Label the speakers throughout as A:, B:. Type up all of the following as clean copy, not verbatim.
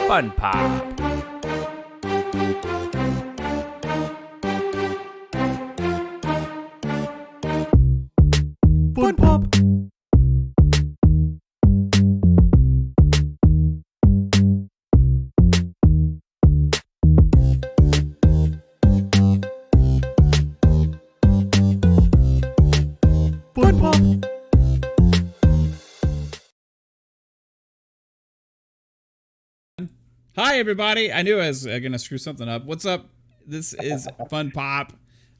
A: FunPop.
B: FunPop. FunPop.
C: Hi, everybody. I knew I was going to screw something up. What's up? This is FunPop.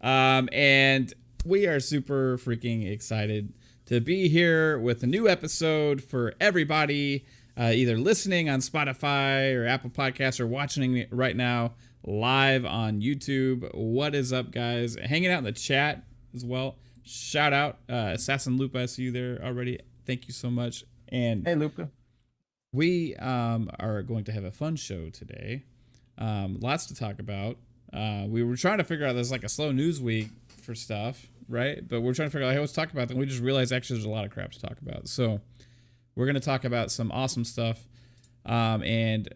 C: And we are super freaking excited to be here with a new episode for everybody, either listening on Spotify or Apple Podcasts or watching it right now live on YouTube. What is up, guys? Hanging out in the chat as well. Shout out, Assassin Lupa. I see you there already. Thank you so much. And
B: Hey, Luca.
C: we are going to have a fun show today. Lots to talk about. We were trying to figure out there's like a slow news week for stuff, right? But we're trying to figure out hey, what's to talk about. Then we just realized actually there's a lot of crap to talk about. So we're going to talk about some awesome stuff. And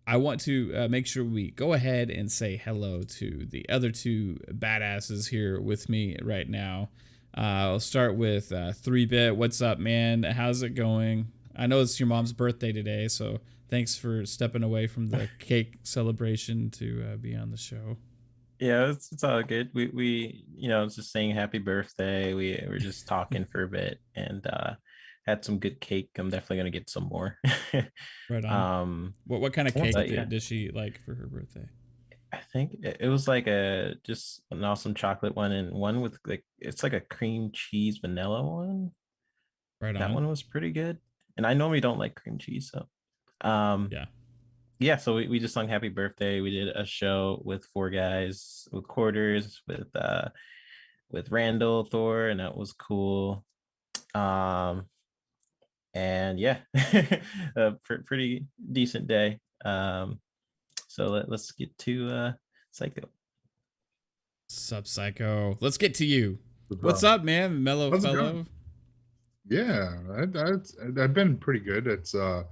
C: I want to make sure we go ahead and say hello to the other two badasses here with me right now. I'll start with 3-Bit. What's up, man? How's it going? I know it's your mom's birthday today, so thanks for stepping away from the cake celebration to be on the show.
B: Yeah, it's all good. We just saying happy birthday. We were just talking for a bit and had some good cake. I'm definitely gonna get some more.
C: Right on. What kind of cake did she like for her birthday?
B: I think it was like just an awesome chocolate one and one with it's like a cream cheese vanilla one.
C: Right on.
B: That one was pretty good. And I normally don't like cream cheese, so yeah, so we just sung happy birthday. We did a show with 4 guys with quarters with Randall Thor, and that was cool. And yeah, pretty decent day. So let's get to Psycho.
C: Sup, Psycho? Let's get to you. What's up, man? Mellow
D: How's it
C: fellow.
D: going? Yeah, I've been pretty good. It's like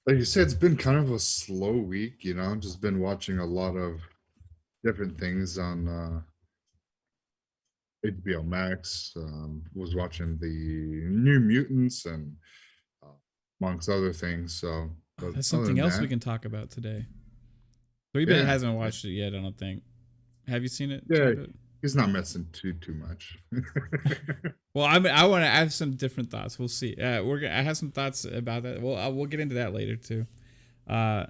D: you said, it's been kind of a slow week, just been watching a lot of different things on HBO Max. Was watching the New Mutants and amongst other things. So
C: That's something else we can talk about today. 3-Bit hasn't watched it yet, I don't think. Have you seen it?
D: Yeah,
C: 3-Bit?
D: he's not messing too much.
C: Well, I have some different thoughts. We'll see. I have some thoughts about that. We'll get into that later too.
D: Okay.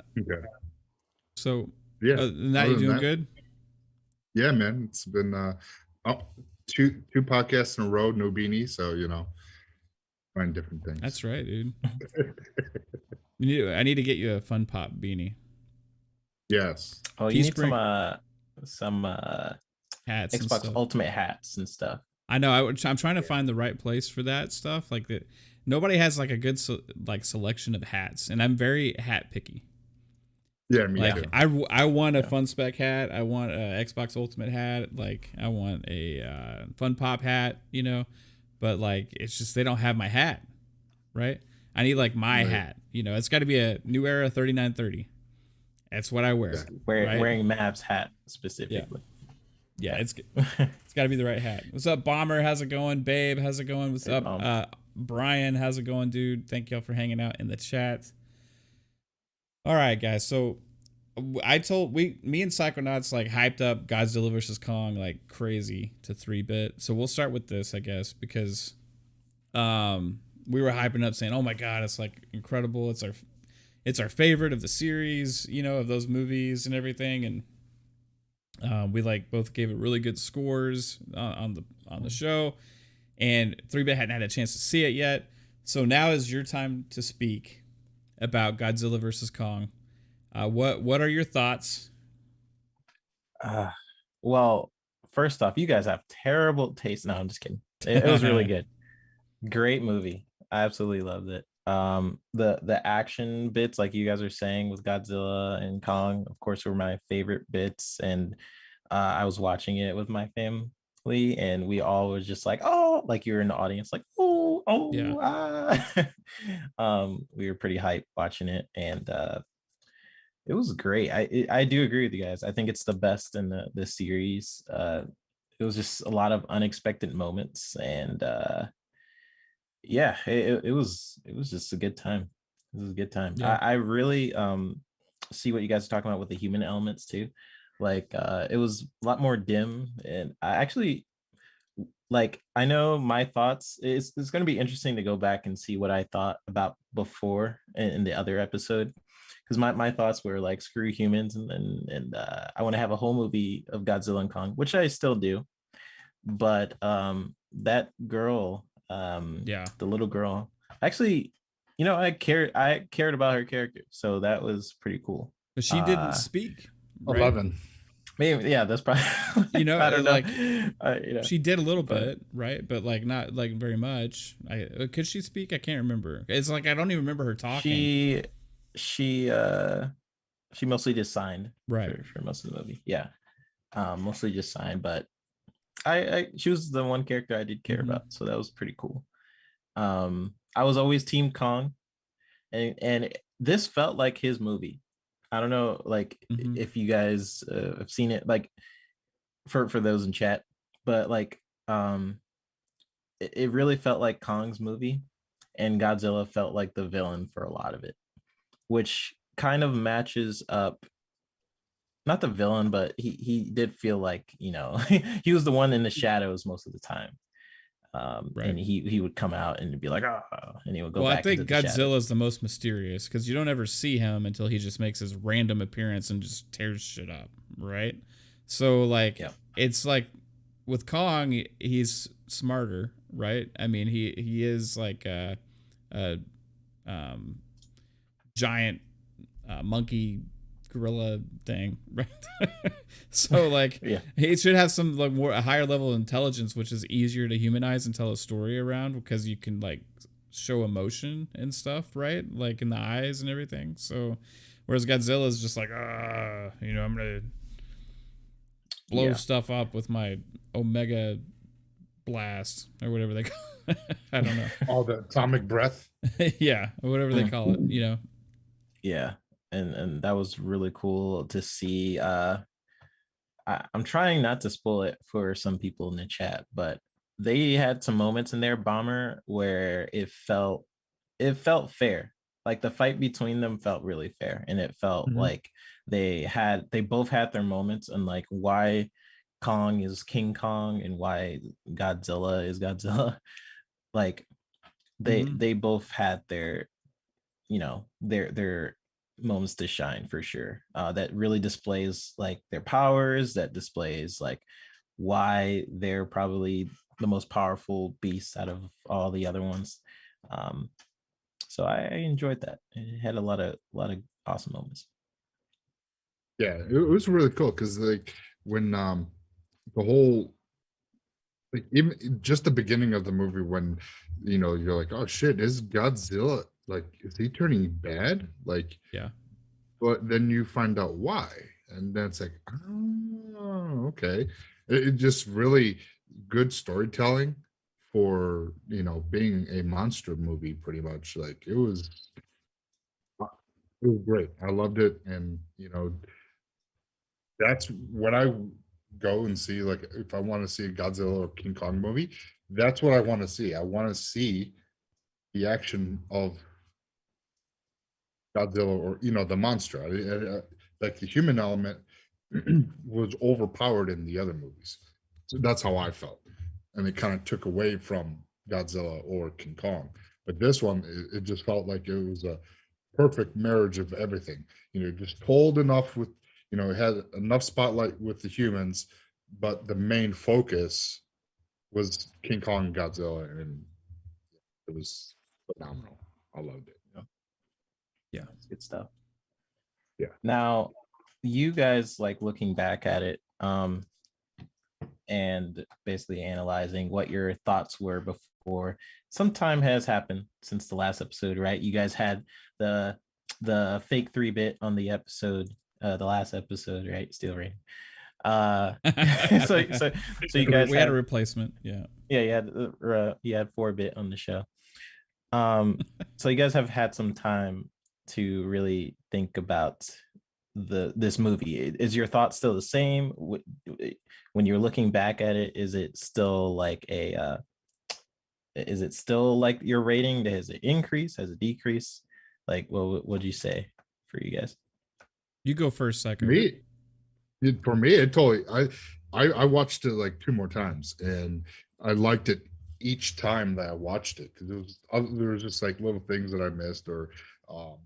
C: So
D: Yeah,
C: now you doing good?
D: Yeah, man. It's been two podcasts in a row, no beanie. So find different things.
C: That's right, dude. I need to get you a FunPop beanie.
D: Yes.
B: Oh, you need some
C: hats,
B: Xbox Ultimate hats and stuff.
C: I know. I'm trying to find the right place for that stuff. Like that, nobody has like a good selection of hats, and I'm very hat picky.
D: Yeah, me too.
C: I want a Fun Spec hat. I want a Xbox Ultimate hat. Like I want a FunPop hat. But like it's just they don't have my hat, right? I need like my hat. It's got to be a New Era 3930. That's what I wear.
B: Wearing Mav's hat specifically.
C: Yeah, it's got to be the right hat. What's up, Bomber? How's it going? Babe, how's it going? What's up, Brian? How's it going, dude? Thank y'all for hanging out in the chat. All right, guys. So me and Psychonauts like hyped up Godzilla vs. Kong like crazy to 3-Bit. So we'll start with this, I guess, because we were hyping up saying, "Oh my god, it's like incredible. It's our favorite of the series, of those movies and everything." And we like both gave it really good scores on the show, and 3-Bit hadn't had a chance to see it yet. So now is your time to speak about Godzilla vs. Kong. What are your thoughts?
B: Well, first off, you guys have terrible taste. No, I'm just kidding. It was really good. Great movie. I absolutely loved it. The action bits, like you guys are saying, with Godzilla and Kong, of course, were my favorite bits. And I was watching it with my family, and we all was just like, "Oh!" Like you were in the audience, like, "Oh,
C: Yeah.
B: We were pretty hyped watching it, and It was great. I do agree with you guys. I think it's the best in the series. It was just a lot of unexpected moments, and yeah, it was just a good time. It was a good time.
C: Yeah.
B: I really see what you guys are talking about with the human elements too. Like it was a lot more dim, and I actually like, I know my thoughts. It's going to be interesting to go back and see what I thought about before in the other episode, because my thoughts were like, screw humans, and I want to have a whole movie of Godzilla and Kong, which I still do. But that girl,
C: Yeah.
B: the little girl, actually, I cared about her character, so that was pretty cool.
C: But she didn't speak, right?
D: 11.
B: Maybe, yeah, that's probably I don't know.
C: Like she did a little
B: but
C: bit, right? But like not like very much. Could she speak? I can't remember. It's like I don't even remember her talking.
B: She mostly just signed,
C: right,
B: for most of the movie. Yeah, mostly just signed, but I she was the one character I did care about, so that was pretty cool. I was always Team Kong, and this felt like his movie. I don't know, like, if you guys have seen it, like, for those in chat, but like, it really felt like Kong's movie, and Godzilla felt like the villain for a lot of it, which kind of matches up. Not the villain, but he did feel like, he was the one in the shadows most of the time.
C: right.
B: And he would come out and be like, oh, and he would go
C: Well,
B: back.
C: I think
B: into the
C: Godzilla
B: shadows.
C: is the most mysterious because you don't ever see him until he just makes his random appearance and just tears shit up, right? So like,
B: Yeah.
C: it's like with Kong, he's smarter, right? I mean, he is like a giant monkey gorilla thing, right? So like,
B: Yeah.
C: he should have some like more a higher level of intelligence, which is easier to humanize and tell a story around because you can like show emotion and stuff, right? Like in the eyes and everything. So whereas Godzilla is just like, I'm gonna blow stuff up with my Omega blast or whatever they call it. I don't know.
D: All the atomic breath.
C: Yeah, whatever they call it,
B: Yeah. And that was really cool to see. I'm trying not to spoil it for some people in the chat, but they had some moments in their Bomber where it felt fair. Like the fight between them felt really fair, and it felt like they both had their moments, and like why Kong is King Kong and why Godzilla is Godzilla. Like they both had their, their moments to shine for sure. That really displays like their powers, that displays like why they're probably the most powerful beasts out of all the other ones. So I enjoyed that. It had a lot of awesome moments.
D: Yeah, it was really cool because like when the whole, like, even just the beginning of the movie when you're like, oh shit, is Godzilla, like, is he turning bad? Like,
C: yeah.
D: But then you find out why, and then it's like, oh, okay. It just really good storytelling for being a monster movie. Pretty much, like it was great. I loved it, and that's when I go and see, like, if I want to see a Godzilla or King Kong movie, that's what I want to see. I want to see the action of Godzilla, or the monster. Like the human element was overpowered in the other movies. So that's how I felt, and it kind of took away from Godzilla or King Kong. But this one, it just felt like it was a perfect marriage of everything. Just told enough with, it had enough spotlight with the humans, but the main focus was King Kong and Godzilla, and it was phenomenal. I loved it.
C: Yeah.
B: That's good stuff.
D: Yeah.
B: Now, you guys, like, looking back at it, and basically analyzing what your thoughts were before. Some time has happened since the last episode, right? You guys had the fake 3-bit on the episode, the last episode, right? Steel Rain. So you guys
C: we had a replacement. Yeah.
B: Yeah, you had 4-bit on the show. So you guys have had some time to really think about this movie? Is your thought still the same? When you're looking back at it, is it still like is it still like your rating? Has it increased? Has it decreased? Like, what would you say for you guys?
C: You go first, Psycho.
D: For me, it totally. I watched it like 2 more times, and I liked it each time that I watched it, because there was just like little things that I missed, or um,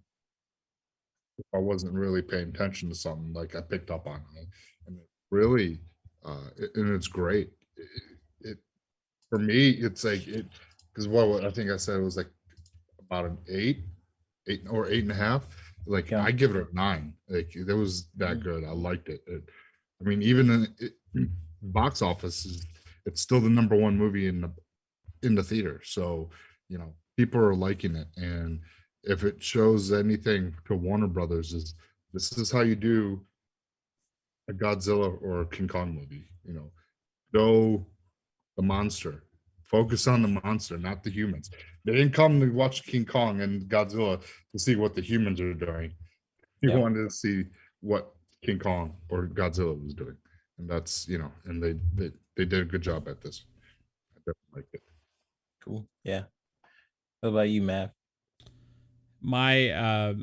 D: if I wasn't really paying attention to something, like I picked up on it, and it really, and it's great. It for me, it's like it, because what I think I said it was like about an 8 or 8.5. Like
B: Yeah.
D: I give it a 9. Like it was that good. I liked it. I mean, even in box office, it's still the #1 movie in the theater. So people are liking it, and if it shows anything to Warner Brothers, is this is how you do a Godzilla or a King Kong movie. Go the monster. Focus on the monster, not the humans. They didn't come to watch King Kong and Godzilla to see what the humans are doing. He wanted to see what King Kong or Godzilla was doing, and that's and they did a good job at this. I definitely liked it.
B: Cool. Yeah. What about you, Matt?
C: My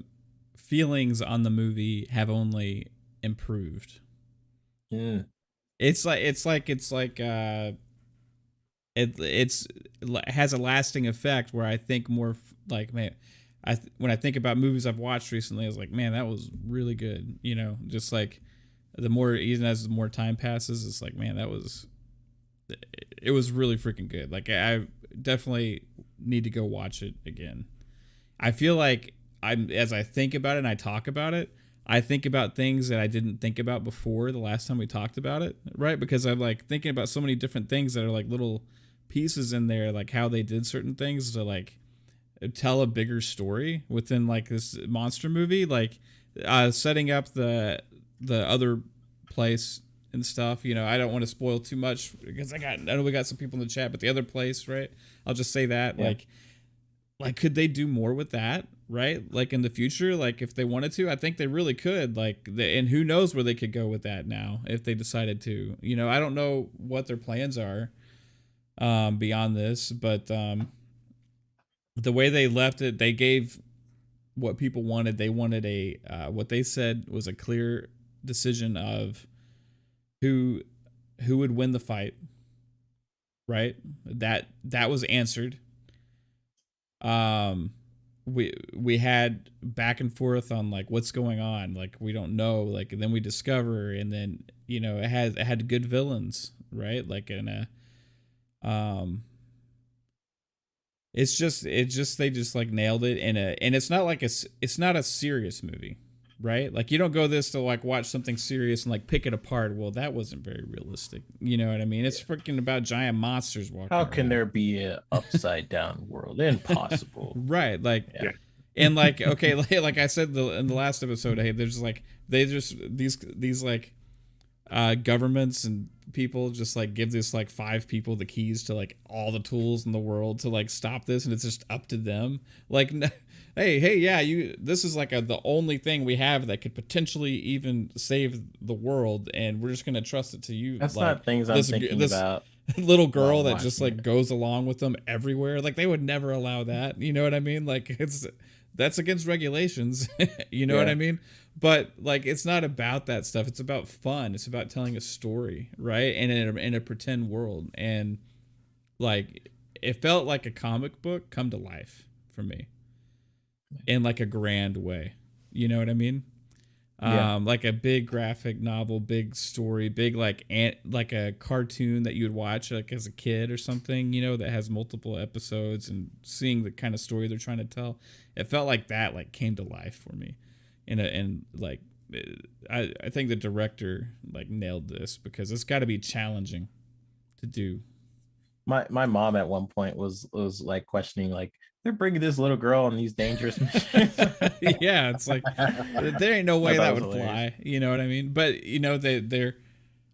C: feelings on the movie have only improved. It's like it has a lasting effect where I think more like, man, when I think about movies I've watched recently, I was like, man, that was really good. Just like even as more time passes, it's like, man, it was really freaking good. Like I definitely need to go watch it again. I feel like as I think about it and I talk about it, I think about things that I didn't think about before the last time we talked about it, right? Because I'm like thinking about so many different things that are like little pieces in there, like how they did certain things to like tell a bigger story within like this monster movie, like setting up the other place and stuff. I don't want to spoil too much because I know we got some people in the chat, but the other place, right? I'll just say that like could they do more with that, right? Like in the future, like if they wanted to, I think they really could. Like, and who knows where they could go with that now if they decided to. I don't know what their plans are beyond this, but the way they left it, they gave what people wanted. They wanted what they said was a clear decision of who would win the fight, right? That was answered. We had back and forth on like what's going on, like we don't know, like, and then we discover, and then it had good villains, right? Like it's just they just like nailed it and it's not like it's not a serious movie, right? Like you don't go this to like watch something serious and like pick it apart. Well, that wasn't very realistic. You know what I mean? It's freaking about giant monsters walking
B: How can
C: around.
B: there be an upside down world? Impossible.
C: Right. Like, and like, okay, like I said in the last episode, hey, there's like, they just, these like governments and people just like give this like 5 people the keys to like all the tools in the world to like stop this, and it's just up to them. Like, hey, yeah, this is like the only thing we have that could potentially even save the world, and we're just gonna trust it to you.
B: That's
C: like,
B: not things I'm thinking about.
C: Little girl that just like goes along with them everywhere. Like they would never allow that. You know what I mean? Like that's against regulations. You know what I mean? But like it's not about that stuff. It's about fun. It's about telling a story, right? And in a pretend world. And like it felt like a comic book come to life for me in like a grand way. You know what I mean? Like a big graphic novel, big story, big like a cartoon that you would watch like as a kid or something, that has multiple episodes, and seeing the kind of story they're trying to tell. It felt like that like came to life for me. And like I think the director like nailed this because it's got to be challenging to do.
B: My mom at one point was like questioning, like, they're bringing this little girl on these dangerous missions.
C: Yeah, it's like there ain't no way that would fly. You know what I mean? But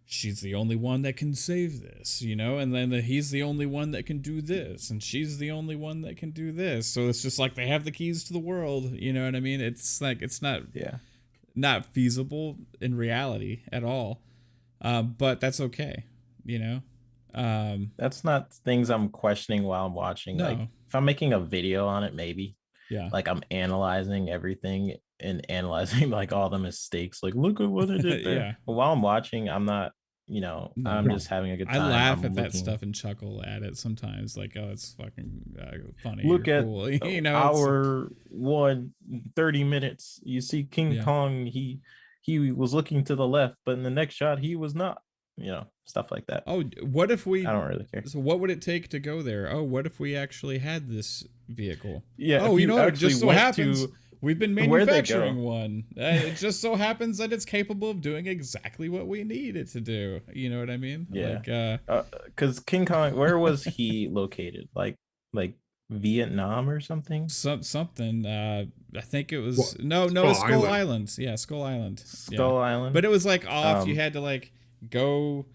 C: she's the only one that can save this, and then he's the only one that can do this, and she's the only one that can do this. So it's just like they have the keys to the world. You know what I mean? It's like it's not not feasible in reality at all. But that's okay, you know.
B: That's not things I'm questioning while I'm watching.
C: No.
B: Like if I'm making a video on it, maybe.
C: Yeah.
B: Like I'm analyzing everything and analyzing like all the mistakes. Like look at what I did there.
C: Yeah.
B: But while I'm watching, I'm not,
C: No.
B: I'm just having a good
C: I
B: time.
C: laugh
B: I'm
C: at that
B: looking,
C: stuff and chuckle at it sometimes. Like, oh, it's fucking funny
B: look
C: or
B: at
C: cool. You know,
B: hour 30 minutes. You see King
C: Yeah.
B: Kong, he was looking to the left, but in the next shot he was not. Stuff like that.
C: Oh, what if we?
B: I don't really care.
C: So, what would it take to go there? Oh, what if we actually had this vehicle?
B: Yeah.
C: Oh,
B: if
C: you know, it just so
B: went
C: happens
B: to
C: we've been
B: where'd they
C: manufacturing
B: go?
C: one. It just so happens that it's capable of doing exactly what we need it to do. You know what I mean?
B: Yeah.
C: Like,
B: Because King Kong, where was he located? Like Vietnam or something?
C: something. I think it was
D: What?
C: no,
D: Skull
C: it's Skull
D: Island.
C: Island. Yeah, Skull Island.
B: Skull Island.
C: But it was like off. You
B: Um,
C: had to like go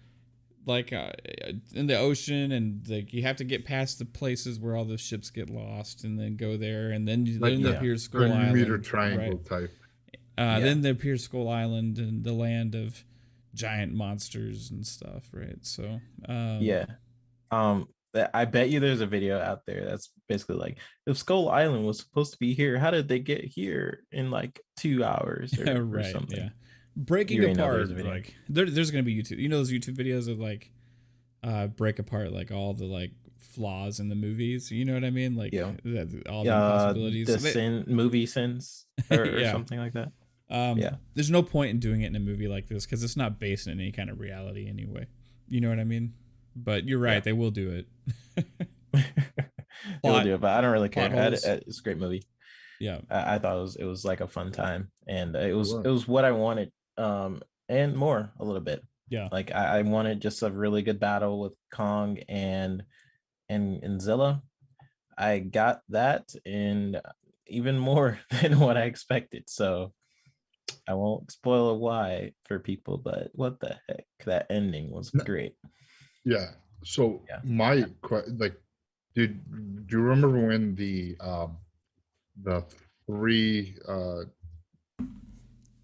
C: like in the ocean, and like you have to get past the places where all the ships get lost, and then go there, and then
D: Like,
C: there
B: yeah.
C: appears Skull
D: Bermuda
C: Island.
D: Triangle
C: Right.
D: type.
C: Then there appears Skull Island and the land of giant monsters and stuff. Right. So.
B: Yeah. I bet you there's a video out there that's basically like, if Skull Island was supposed to be here, how did they get here in like 2 hours or
C: Right.
B: something?
C: Yeah. Breaking
B: You already know
C: apart,
B: there's a video.
C: like there's gonna be YouTube. You know those YouTube videos of like break apart like all the like flaws in the movies. You know what I mean? Like
B: Yeah.
C: all the possibilities.
B: The movie sins or
C: Yeah.
B: something like that.
C: There's no point in doing it in a movie like this because it's not based in any kind of reality anyway. You know what I mean? But you're right,
B: Yeah.
C: they will do it.
B: They'll do it, but I don't really care.
C: plot holes.
B: It's a great movie.
C: Yeah.
B: I thought it was like a fun time, and it was
D: Right.
B: it was what I wanted, and more a little bit.
C: Yeah.
B: Like I wanted just a really good battle with Kong and Zilla. I got that and even more than what I expected. So I won't spoil why for people, but what the heck? That ending was great.
D: Yeah. So
B: Yeah.
D: do you remember when the three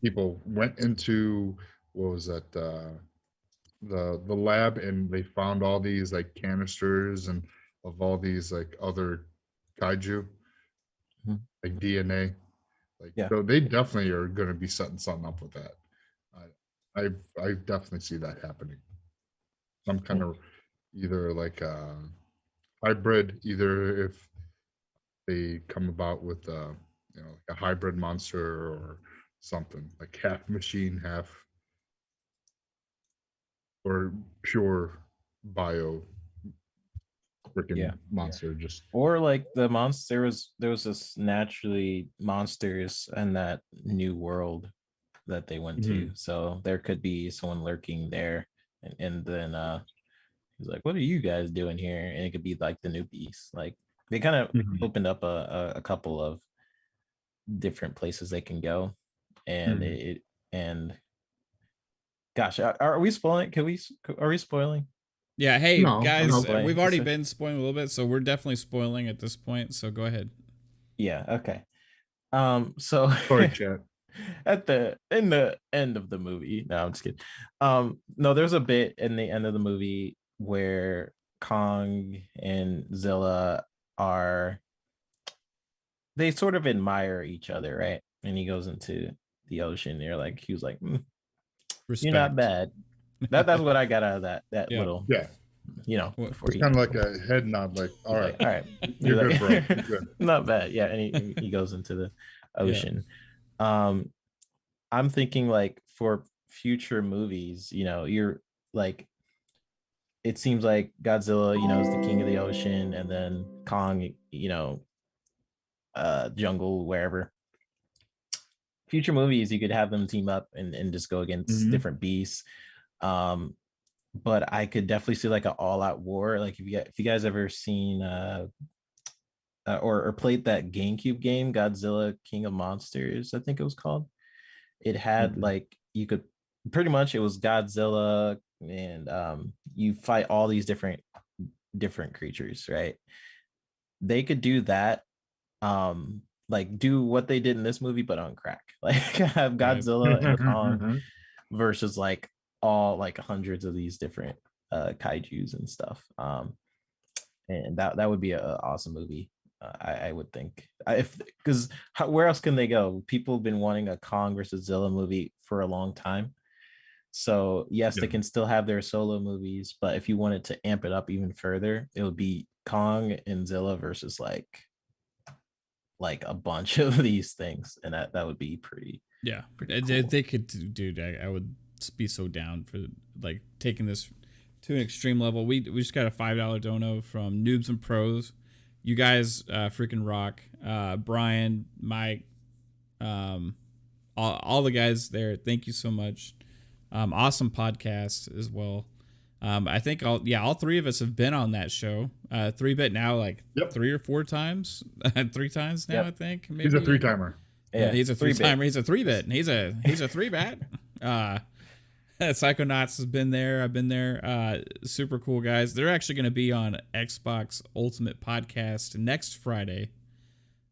D: people went into, what was that, the lab, and they found all these like canisters and of all these like other kaiju,
B: Mhm.
D: like DNA, like
B: Yeah.
D: so they definitely are going to be setting something up with that. I definitely see that happening. Some kind of either like a hybrid, either if they come about with like a hybrid monster or something like half machine, half, or pure bio freaking monster. Just
B: Or like the monster there was this naturally monsters in that new world that they went to. So there could be someone lurking there, and then he's like, "What are you guys doing here?" And it could be like the new beast. Like they kind of opened up a couple of different places they can go, and and gosh, are we spoiling? Are we spoiling?
C: Yeah, hey
D: No,
C: guys,
B: no.
C: we've already been spoiling a little bit, so we're definitely spoiling at this point. So go ahead.
B: Yeah. Okay. So
D: sorry, chat.
B: in the end of the movie, no, I'm just kidding. No, there's a bit in the end of the movie where Kong and Zilla they sort of admire each other, right? And he goes into the ocean. He was like, "You're not bad." That's what I got out of that
D: Yeah.
B: little, before
D: It's kind of like a head nod, like, all right,
B: all right,
D: you're good, bro. You're good.
B: Not bad. Yeah, and he goes into the ocean. I'm thinking like for future movies, you're like, it seems like Godzilla, is the king of the ocean, and then Kong, jungle, wherever. Future movies, you could have them team up and just go against different beasts. But I could definitely see like an all-out war. Like if you guys ever seen or played that GameCube game, Godzilla King of Monsters, I think it was called. It had like, you could pretty much, it was Godzilla, and you fight all these different creatures, right? They could do that, like do what they did in this movie but on crack. Like have Godzilla and Kong versus like all like hundreds of these different kaijus and stuff. And that would be an awesome movie. I would think if because where else can they go? People have been wanting a Kong versus Zilla movie for a long time. So yes, they can still have their solo movies, but if you wanted to amp it up even further, it would be Kong and Zilla versus like a bunch of these things, and that would be pretty.
C: Yeah,
B: pretty cool.
C: they could, dude. I would be so down for like taking this to an extreme level. We just got a $5 dono from Noobs and Pros. You guys freaking rock. Brian, Mike, all the guys there. Thank you so much. Awesome podcast as well. I think all three of us have been on that show. 3-bit now, like 3 or 4 times, 3 times now. Yep. I think maybe.
D: He's a 3-timer.
C: Yeah, he's a 3-timer. He's a 3-bit. He's a 3-bat. Psychonauts has been there. I've been there. Super cool guys. They're actually going to be on Xbox Ultimate Podcast next Friday.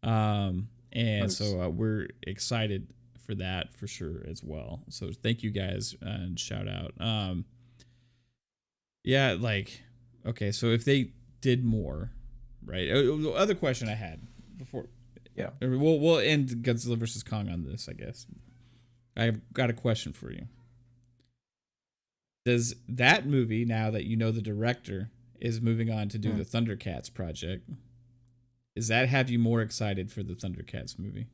C: And nice. So we're excited for that for sure as well. So thank you guys and shout out. Yeah, like, okay, so if they did more, right? The other question I had before,
B: yeah,
C: we'll end Godzilla versus Kong on this, I guess. I've got a question for you. Does that movie, now that you know the director is moving on to do the Thundercats project, does that have you more excited for the Thundercats movie?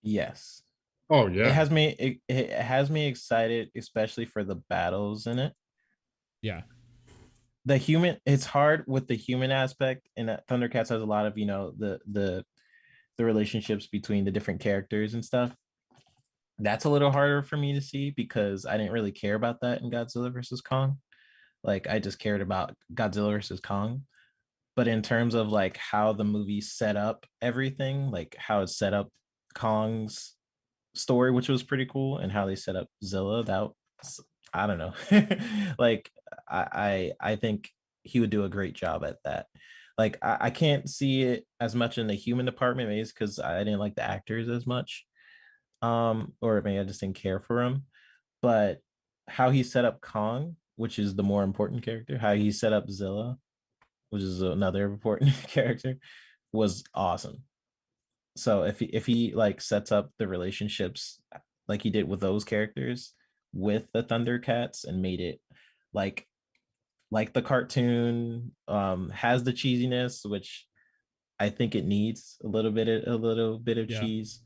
B: Yes.
D: Oh yeah.
B: It has me excited, especially for the battles in it.
C: Yeah.
B: The human, it's hard with the human aspect, and Thundercats has a lot of, the relationships between the different characters and stuff. That's a little harder for me to see because I didn't really care about that in Godzilla versus Kong. Like I just cared about Godzilla versus Kong. But in terms of like how the movie set up everything, like how it set up Kong's story, which was pretty cool, and how they set up Zilla, that was, I don't know. Like I think he would do a great job at that. Like I can't see it as much in the human department, maybe it's because I didn't like the actors as much. Or maybe I just didn't care for him. But how he set up Kong, which is the more important character, how he set up Zilla, which is another important character, was awesome. So if he like sets up the relationships like he did with those characters with the Thundercats and made it like the cartoon, has the cheesiness, which I think it needs a little bit of cheese.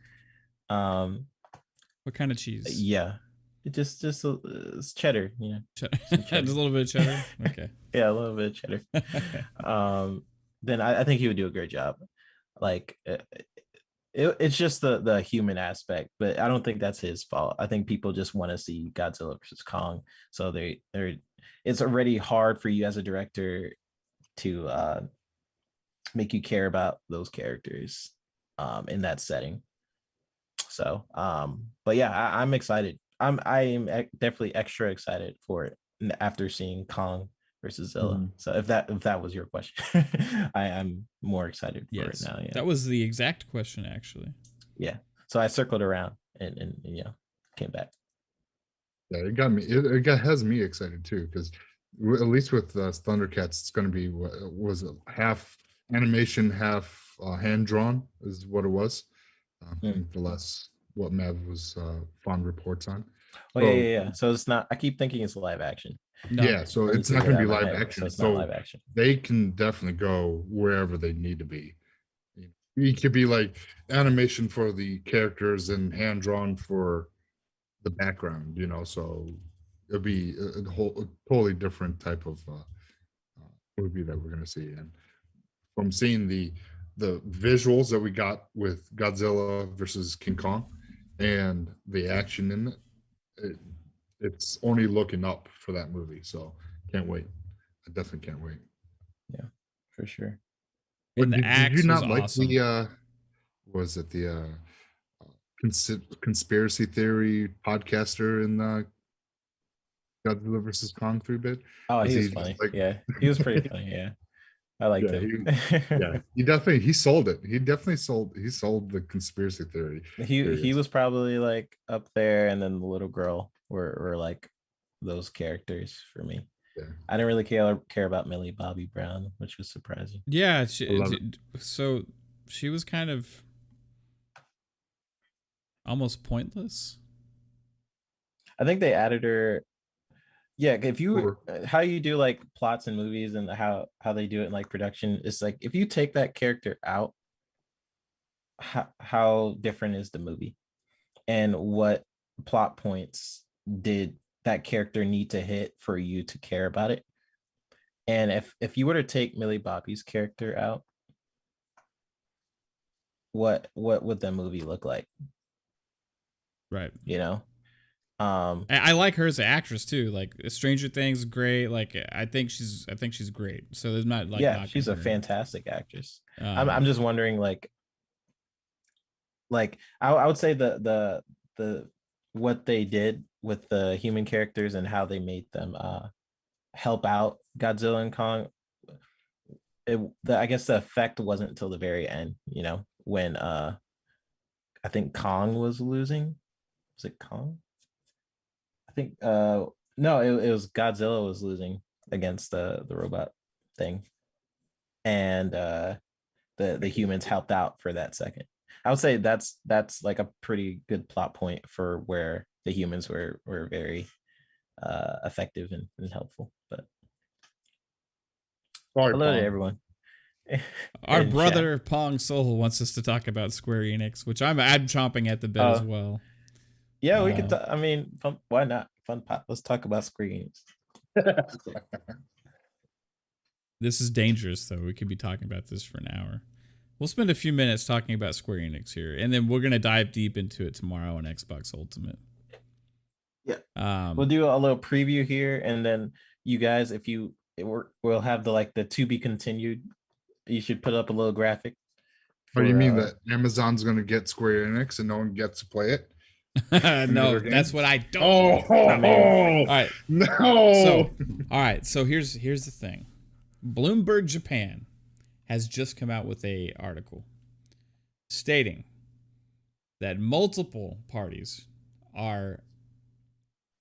C: What kind of cheese?
B: Yeah, it just it's cheddar,
C: cheddar. Just a little bit of cheddar. Okay.
B: Yeah, a little bit of cheddar. Then I think he would do a great job. Like it's just the human aspect, but I don't think that's his fault. I think people just want to see Godzilla versus Kong, so they're it's already hard for you as a director to make you care about those characters in that setting. So but yeah, I'm excited. I am definitely extra excited for it after seeing Kong versus Zilla. So if that was your question, I'm more excited for it now. Yeah,
C: that was the exact question actually.
B: Yeah, so I circled around and came back.
D: Yeah, it got me. It has me excited too, because at least with Thundercats, it's going to be was it half animation, half hand drawn, is what it was. The less what Mav was fond reports on.
B: Oh, so, yeah. So it's not. I keep thinking it's live action.
D: No. Yeah, so it's not going to be live action. So live action. They can definitely go wherever they need to be. It could be like animation for the characters and hand drawn for the background, so it'll be a totally different type of movie that we're going to see. And from seeing the visuals that we got with Godzilla versus King Kong and the action in it, it's only looking up for that movie. So can't wait. I definitely can't wait.
B: Yeah, for sure.
C: And did you not like awesome.
D: The was it the conspiracy theory podcaster in Godzilla versus Kong 3-bit?
B: Oh, he was funny. He was pretty funny. Yeah. I liked
D: Yeah,
B: him.
D: he sold it. He sold the conspiracy theory.
B: He was probably like up there, and then the little girl were like those characters for me.
D: Yeah.
B: I didn't really care about Millie Bobby Brown, which was surprising.
C: Yeah,
D: it.
C: so she was kind of almost pointless.
B: I think they added her. Yeah, if you how you do like plots in movies and how they do it in like production, it's like if you take that character out, how different is the movie, and what plot points did that character need to hit for you to care about it? And if you were to take Millie Bobby's character out, what would the movie look like?
C: Right.
B: You know,
C: I like her as an actress too. Like Stranger Things, great. Like I think she's great. So there's not like
B: yeah, she's a
C: her.
B: fantastic actress. I'm just wondering, like I would say the what they did with the human characters and how they made them help out Godzilla and Kong. I guess the effect wasn't until the very end, you know, when I think Kong was losing. Was it Kong? I think no, it was Godzilla was losing against the robot thing, and the humans helped out for that second. I would say that's like a pretty good plot point for where the humans were very effective and helpful. But
D: Sorry,
B: hello to
D: Pong.
B: everyone.
C: Our brother Pong Soul wants us to talk about Square Enix, which I'm chomping at the bit as well.
B: Yeah, we could. I mean, why not? FunPop. Let's talk about Square Enix.
C: This is dangerous, though. We could be talking about this for an hour. We'll spend a few minutes talking about Square Enix here, and then we're gonna dive deep into it tomorrow on Xbox Ultimate.
B: Yeah, we'll do a little preview here, and then you guys, if we'll have the to be continued. You should put up a little graphic.
D: Oh, you mean that Amazon's going to get Square Enix and no one gets to play it?
C: No, that's what I don't.
D: All
C: right,
D: no.
C: So, all right. So here's the thing. Bloomberg Japan has just come out with a article stating that multiple parties are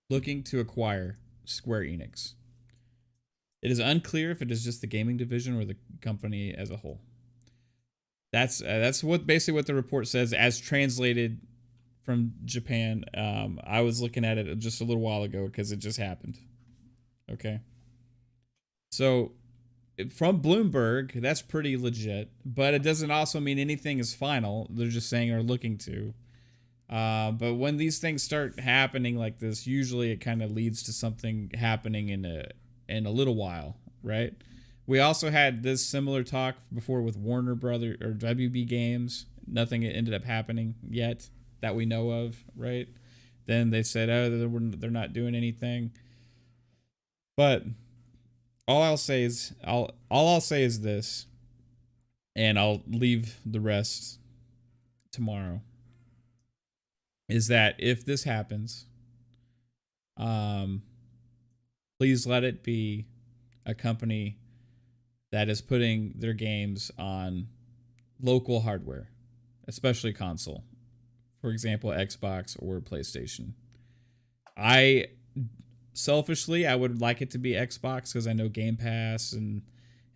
C: looking to acquire Square Enix. It is unclear if it is just the gaming division or the company as a whole. That's basically what the report says, as translated from Japan. I was looking at it just a little while ago because it just happened. Okay. So from Bloomberg, that's pretty legit, but it doesn't also mean anything is final. They're just saying are looking to. But when these things start happening like this, usually it kind of leads to something happening in a little while, right? We also had this similar talk before with Warner Brothers or WB Games. Nothing ended up happening yet that we know of, right? Then they said, oh, they're not doing anything. But all I'll say is this, and I'll leave the rest tomorrow, is that if this happens, please let it be a company that is putting their games on local hardware, especially console. For example, Xbox or PlayStation. Selfishly, I would like it to be Xbox because I know Game Pass and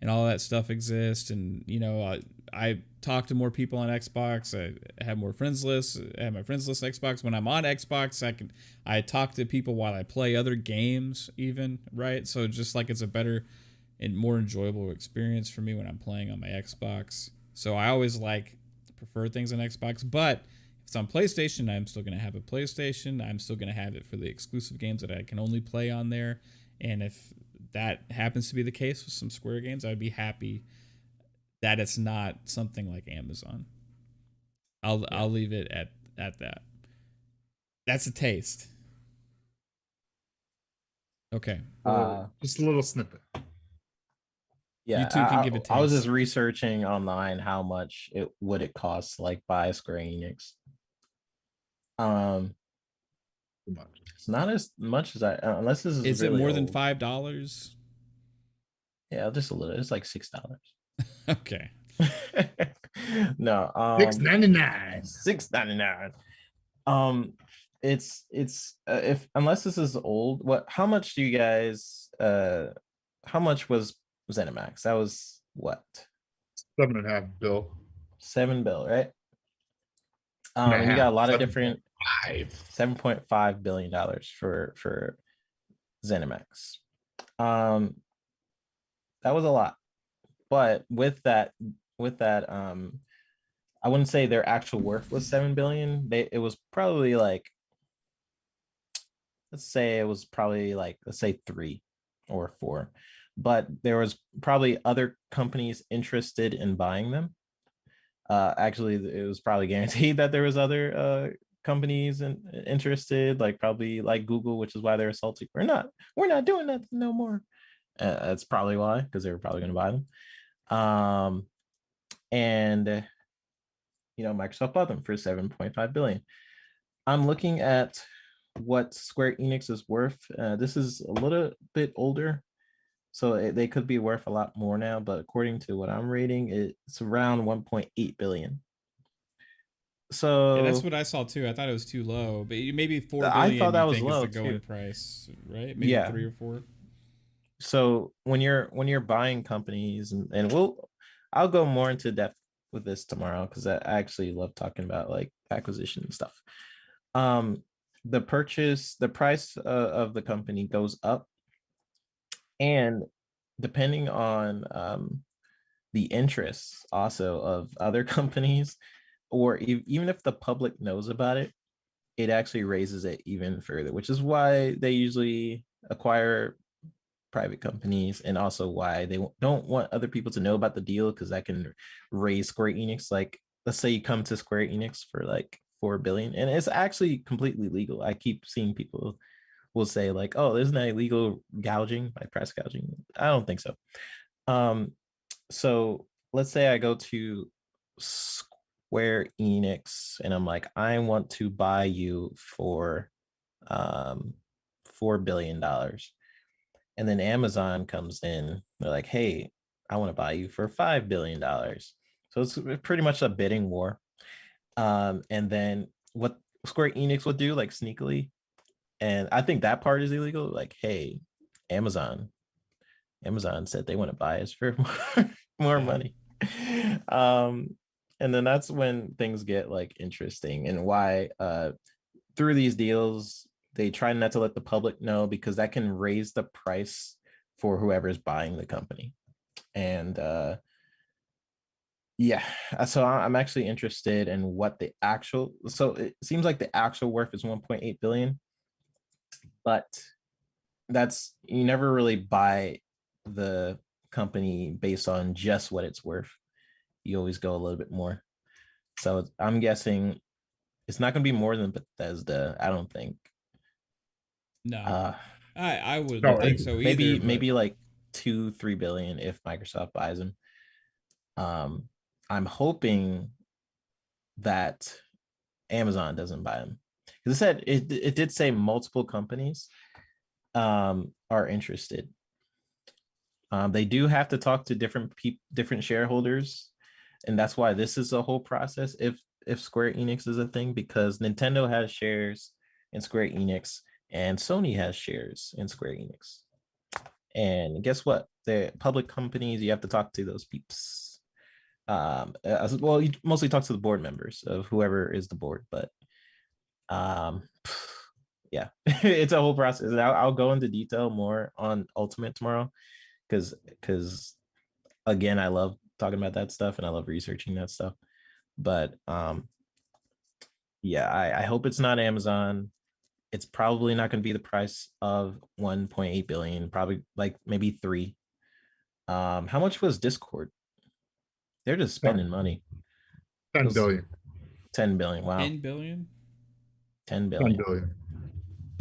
C: all that stuff exists. And, you know, I talk to more people on Xbox. I have more friends lists. I have my friends list Xbox. When I'm on Xbox, I talk to people while I play other games even, right? So just like it's a better and more enjoyable experience for me when I'm playing on my Xbox. So I always prefer things on Xbox, but if it's on PlayStation, I'm still going to have a PlayStation. I'm still going to have it for the exclusive games that I can only play on there. And if that happens to be the case with some Square games, I'd be happy that it's not something like Amazon. I'll leave it at that. That's a taste. Okay.
D: Just a little snippet.
B: Yeah,
C: you two can give it.
B: I was just researching online how much would it cost to buy Square Enix. It's not as much as unless this is
C: Is
B: really
C: it more than
B: old.
C: $5?
B: Yeah, just a little. It's like $6.
C: Okay.
B: No,
D: $6.99.
B: $6.99. It's if unless this is old, how much do you guys how much was ZeniMax? That was what?
D: $7.5 bill.
B: $7 billion, right?
D: And a
B: And you
D: half.
B: got a lot of
D: 7.5.
B: different $7.5 billion for ZeniMax. That was a lot. But with that, I wouldn't say their actual worth was 7 billion. It was probably like, let's say 3 or 4. But there was probably other companies interested in buying them. Actually, it was probably guaranteed that there was other companies interested, like probably like Google, which is why they're salty. We're not doing that no more. That's probably why, because they were probably going to buy them. And Microsoft bought them for 7.5 billion. I'm looking at what Square Enix is worth. This is a little bit older, so they could be worth a lot more now, but according to what I'm reading, it's around 1.8 billion. So
C: yeah, that's what I saw too. I thought it was too low, but maybe 4 billion.
B: I thought that
C: you
B: was
C: think
B: low
C: is the going
B: too.
C: price, right? Maybe
B: Yeah.
C: 3 or 4.
B: So when you're buying companies, and I'll go more into depth with this tomorrow, because I actually love talking about like acquisition and stuff. The price of the company goes up, and depending on the interests also of other companies, or even if the public knows about it, it actually raises it even further, which is why they usually acquire private companies, and also why they don't want other people to know about the deal, because that can raise Square Enix. Like, let's say you come to Square Enix for like 4 billion, and it's actually completely legal. I keep seeing people will say like, oh, isn't that illegal gouging, by price gouging? I don't think so. So let's say I go to Square Enix and I'm like, I want to buy you for $4 billion. And then Amazon comes in, they're like, hey, I want to buy you for $5 billion. So it's pretty much a bidding war. And then what Square Enix would do, like sneakily, and I think that part is illegal, like, hey, Amazon said they want to buy us for more money. And then that's when things get like interesting, and why through these deals they try not to let the public know, because that can raise the price for whoever's buying the company. And yeah, so I'm actually interested in what so it seems like the actual worth is 1.8 billion, but you never really buy the company based on just what it's worth. You always go a little bit more. So I'm guessing it's not going to be more than Bethesda. I don't think.
C: No, I wouldn't think so either.
B: Maybe like 2-3 billion if Microsoft buys them. I'm hoping that Amazon doesn't buy them, because it did say multiple companies are interested. They do have to talk to different shareholders, and that's why this is a whole process. If Square Enix is a thing, because Nintendo has shares in Square Enix, and Sony has shares in Square Enix. And guess what? The public companies, you have to talk to those peeps. Well, you mostly talk to the board members of whoever is the board, but yeah, it's a whole process. I'll go into detail more on Ultimate tomorrow, because again, I love talking about that stuff and I love researching that stuff. But yeah, I hope it's not Amazon. It's probably not going to be the price of 1.8 billion, probably like maybe 3. How much was Discord? They're just spending money.
D: 10 billion.
B: 10 billion. Wow.
C: 10 billion.
B: 10 billion.
D: 10 billion.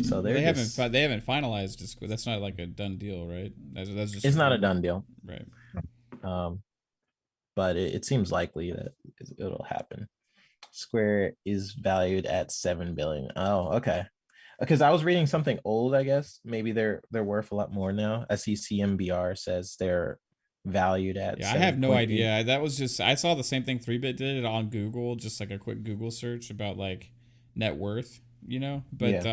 B: So
C: they haven't finalized Discord. That's not like a done deal, right? That's just
B: it's not a done deal,
C: right?
B: But it seems likely that it'll happen. Square is valued at 7 billion. Oh, okay. because I was reading something old. I guess maybe they're worth a lot more now. I see CMBR says they're valued at
C: Yeah, I have no
B: 7.8.
C: idea. That was just I saw the same thing 3-Bit did it on Google, just like a quick Google search about like net worth, But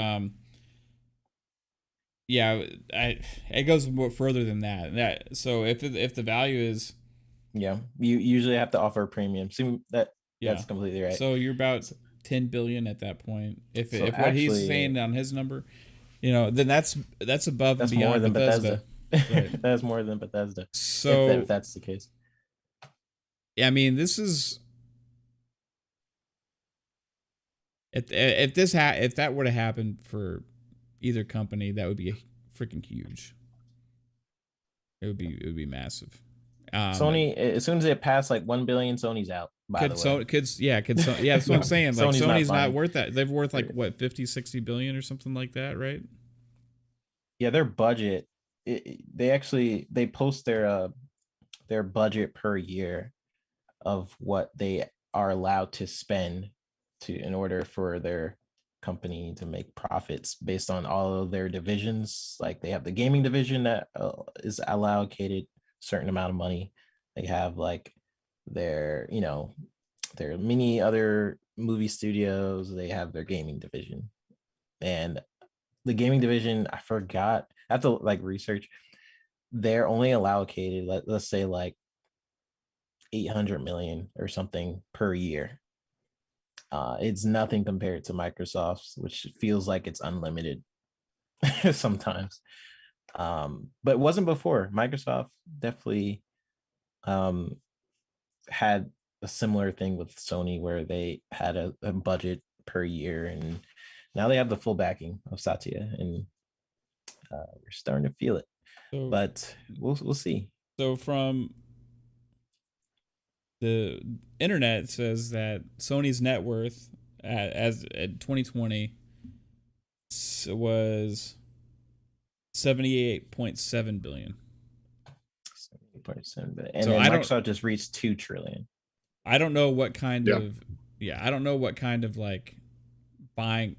C: yeah, it goes more further than that. So if the value is
B: you usually have to offer a premium. See that's completely right.
C: So you're about 10 billion at that point. If
B: So
C: what he's saying on his number, then that's above and beyond
B: more than
C: Bethesda.
B: Right. That's more than Bethesda.
C: So
B: if that's the case.
C: I mean, this is if that were to happen for either company, that would be freaking huge. It would be massive.
B: Sony, as soon as it passed like 1 billion, Sony's out. That's what
C: I'm saying. Like Sony's not worth that. They're worth like what 50, 60 billion or something like that, right?
B: Yeah, their budget. They post their budget per year of what they are allowed to spend in order for their company to make profits based on all of their divisions. Like they have the gaming division that is allocated certain amount of money. They have like their their many other movie studios. They have their gaming division, and the gaming division, I forgot, I have to like research. They're only allocated, let's say like 800 million or something per year. It's nothing compared to Microsoft's, which feels like it's unlimited sometimes. But it wasn't before. Microsoft definitely had a similar thing with Sony where they had a budget per year, and now they have the full backing of Satya, and we're starting to feel it. So, but we'll see.
C: So from the internet says that Sony's net worth as 2020 was 78.7 billion.
B: 78.7 billion. And so Microsoft just reached 2 trillion.
C: I don't know what kind of I don't know what kind of like buying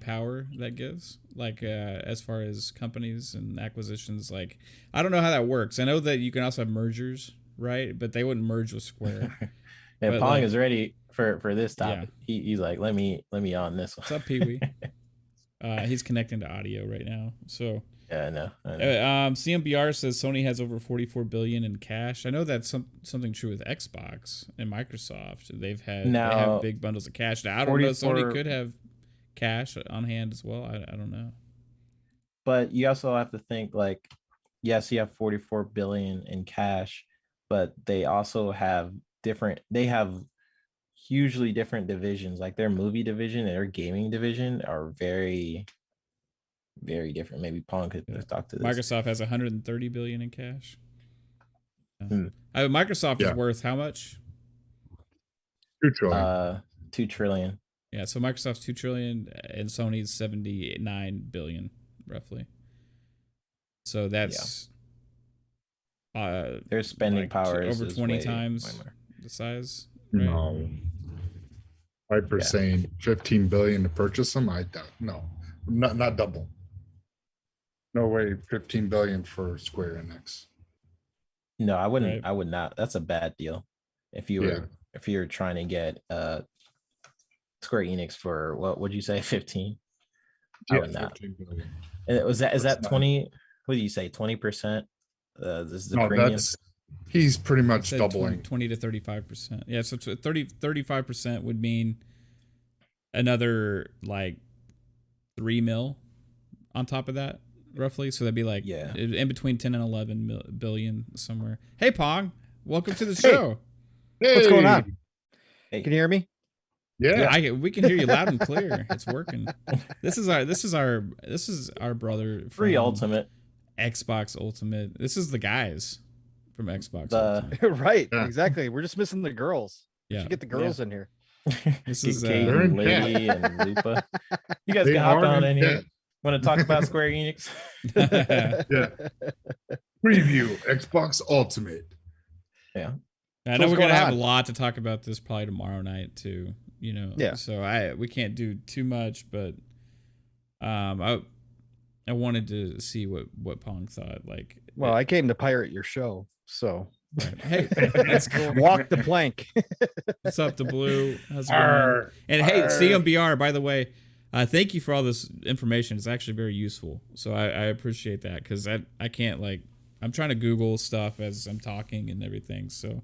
C: power that gives, like as far as companies and acquisitions. Like I don't know how that works. I know that you can also have mergers, right? But they wouldn't merge with Square.
B: Yeah, Pong is ready for this topic. Yeah. He's like, let me on this one.
C: What's up, Pee Wee? He's connecting to audio right now. So
B: yeah, I know.
C: CMBR says Sony has over 44 billion in cash. I know that's something true with Xbox and Microsoft. They have big bundles of cash. Now I don't know. Sony could have cash on hand as well. I don't know.
B: But you also have to think like, yes, you have 44 billion in cash, but they also have hugely different divisions. Like their movie division and their gaming division are very, very different. Maybe Pong could talk to this.
C: Microsoft has 130 billion in cash. Microsoft is worth how much?
D: 2 trillion.
B: 2 trillion.
C: Yeah, so Microsoft's 2 trillion and Sony's 79 billion roughly. So that's
B: their spending
C: like
B: power is
C: over 20 times the size.
D: Right? No. Piper saying 15 billion to purchase them. I doubt. No, not double. No way. 15 billion for Square Enix.
B: No, I wouldn't. Right. I would not. That's a bad deal. If you're trying to get Square Enix for what would you say, 15? I would not. 15 billion. And is that 20? What do you say? 20%? This is the premium.
D: He's pretty much doubling
C: 20 to 35%. Yeah, so 35% would mean another like 3 mil on top of that, roughly. So that'd be like in between 10 and 11 billion somewhere. Hey Pong, welcome to the show.
A: Hey. What's going on? Hey. Can you hear me?
C: Yeah, we can hear you loud and clear. It's working. This is our brother from
B: Free Ultimate.
C: Xbox Ultimate. This is the guys from Xbox.
A: Right, exactly. We're just missing the girls. Yeah, get the girls in here.
C: This is
B: Lily and Lupa. You guys can hop on in here. Want to talk about Square Enix?
D: Preview Xbox Ultimate.
B: Yeah.
C: I know we're gonna have a lot to talk about this probably tomorrow night too. So we can't do too much, but I wanted to see what Pong thought. Like,
A: well, I came to pirate your show, so
C: right. Hey, that's cool.
A: Walk the plank.
C: What's up, the blue? How's it going? And hey, CMBR, by the way, thank you for all this information. It's actually very useful. So I appreciate that, because I can't, like, I'm trying to Google stuff as I'm talking and everything. So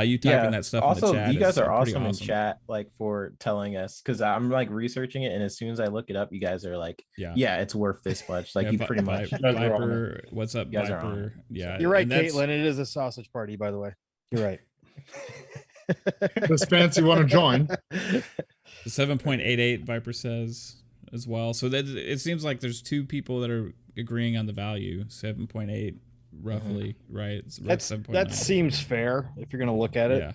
C: you typing that stuff
B: also,
C: in the chat.
B: You guys are awesome in chat, like, for telling us, because I'm like researching it, and as soon as I look it up, you guys are like, yeah, it's worth this much. Like, you pretty much.
C: Viper, what's up, Viper? Yeah,
A: you're right, Caitlin. It is a sausage party, by the way. You're right.
D: This fancy want to join.
C: The 7.88 Viper says as well. So that it seems like there's two people that are agreeing on the value. 7.8 roughly, right?
A: That seems fair if you're gonna look at it.
C: Yeah.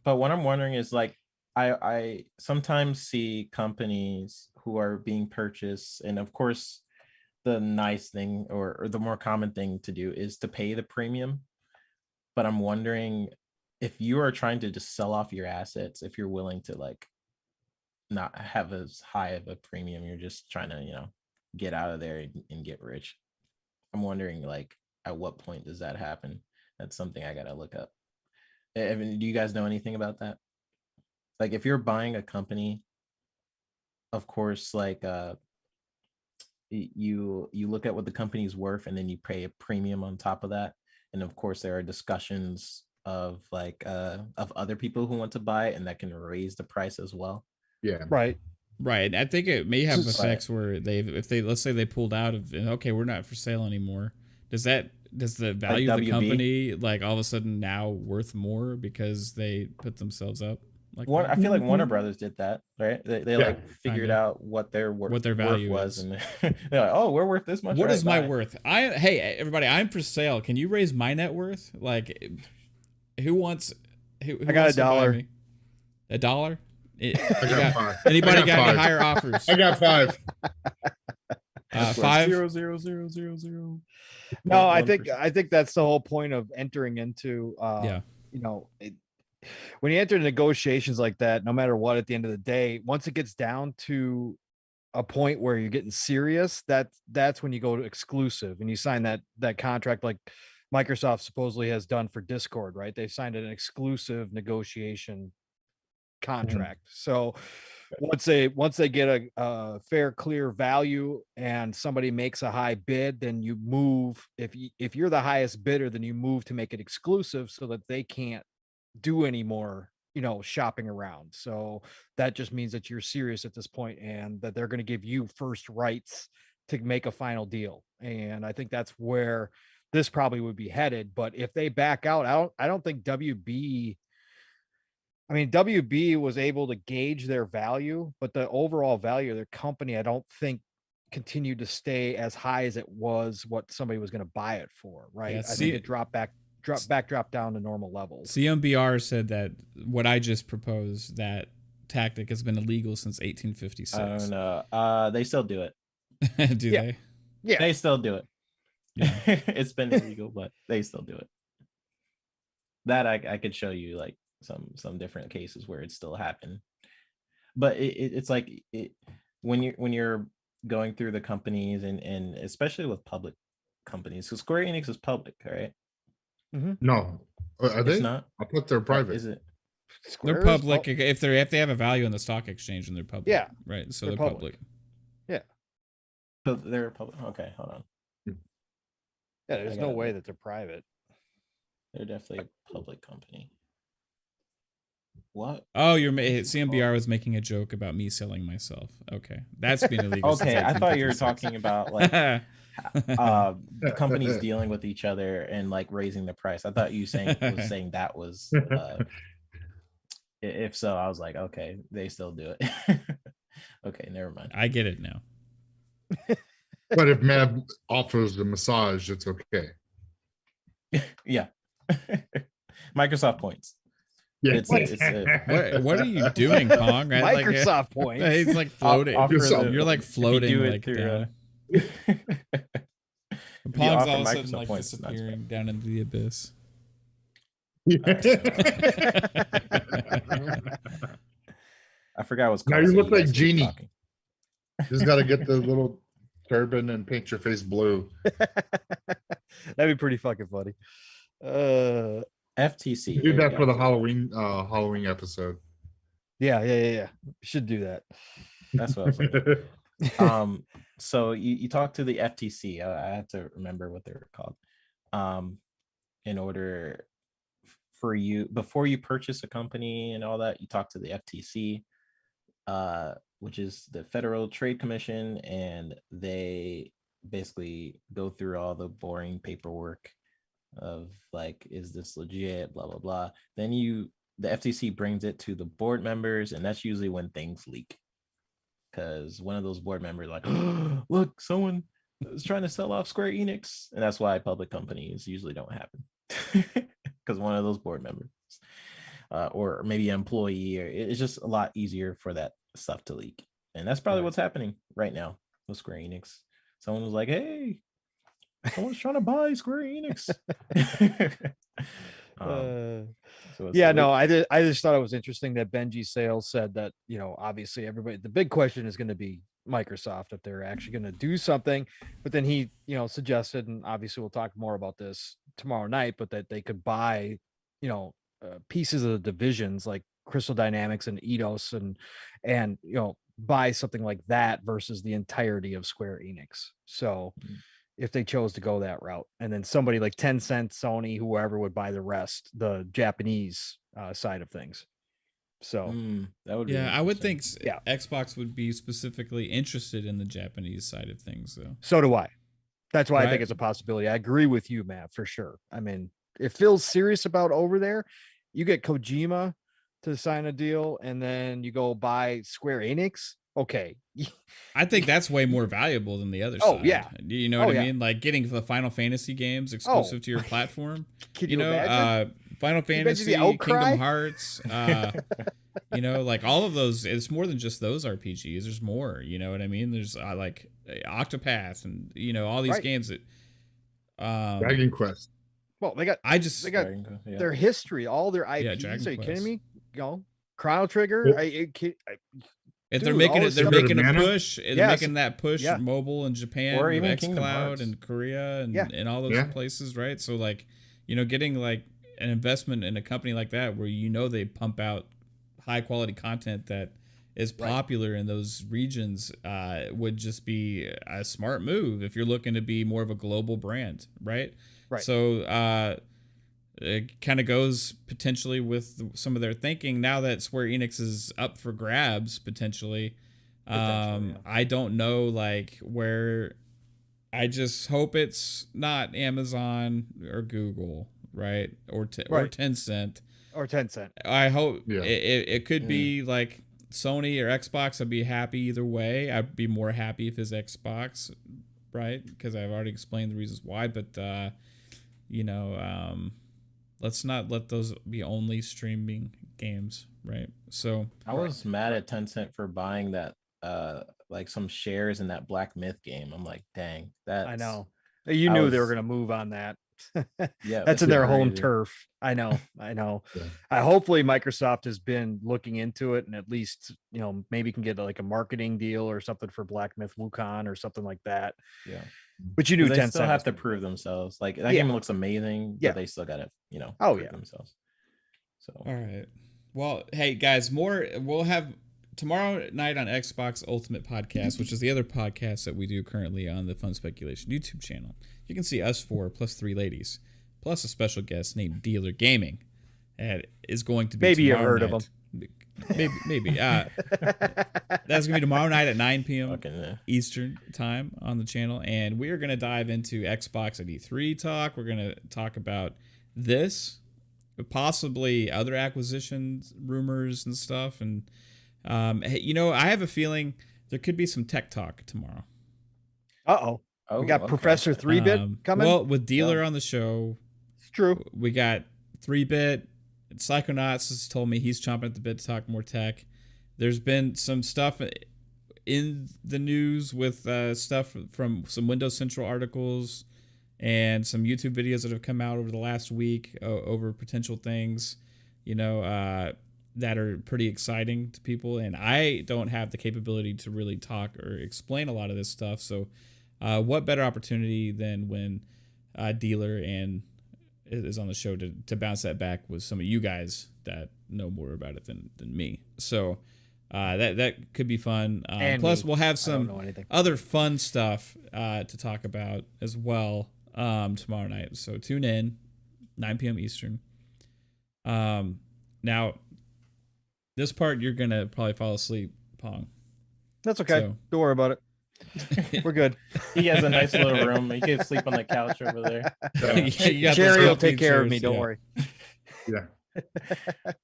B: But what I'm wondering is, like, I sometimes see companies who are being purchased, and of course the nice thing or the more common thing to do is to pay the premium. But I'm wondering if you are trying to just sell off your assets, if you're willing to, like, not have as high of a premium, you're just trying to, get out of there and get rich. I'm wondering, like, at what point does that happen? That's something I gotta look up. Evan, do you guys know anything about that? Like, if you're buying a company, of course, like, you look at what the company's worth, and then you pay a premium on top of that. And of course, there are discussions of, like, of other people who want to buy it, and that can raise the price as well.
D: Yeah.
A: Right.
C: I think it may have effects where let's say they pulled out of, okay, we're not for sale anymore. Does the value of the company, like, all of a sudden now worth more because they put themselves up? Like,
B: I feel like Warner Brothers did that, right? They like figured out what their
C: value
B: was,
C: is.
B: and they're like, oh, we're worth this much.
C: What is my worth? Hey, everybody, I'm for sale. Can you raise my net worth? Like, who wants? Who
A: I got $1.
C: $1?
D: $5.
C: Anybody got any higher offers?
D: I got $5.
C: 5
B: 0 0 0 0 0.
A: No, I think that's the whole point of entering into when you enter negotiations like that, no matter what, at the end of the day, once it gets down to a point where you're getting serious, that's when you go to exclusive and you sign that contract, like Microsoft supposedly has done for Discord, right? They've signed an exclusive negotiation contract. So once they get a fair, clear value and somebody makes a high bid, then you move. If you're the highest bidder, then you move to make it exclusive so that they can't do any more, shopping around. So that just means that you're serious at this point and that they're going to give you first rights to make a final deal. And I think that's where this probably would be headed. But if they back out, I don't think WB was able to gauge their value, but the overall value of their company, I don't think continued to stay as high as it was what somebody was going to buy it for. Right. I think it dropped down to normal levels.
C: CMBR said that what I just proposed, that tactic has been illegal since 1856.
B: Oh no, they still do it.
C: Do they?
B: Yeah, they still do it.
C: Yeah.
B: It's been illegal, but they still do it. That I could show you, like, some different cases where it still happened, but it's like when you're going through the companies and especially with public companies, so Square Enix is public, right?
D: Mm-hmm. No, are they?
B: It's not.
D: I thought they're private.
B: Is it?
C: They're public if they have a value in the stock exchange, and they're public.
A: Yeah,
C: right. So they're public.
A: Yeah.
B: So they're public. Okay, hold on.
A: Yeah, there's no way that they're private.
B: They're definitely a public company. What?
C: Oh, CMBR was making a joke about me selling myself. Okay, that's been illegal.
B: Okay, I thought you were talking about, like, companies dealing with each other and, like, raising the price. I thought you was saying that was. If so, I was like, okay, they still do it. Okay, never mind.
C: I get it now.
D: But if Mav offers a massage, it's okay.
B: Yeah. Microsoft points.
D: Yeah.
C: What are you doing, Pong? Right?
A: Microsoft points.
C: He's like floating. You're like floating, like down. Pong's all of a sudden like disappearing down into the abyss.
B: I forgot what's called.
D: Now you look like Genie. You just got to get the little turban and paint your face blue.
A: That'd be pretty fucking funny.
B: FTC.
D: Do that for the Halloween episode.
A: Yeah. Should do that.
B: That's what I was like. So you talked to the FTC. I have to remember what they were called. In order for you, before you purchase a company and all that, you talk to the FTC, which is the Federal Trade Commission, and they basically go through all the boring paperwork of like, is this legit, blah blah blah. Then the FTC brings it to the board members, and that's usually when things leak, because one of those board members like, oh, look, someone is trying to sell off Square Enix, and that's why public companies usually don't happen, because one of those board members or maybe an employee, or it's just a lot easier for that stuff to leak. And that's probably what's happening right now with Square Enix. Someone was like, hey, someone's trying to buy Square Enix.
A: I just thought it was interesting that Benji Sales said that, obviously everybody, the big question is going to be Microsoft, if they're actually going to do something. But then he, suggested, and obviously we'll talk more about this tomorrow night, but that they could buy, pieces of the divisions like Crystal Dynamics and Eidos and buy something like that versus the entirety of Square Enix. So if they chose to go that route, and then somebody like Tencent, Sony, whoever would buy the rest, the Japanese side of things. So
B: that would be
C: I would think Xbox would be specifically interested in the Japanese side of things, though.
A: So do I. That's why I think it's a possibility. I agree with you, Matt, for sure. I mean, if Phil's serious about over there, you get Kojima to sign a deal, and then you go buy Square Enix. Okay.
C: I think that's way more valuable than the other side.
A: Oh, yeah.
C: You know what I mean? Like getting the Final Fantasy games exclusive to your platform.
A: Can you imagine?
C: Final Fantasy, Kingdom Hearts, like all of those. It's more than just those RPGs. There's more, you know what I mean? There's like Octopath and, all these games that
D: Dragon Quest.
A: Well, they got their history, all their IPs. Are you kidding me? Chrono Trigger.
C: If they're making a push. They're making that push mobile in Japan, or even xCloud and Korea and all those places, right? So like, getting like an investment in a company like that where they pump out high quality content that is popular in those regions would just be a smart move if you're looking to be more of a global brand, right? Right. So it kind of goes potentially with some of their thinking now that Square Enix is up for grabs potentially. I don't know like where. I just hope it's not Amazon or Google, right? Or Tencent.
A: Or Tencent.
C: I hope it could be like Sony or Xbox. I'd be happy either way. I'd be more happy if it's Xbox, right? Because I've already explained the reasons why. But let's not let those be only streaming games, right? So
B: I was mad at Tencent for buying that like some shares in that Black Myth game. I'm like, dang, that
A: I know. You knew they were going to move on that. That's in their home turf. I know. Hopefully Microsoft has been looking into it and at least, maybe can get like a marketing deal or something for Black Myth Wukong or something like that.
B: Yeah.
A: But you knew
B: they
A: Tencent
B: still have to prove themselves. Like that game looks amazing, but they still got to, prove themselves. So
C: all right. Well, hey guys, we'll have tomorrow night on Xbox Ultimate Podcast, which is the other podcast that we do currently on the Fun Speculation YouTube channel. You can see us four plus three ladies, plus a special guest named Dealer Gaming. That is going to be
A: maybe you heard of him.
C: Maybe. That's going to be tomorrow night at 9 p.m. Eastern time on the channel. And we are going to dive into Xbox and E3 talk. We're going to talk about this, possibly other acquisitions, rumors and stuff. And, I have a feeling there could be some tech talk tomorrow.
A: We got Professor 3-Bit coming.
C: Well, with Dealer on the show.
A: It's true.
C: We got 3-Bit. Psychonauts has told me he's chomping at the bit to talk more tech. There's been some stuff in the news with stuff from some Windows Central articles and some YouTube videos that have come out over the last week over potential things. that are pretty exciting to people, and I don't have the capability to really talk or explain a lot of this stuff. So, what better opportunity than when Dealer and is on the show to bounce that back with some of you guys that know more about it than me. So that could be fun. Plus, we'll have some other fun stuff to talk about as well tomorrow night. So tune in, 9 p.m. Eastern. Now, this part you're gonna probably fall asleep, Pong.
A: That's okay.
C: So,
A: don't worry about it. We're good.
B: He has a nice little room. He can sleep on the couch over there.
A: Jerry will take care of me. Don't worry.
D: Yeah.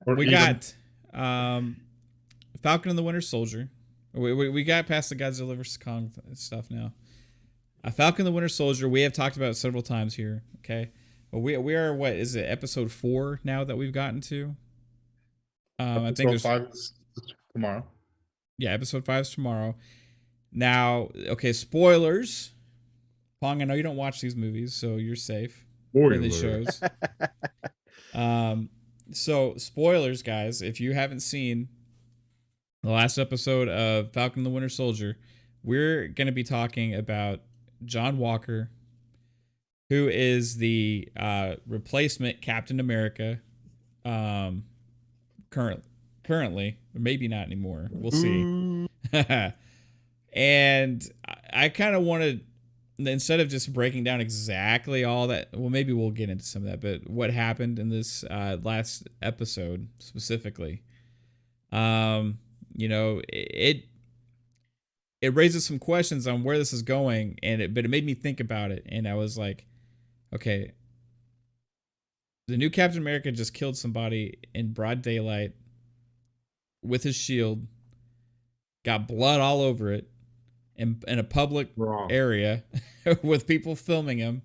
C: We got Falcon and the Winter Soldier. We got past the Godzilla vs. Kong stuff now. Falcon and the Winter Soldier, we have talked about it several times here. Okay. But we are, what is it, episode 4 now that we've gotten to? I think there's
D: 5 is tomorrow.
C: Yeah, episode 5 is tomorrow. Now, okay, spoilers. Pong, I know you don't watch these movies, so you're safe. Or these shows. So spoilers, guys. If you haven't seen the last episode of Falcon and the Winter Soldier, we're going to be talking about John Walker, who is the replacement Captain America, currently, or maybe not anymore. We'll see. And I kind of wanted, instead of just breaking down exactly all that, well, maybe we'll get into some of that, but what happened in this last episode specifically, it raises some questions on where this is going, but it made me think about it, and I was like, okay, the new Captain America just killed somebody in broad daylight with his shield, got blood all over it, in a public area with people filming him.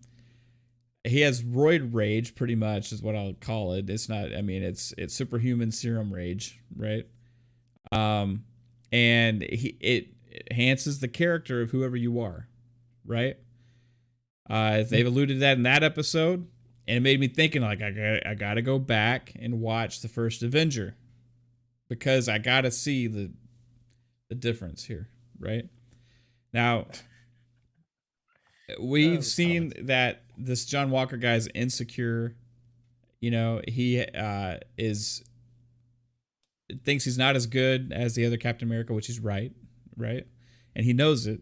C: He has roid rage, pretty much, is what I'll call it. It's not, I mean, it's superhuman serum rage, right? And it enhances the character of whoever you are, right? They've alluded to that in that episode, and it made me thinking, like, I gotta go back and watch the first Avenger, because I gotta see the difference here, right? Now, we've seen that this John Walker guy is insecure. He thinks he's not as good as the other Captain America, which is right? And he knows it,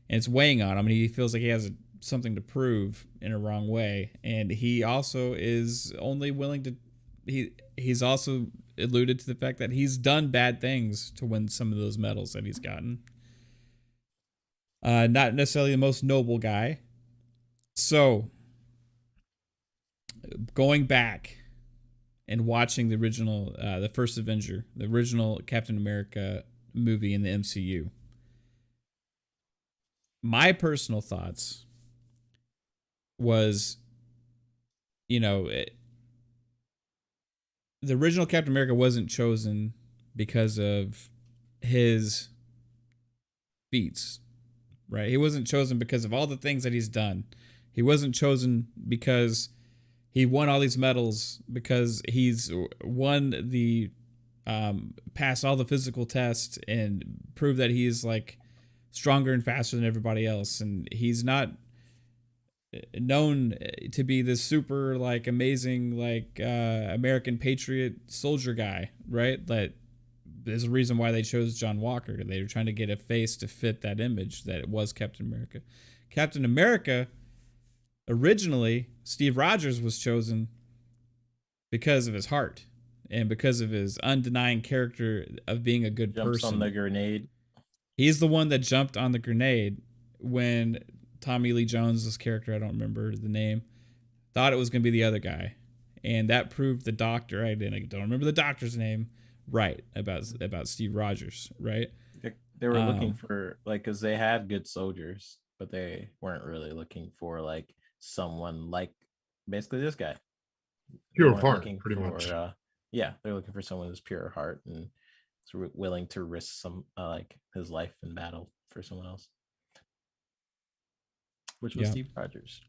C: and it's weighing on him, and he feels like he has something to prove in a wrong way. And he also is only willing to. He's also alluded to the fact that he's done bad things to win some of those medals that he's gotten. Not necessarily the most noble guy. So, going back and watching the original, the first Avenger, the original Captain America movie in the MCU, my personal thoughts was, the original Captain America wasn't chosen because of his feats, right? He wasn't chosen because of all the things that he's done. He wasn't chosen because he won all these medals, because he's won the passed all the physical tests and proved that he's like stronger and faster than everybody else. And he's not known to be this super like amazing like American patriot soldier guy, right? That there's a reason why they chose John Walker. They were trying to get a face to fit that image that it was Captain America. Captain America, originally, Steve Rogers was chosen because of his heart and because of his undenying character of being a good person.
B: Jumps on the grenade.
C: He's the one that jumped on the grenade when Tommy Lee Jones's character, I don't remember the name, thought it was going to be the other guy. And that proved the doctor, I don't remember the doctor's name, right, about Steve Rogers, right?
B: They were looking for, like, because they had good soldiers, but they weren't really looking for, like, someone like basically this guy.
D: Pure heart, pretty much.
B: Yeah, they're looking for someone who's pure heart and is willing to risk some, like, his life in battle for someone else. Which was Steve Rogers.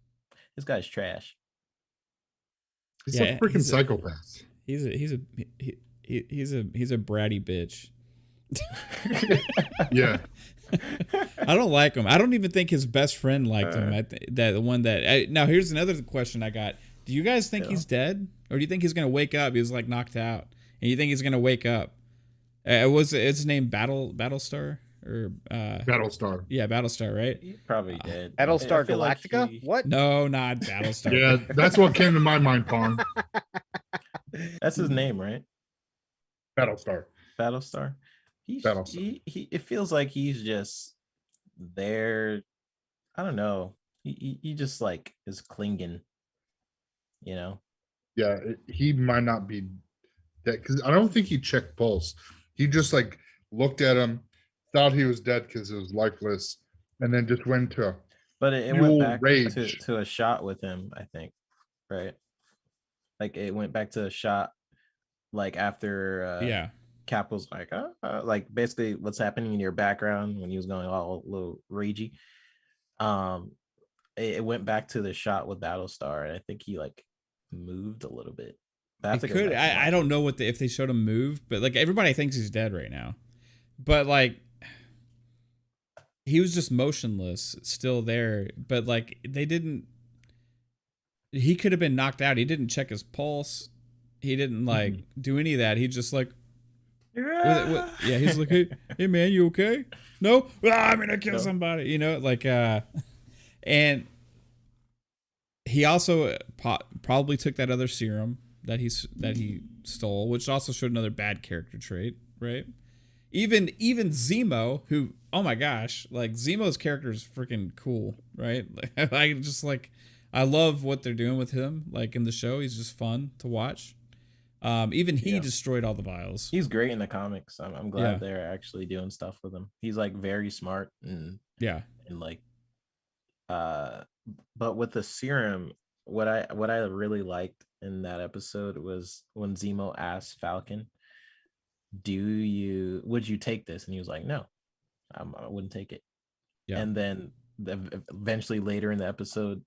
B: This guy's trash.
D: He's a freaking psychopath.
C: he's a bratty bitch.
D: Yeah.
C: I don't like him. I don't even think his best friend liked him. That the one that now here's another question I got. Do you guys think he's dead, or do you think he's gonna wake up? He was like knocked out, and you think he's gonna wake up? It's his name Battlestar or
D: Battlestar.
C: Yeah, Battlestar, right?
B: He probably did.
A: Battlestar
B: I feel like
A: Galactica? What?
C: No, not Battlestar.
D: Yeah, that's what came to my mind, Pong.
B: That's his name, right?
D: Battlestar.
B: Battlestar.
D: Battlestar.
B: He it feels like he's just there. I don't know. He just like is clinging, you know.
D: Yeah, he might not be dead because I don't think he checked pulse. He just like looked at him, thought he was dead because it was lifeless, and then just went to.
B: But it went back to a shot with him, I think, right? Like it went back to a shot, like after Cap was like basically what's happening in your background when he was going all a little ragey. It went back to the shot with Battlestar, and I think he like moved a little bit.
C: I don't know if they showed him move, but like everybody thinks he's dead right now. But like he was just motionless, still there. But like they didn't. He could have been knocked out. He didn't check his pulse. He didn't like do any of that. He just like. Yeah, he's like, hey man, you okay? No, I'm gonna kill somebody. You know, like and he also probably took that other serum that he stole, which also showed another bad character trait, right? Even Zemo, who, oh my gosh, like Zemo's character is freaking cool, right? Like, I love what they're doing with him. Like in the show, he's just fun to watch. Even he destroyed all the vials.
B: He's great in the comics. I'm glad they're actually doing stuff with him. He's like very smart and like but with the serum, what I really liked in that episode was when Zemo asked Falcon, would you take this? And he was like, no, I wouldn't take it. Yeah. And then eventually later in the episode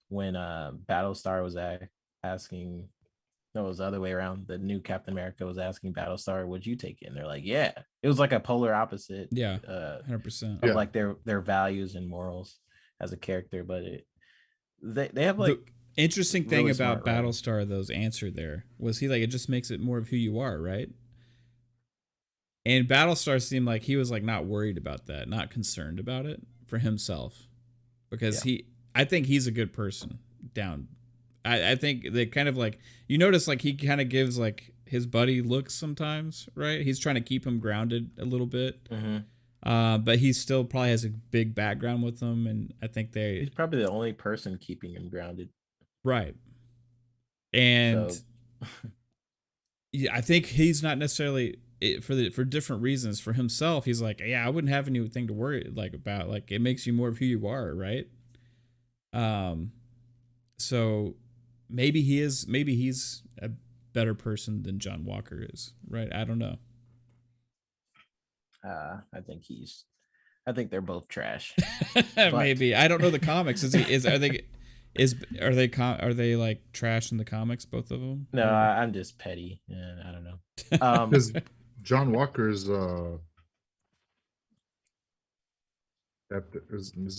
B: when Battlestar was asking, no, it was the other way around. The new Captain America was asking Battlestar, would you take it? And they're like, yeah. It was like a polar opposite.
C: Yeah, 100%.
B: Of like their values and morals as a character. But they have like...
C: The interesting thing about Battlestar, those answer there, was he like, it just makes it more of who you are, right? And Battlestar seemed like he was like not worried about that, not concerned about it for himself. Because I think he's a good person down. I think they kind of like, you notice like he kind of gives like his buddy looks sometimes, right? He's trying to keep him grounded a little bit. But he still probably has a big background with them. And I think he's
B: probably the only person keeping him grounded.
C: Right. And I think he's not necessarily for different reasons. For himself, he's like, yeah, I wouldn't have anything to worry like about. Like it makes you more of who you are, right? So maybe he's a better person than John Walker is, right? I don't know.
B: I think they're both trash.
C: Maybe I don't know the comics. Are they like trash in the comics? Both of them?
B: No, I'm just petty. Yeah, I don't know.
D: Because John Walker's is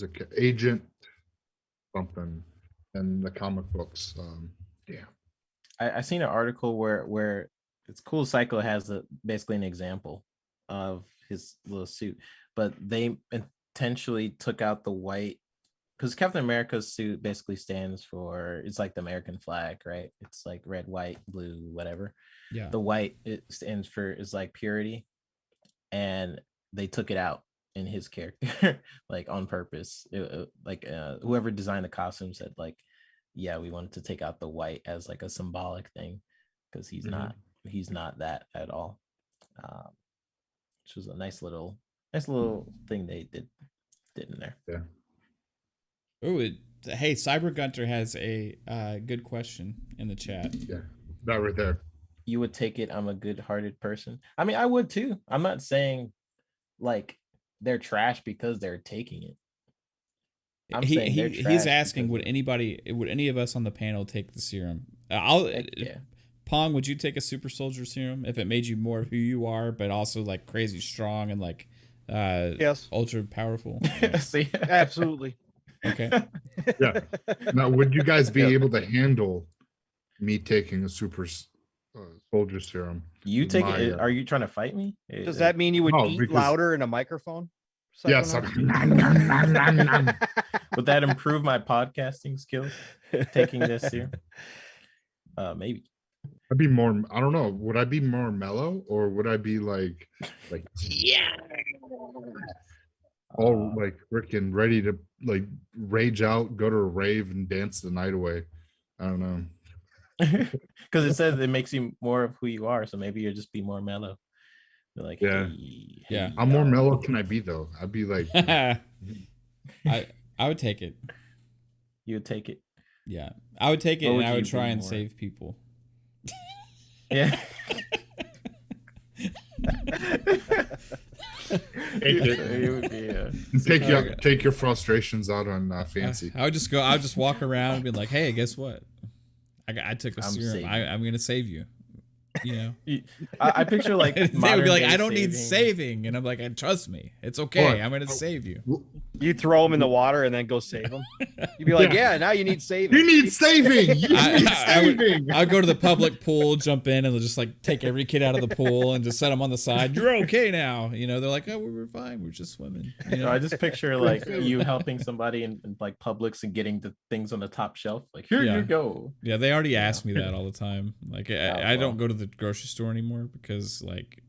D: an agent something in the comic books.
B: I seen an article where it's cool. Psycho has basically an example of his little suit, but they intentionally took out the white because Captain America's suit basically stands for, it's like the American flag, right? It's like red, white, blue, whatever. Yeah. The white it stands for is like purity, and they took it out in his character like on purpose. Whoever designed the costume said like, yeah, we wanted to take out the white as like a symbolic thing because he's not that at all. Which was a nice little thing they did in there.
D: Yeah.
C: Oh, hey, Cyber Gunter has a good question in the chat.
D: Yeah, that right there.
B: You would take it. I'm a good-hearted person. I mean, I would too. I'm not saying like they're trash because they're taking it.
C: He's asking, would any of us on the panel take the serum? Pong, would you take a super soldier serum if it made you more of who you are, but also like crazy strong and like
A: Yes,
C: ultra powerful?
B: See,
A: absolutely.
C: Okay.
D: Yeah. Now, would you guys be able to handle me taking a soldier serum?
B: you take
D: My,
B: it. Are you trying to fight me?
A: Does that mean you would
D: No,
A: eat
D: because-
A: louder in a microphone?
D: Yes.
A: Psychonaut?
B: Would that improve my podcasting skills? Taking this here, maybe.
D: I'd be more. I don't know. Would I be more mellow, or would I be like yeah, all like freaking ready to like rage out, go to a rave, and dance the night away? I don't know.
B: Because it says it makes you more of who you are, so maybe you'll just be more mellow. You're like,
D: Yeah.
B: hey,
C: Yeah.
D: How more mellow can I be though? I'd be like,
C: I would take it.
B: You would take it.
C: Yeah, I would take it,
B: What
C: and
B: would
C: I
B: you
C: would
B: be
C: try and
B: more?
C: save people.
B: Yeah.
D: It
B: would be,
D: take your frustrations out on Fancy.
C: I would just go. I would just walk around and be like, "Hey, guess what? I took a
B: I'm
C: serum.
B: saving
C: I'm gonna save you." You know,
B: I picture like
C: they would be
B: modern
C: like,
B: day
C: "I don't need
B: saving.
C: saving," and I'm like, "Trust me, it's okay.
D: What?
C: I'm gonna save you."
A: You throw him in the water and then go save him. You'd be like, yeah, now you need saving.
D: You need saving. You need saving.
C: I'd go to the public pool, jump in, and just like take every kid out of the pool and just set them on the side. You're okay now. You know, they're like, "Oh, we were fine. We're just swimming." You know?
B: I just picture like you helping somebody in like Publix and getting the things on the top shelf. Like, here
C: Yeah.
B: you go.
C: Yeah, they already ask me that all the time. Like, I don't
B: well.
C: go to the grocery store anymore because like.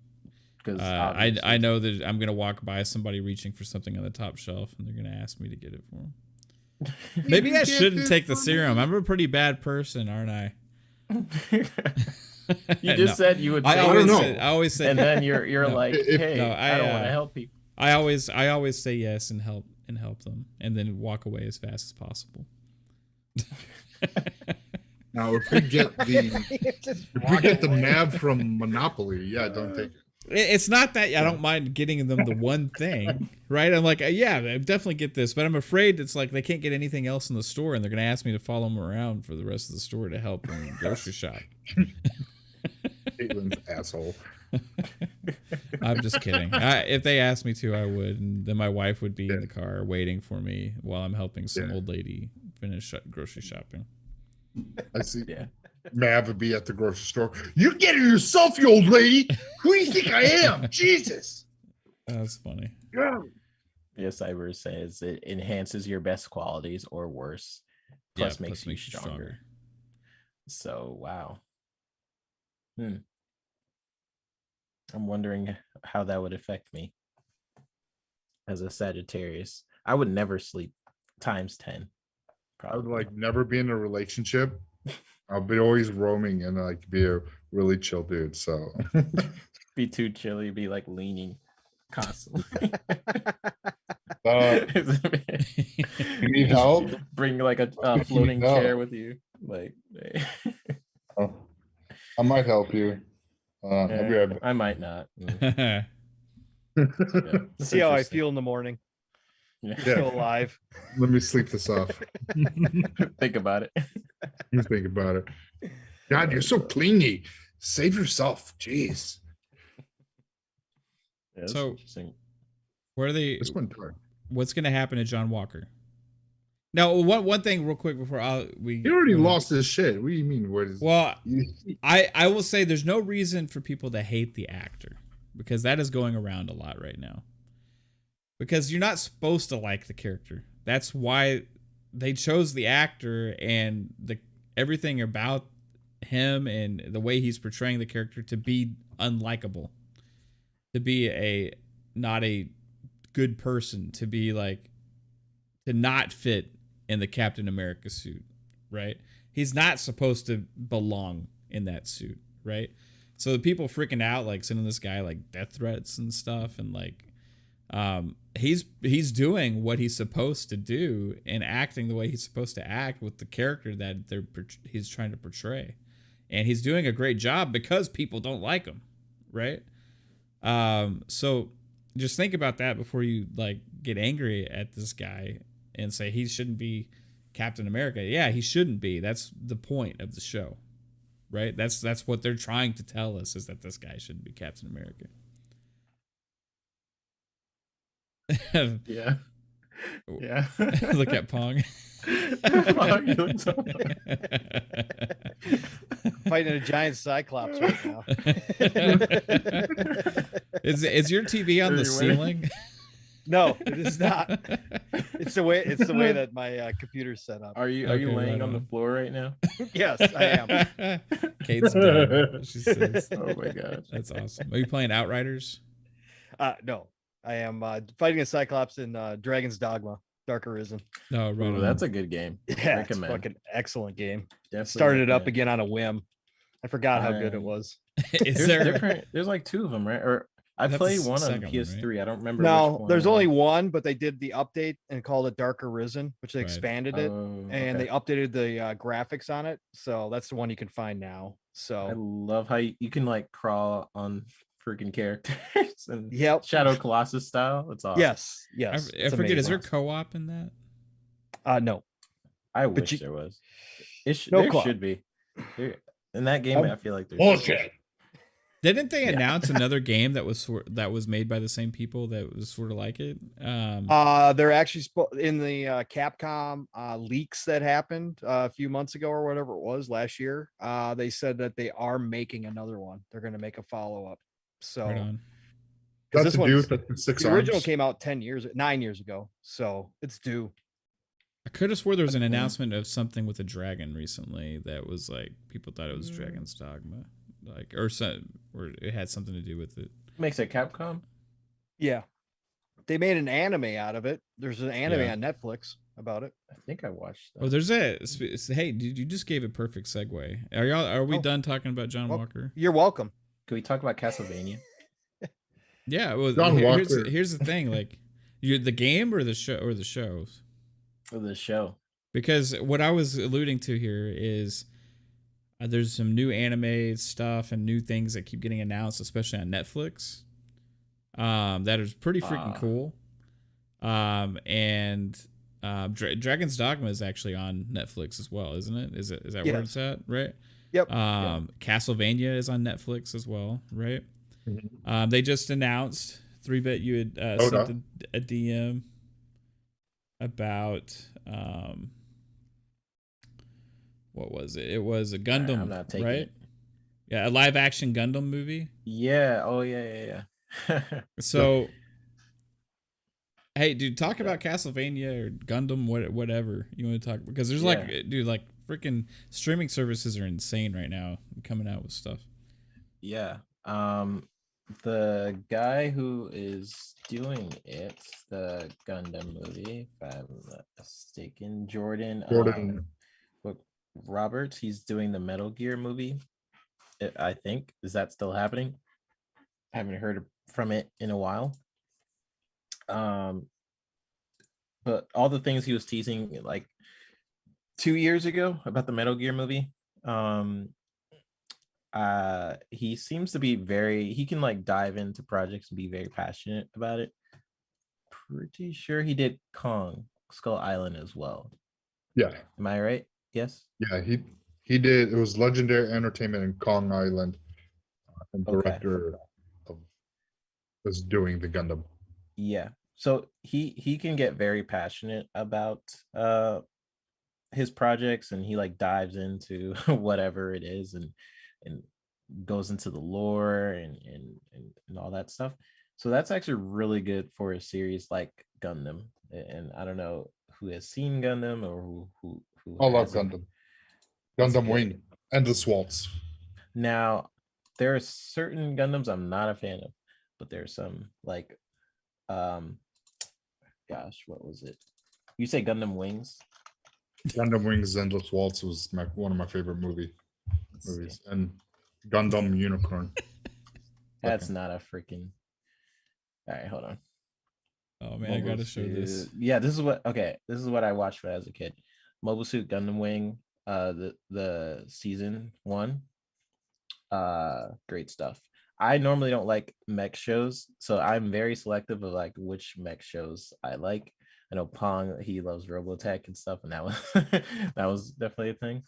B: Because
C: I know that I'm gonna walk by somebody reaching for something on the top shelf, and they're gonna ask me to get it for them. Maybe I shouldn't take the serum. I'm a pretty bad person, aren't I?
B: You just said you would.
C: I
B: say
C: always
D: know.
C: say, I always say,
B: and then you're
C: No.
B: like,
D: If-
B: hey,
C: No,
B: I don't want to help people.
C: I always say yes and help them, and then walk away as fast as possible.
D: Now, if we get the Mav from Monopoly, yeah, don't take it.
C: It's not that I don't mind getting them the one thing, right? I'm like, yeah, I definitely get this, but I'm afraid it's like they can't get anything else in the store, and they're going to ask me to follow them around for the rest of the store to help them grocery shop.
D: Caitlin's asshole.
C: I'm just kidding. If they asked me to, I would, and then my wife would be in the car waiting for me while I'm helping some old lady finish grocery shopping.
D: I see.
B: Yeah.
D: Mav would be at the grocery store. You get it yourself, you old lady. Who do you think I am? Jesus.
C: That's funny.
D: Yeah.
B: Yes, Cyber says it enhances your best qualities or worse, plus makes you stronger. So wow. I'm wondering how that would affect me as a Sagittarius. I would never sleep times 10.
D: I would
B: Probably.
D: like never be in a relationship. I'll be always roaming and like be a really chill dude. So
B: Be too chilly, be like leaning constantly.
D: you need help?
B: Bring like a floating chair with you. Like
D: Oh, I might help you. I'll be right back.
B: I might not.
A: See how I feel in the morning.
B: Yeah.
A: Still alive.
D: Let me sleep this off.
B: Think about it.
D: You think about it. God, you're so clingy. Save yourself. Jeez.
B: Yeah, that's
C: So-
B: interesting.
C: Where are they?
D: This one time.
C: What's going to happen to John Walker? Now, one thing real quick before we.
D: He already lost his shit. What do you mean? What is
C: Well,
D: you-
C: I will say there's no reason for people to hate the actor, because that is going around a lot right now. Because you're not supposed to like the character. That's why they chose the actor, and everything about him and the way he's portraying the character to be unlikable, to be not a good person, to be like to not fit in the Captain America suit, right? He's not supposed to belong in that suit, right? So the people freaking out, like sending this guy like death threats and stuff, and like he's doing what he's supposed to do and acting the way he's supposed to act with the character that he's trying to portray, and he's doing a great job because people don't like him, right? So just think about that before you like get angry at this guy and say he shouldn't be Captain America. Yeah, he shouldn't be. That's the point of the show, right? That's what they're trying to tell us, is that this guy shouldn't be Captain America.
B: Yeah. Yeah.
C: Look at Pong.
B: Pong, you look so-
A: Fighting a giant cyclops right now.
C: Is your TV on the ceiling?
A: No, it is not. It's the way that my computer's set up.
B: Are you laying on the floor right now?
A: Yes, I am.
C: Kate's dead. She says.
B: Oh my gosh.
C: That's awesome. Are you playing Outriders?
A: No, I am fighting a cyclops in Dragon's Dogma, Dark Arisen.
C: No, right.
B: Ooh, that's a good game.
A: Yeah, it's a
B: Recommend.
A: fucking excellent game.
B: Definitely
A: Started it up
B: recommend.
A: again on a whim. I forgot how good it was.
C: Is
B: There's
C: there
B: different. There's like 2 of them, right? Or I
C: That's
B: played
C: the
B: one on
C: second one,
B: PS3. I don't remember.
A: No,
B: which one
A: there's
B: it
A: only
B: was.
A: one, but they did the update and called it Dark Arisen, which they
C: Right.
A: expanded it
B: Oh,
A: and
B: okay.
A: they updated the graphics on it. So that's the one you can find now.
B: I
A: So
B: love how you can like crawl on freaking characters and
A: yep.
B: Shadow Colossus style. It's awesome.
A: Yes.
C: I
A: Yes.
C: forget,
A: it's
C: is there
A: amazing.
C: co-op in that?
A: No.
B: I wish
A: you-
B: there was.
A: No
B: There
A: co-op.
B: should be. In that game, I feel like there's
D: Bullshit.
C: Didn't they
B: Yeah.
C: announce another game that was made by the same people that was sort of like it?
A: They're actually in the Capcom leaks that happened a few months ago or whatever it was last year. They said that they are making another one. They're going to make a follow up. So
C: Right on.
A: because
D: Got
A: this
D: to
A: one,
D: do with the 6
A: the original
D: arms.
A: came out 9 years ago, so it's due.
C: I could have swore there was an announcement of something with a dragon recently that was like people thought it was Dragon's Dogma, like or it had something to do with it.
B: makes it Capcom.
A: Yeah, they made an anime out of it. There's an anime
C: Yeah.
A: on Netflix about it.
B: I think I watched that.
C: Oh, there's hey, dude, you just gave a perfect segue. Are we
A: Oh.
C: done talking about John
A: Well,
C: Walker?
A: You're welcome.
B: Can we talk about Castlevania?
C: Yeah, well,
D: John
C: here's
D: Walker.
C: the thing, like, the game or the shows.
B: For the show.
C: Because what I was alluding to here is there's some new anime stuff and new things that keep getting announced, especially on Netflix. That is pretty freaking cool. Dragon's Dogma is actually on Netflix as well, isn't it? Is that where
A: Yes.
C: it's at? Right.
A: Yep.
C: Castlevania is on Netflix as well, right?
D: Mhm.
C: They just announced 3-bit. You had sent a DM about what was it? It was a Gundam,
B: I'm not taking
C: right?
B: it.
C: Yeah, a live action Gundam movie.
B: Yeah. Oh yeah.
C: So, hey, dude, talk about Castlevania or Gundam, whatever you want to talk, because there's like, dude, like freaking streaming services are insane right now, coming out with stuff.
B: Yeah. The guy who is doing it, the Gundam movie, if I'm not mistaken, Jordan Roberts, he's doing the Metal Gear movie. I think. Is that still happening? I haven't heard from it in a while. But all the things he was teasing like 2 years ago about the Metal Gear movie, he seems to be he can like dive into projects and be very passionate about it. Pretty sure he did Kong Skull Island as well.
D: Yeah.
B: Am I right? Yes.
D: Yeah, he did. It was Legendary Entertainment in Kong Island, and
B: Okay.
D: director of was doing the Gundam.
B: Yeah. So he can get very passionate about his projects, and he like dives into whatever it is and goes into the lore and all that stuff. So that's actually really good for a series like Gundam. And I don't know who has seen Gundam or who
D: I love
B: hasn't.
D: Gundam.
B: It's
D: Gundam
B: good.
D: Wing and the Waltz.
B: Now, there are certain Gundams I'm not a fan of, but there's some like gosh, what was it? You say Gundam Wings?
D: Gundam Wings and the Waltz was one of my favorite movies. And Gundam Unicorn.
B: That's not a freaking. All right, hold on.
C: Oh man, I gotta show this.
B: Yeah, this is what I watched when I was a kid. Mobile Suit Gundam Wing, the season 1. Great stuff. I normally don't like mech shows, so I'm very selective of like which mech shows I like. I know Pong, he loves Robotech and stuff, and that was that was definitely a thing.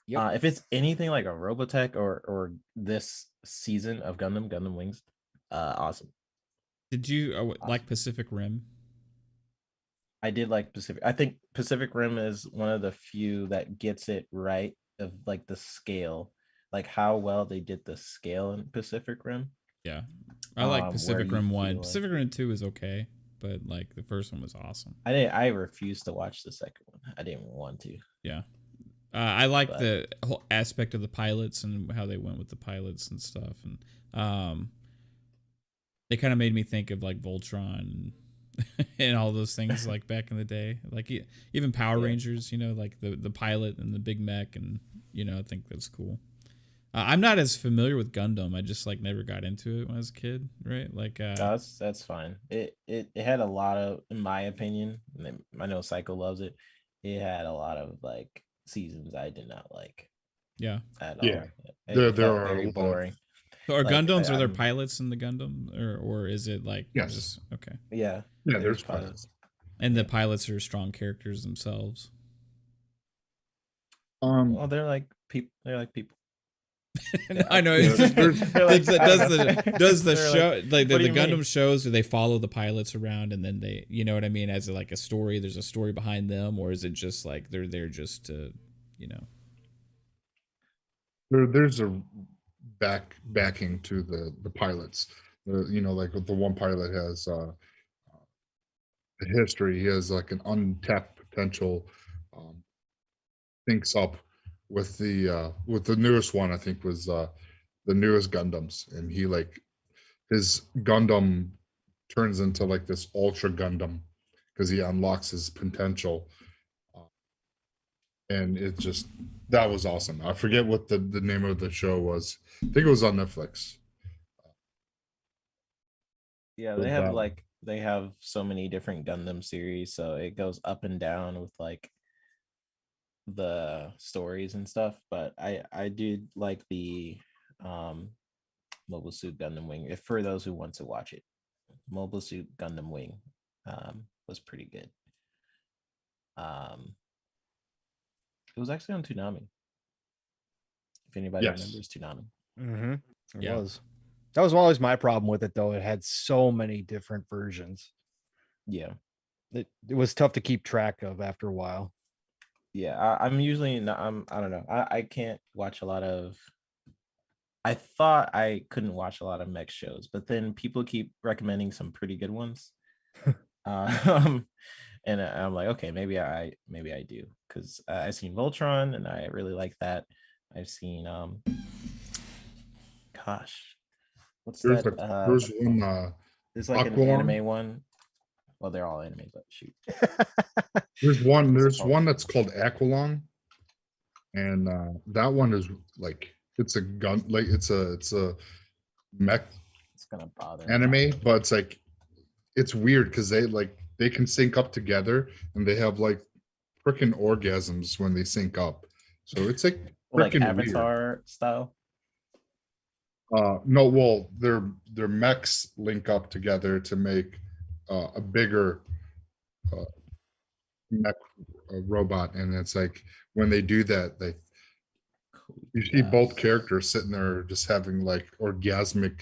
A: Yep.
B: If it's anything like a Robotech or this season of Gundam Wings, awesome.
C: Did you
B: Awesome.
C: like Pacific Rim?
B: I did like Pacific. I think Pacific Rim is one of the few that gets it right of like the scale, like how well they did the scale in Pacific Rim.
C: Yeah, I like
B: where
C: Pacific
B: you
C: Rim
B: feel
C: 1.
B: like-
C: Pacific Rim 2 is okay, but like the first one was awesome.
B: I refused to watch the second one. I didn't want to.
C: Yeah. I like
B: But-
C: the whole aspect of the pilots and how they went with the pilots and stuff. And they kind of made me think of like Voltron and all those things like back in the day. Like even Power
B: Yeah.
C: Rangers, you know, like the pilot and the big mech. And, you know, I think that's cool. I'm not as familiar with Gundam. I just like never got into it when I was a kid, right? Like
B: that's fine. It had a lot of, in my opinion, and I know Psycho loves it. It had a lot of like seasons I did not like
C: yeah.
B: at
D: Yeah.
B: all.
D: There
B: It felt
D: are a
B: very
D: lot of-
B: boring.
C: So are
B: Like,
C: Gundams, are there
B: I'm-
C: pilots in the Gundam or is it like
D: Yes.
C: just okay?
B: Yeah,
D: Yeah, there's pilots.
C: And the pilots are strong characters themselves.
B: Well, they're like people. They're like people.
C: I know.
D: Yeah,
C: It's just,
B: they're like-
C: does the
B: they're
C: show
B: like,
C: like
B: what
C: the
B: do you
C: Gundam
B: mean?
C: shows? Do they follow the pilots around and then they, you know what I mean, as like a story? There's a story behind them, or is it just like they're there just to, you know?
D: There's a backing to the pilots. Like the one pilot has a history. He has like an untapped potential. Syncs up with the newest one. I think was the newest Gundams, and he like his Gundam turns into like this Ultra Gundam because he unlocks his potential. And it just, that was awesome. I forget what the name of the show was. I think it was on Netflix.
B: Yeah,
D: Was that one.
B: they have so many different Gundam series, so it goes up and down with like the stories and stuff. But I did like the Mobile Suit Gundam Wing. If for those who want to watch it, Mobile Suit Gundam Wing was pretty good. It was actually on Toonami. If anybody
D: Yes.
B: remembers Toonami.
A: Mm-hmm. It
C: Yeah.
A: was. That was always my problem with it, though. It had so many different versions.
B: Yeah.
A: It was tough to keep track of after a while.
B: Yeah, I'm usually not, I don't know. I can't watch a lot of. I thought I couldn't watch a lot of mech shows, but then people keep recommending some pretty good ones. And I'm like, okay, maybe I do, because I've seen Voltron and I really like that. I've seen gosh, what's
D: There's
B: that?
D: there's one
B: There's like an
D: Aqualung.
B: anime one. Well, they're all anime, but shoot.
D: there's
B: called?
D: one that's called Aqualung, and that one is like it's a gun, like it's a mech
B: It's gonna bother me.
D: anime, but it's like it's weird because they can sync up together and they have like freaking orgasms when they sync up. So it's like
B: Like
D: freaking weird.
B: Avatar style.
D: No, well, their mechs link up together to make a bigger mech robot, and it's like when they do that, you see both characters sitting there just having like orgasmic.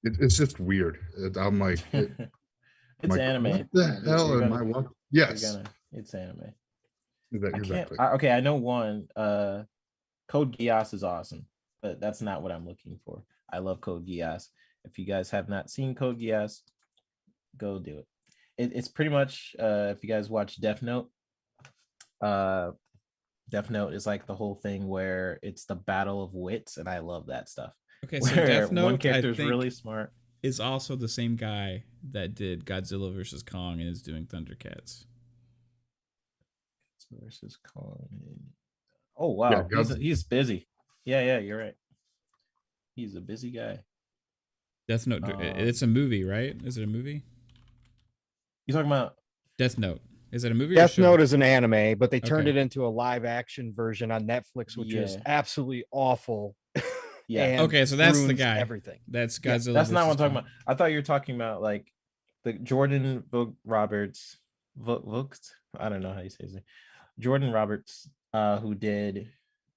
D: It's just weird. I'm like,
B: It's
D: like,
B: anime.
D: What the hell
B: You're
D: am
B: gonna-
D: I watching?
B: You're
D: Yes,
B: it's anime.
D: exactly.
B: Okay, I know one. Code Geass is awesome, but that's not what I'm looking for. I love Code Geass. If you guys have not seen Code Geass, go do it. It's pretty much if you guys watch Death Note, Death Note is like the whole thing where it's the battle of wits, and I love that stuff.
C: Okay, so
B: Where
C: Death
B: one
C: Note, I
B: character is
C: think,
B: really smart.
C: is also the same guy that did Godzilla versus Kong and is doing Thundercats.
B: Versus Kong. Oh wow,
D: Yeah,
B: he's busy. Yeah, you're right. He's a busy guy.
C: Death Note, it's a movie, right? Is it a movie?
B: You talking about?
C: Death Note. Is it a movie? or a
A: Death
C: show?
A: Note is an anime, but they turned
C: Okay.
A: it into a live action version on Netflix, which is
B: Yeah.
A: absolutely awful.
B: Yeah.
A: and
C: Okay, so that's the
A: ruins
C: guy.
A: Everything.
C: That's
B: Yeah,
C: Godzilla.
B: that's not what I'm
C: versus
B: talking
C: Kong.
B: about. I thought you were talking about like the Jordan Roberts Vogt. I don't know how you say his name. Jordan Roberts, who did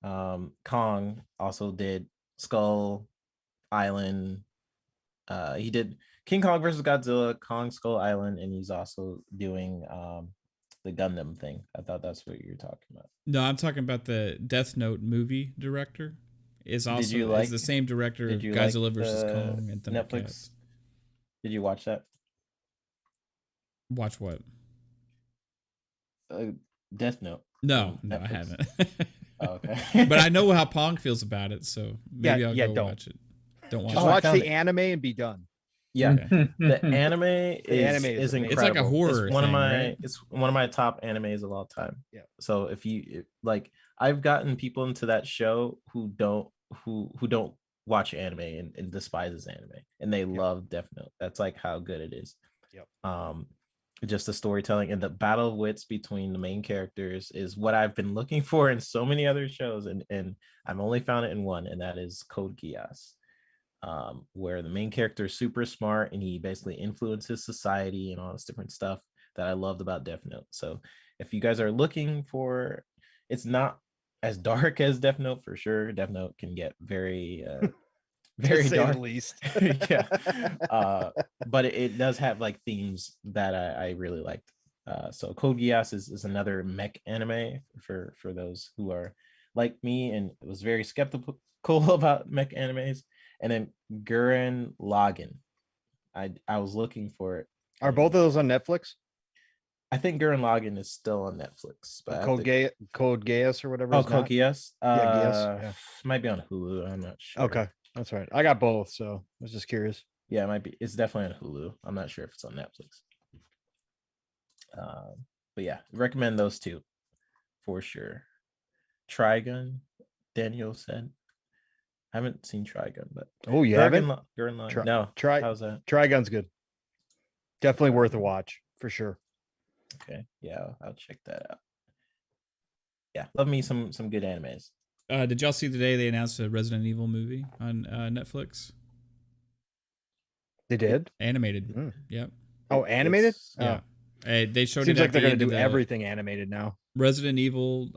B: Kong, also did Skull Island. He did King Kong versus Godzilla, Kong Skull Island, and he's also doing the Gundam thing. I thought that's what you were talking about.
C: No, I'm talking about the Death Note movie director. Is the same director of Godzilla versus Kong and
B: Netflix. Did you watch that?
C: Watch what?
B: Death Note.
C: No, I haven't.
B: Oh, okay.
C: But I know how Pong feels about it, so maybe I'll go watch it. Don't watch
A: Just
C: it.
A: watch the anime and be done.
B: Yeah,
C: Okay.
B: the anime is incredible.
C: It's like a horror.
B: It's one of my
C: right?
B: it's one of my top animes of all time.
A: Yeah.
B: So if like, I've gotten people into that show who don't watch anime and despises anime, and they love Death Note. That's like how good it is.
A: Yep.
B: Just the storytelling and the battle of wits between the main characters is what I've been looking for in so many other shows, and I've only found it in one, and that is Code Geass. Where the main character is super smart and he basically influences society and all this different stuff that I loved about Death Note. So if you guys are looking for, it's not as dark as Death Note for sure. Death Note can get very very dark,
A: at least.
B: yeah. But it does have like themes that I really liked. So Code Geass is another mech anime for those who are like me and was very skeptical about mech animes. And then Gurren Lagann. I was looking for it.
A: Are both of those on Netflix?
B: I think Gurren Lagann is still on Netflix. But
A: Code Geass or whatever.
B: Oh, Code Geass?
A: Geass. Yeah.
B: Might be on Hulu. I'm not sure.
A: Okay, that's right. I got both, so I was just curious.
B: Yeah, it might be. It's definitely on Hulu. I'm not sure if it's on Netflix. But yeah, recommend those two for sure. Trigun, Daniel said. I haven't seen Trigun, but
A: you haven't?
B: Gurren Lagann. No, how's that?
A: Trigun's good. Definitely worth a watch for sure.
B: Okay, yeah, I'll check that out. Yeah, love me some good animes.
C: Did y'all see today they announced a Resident Evil movie on Netflix?
A: They did?
C: Animated.
A: Mm.
C: Yep.
A: Oh, animated?
C: Yeah. They showed
A: Seems
C: it.
A: like they're going to do everything animated now.
C: Resident Evil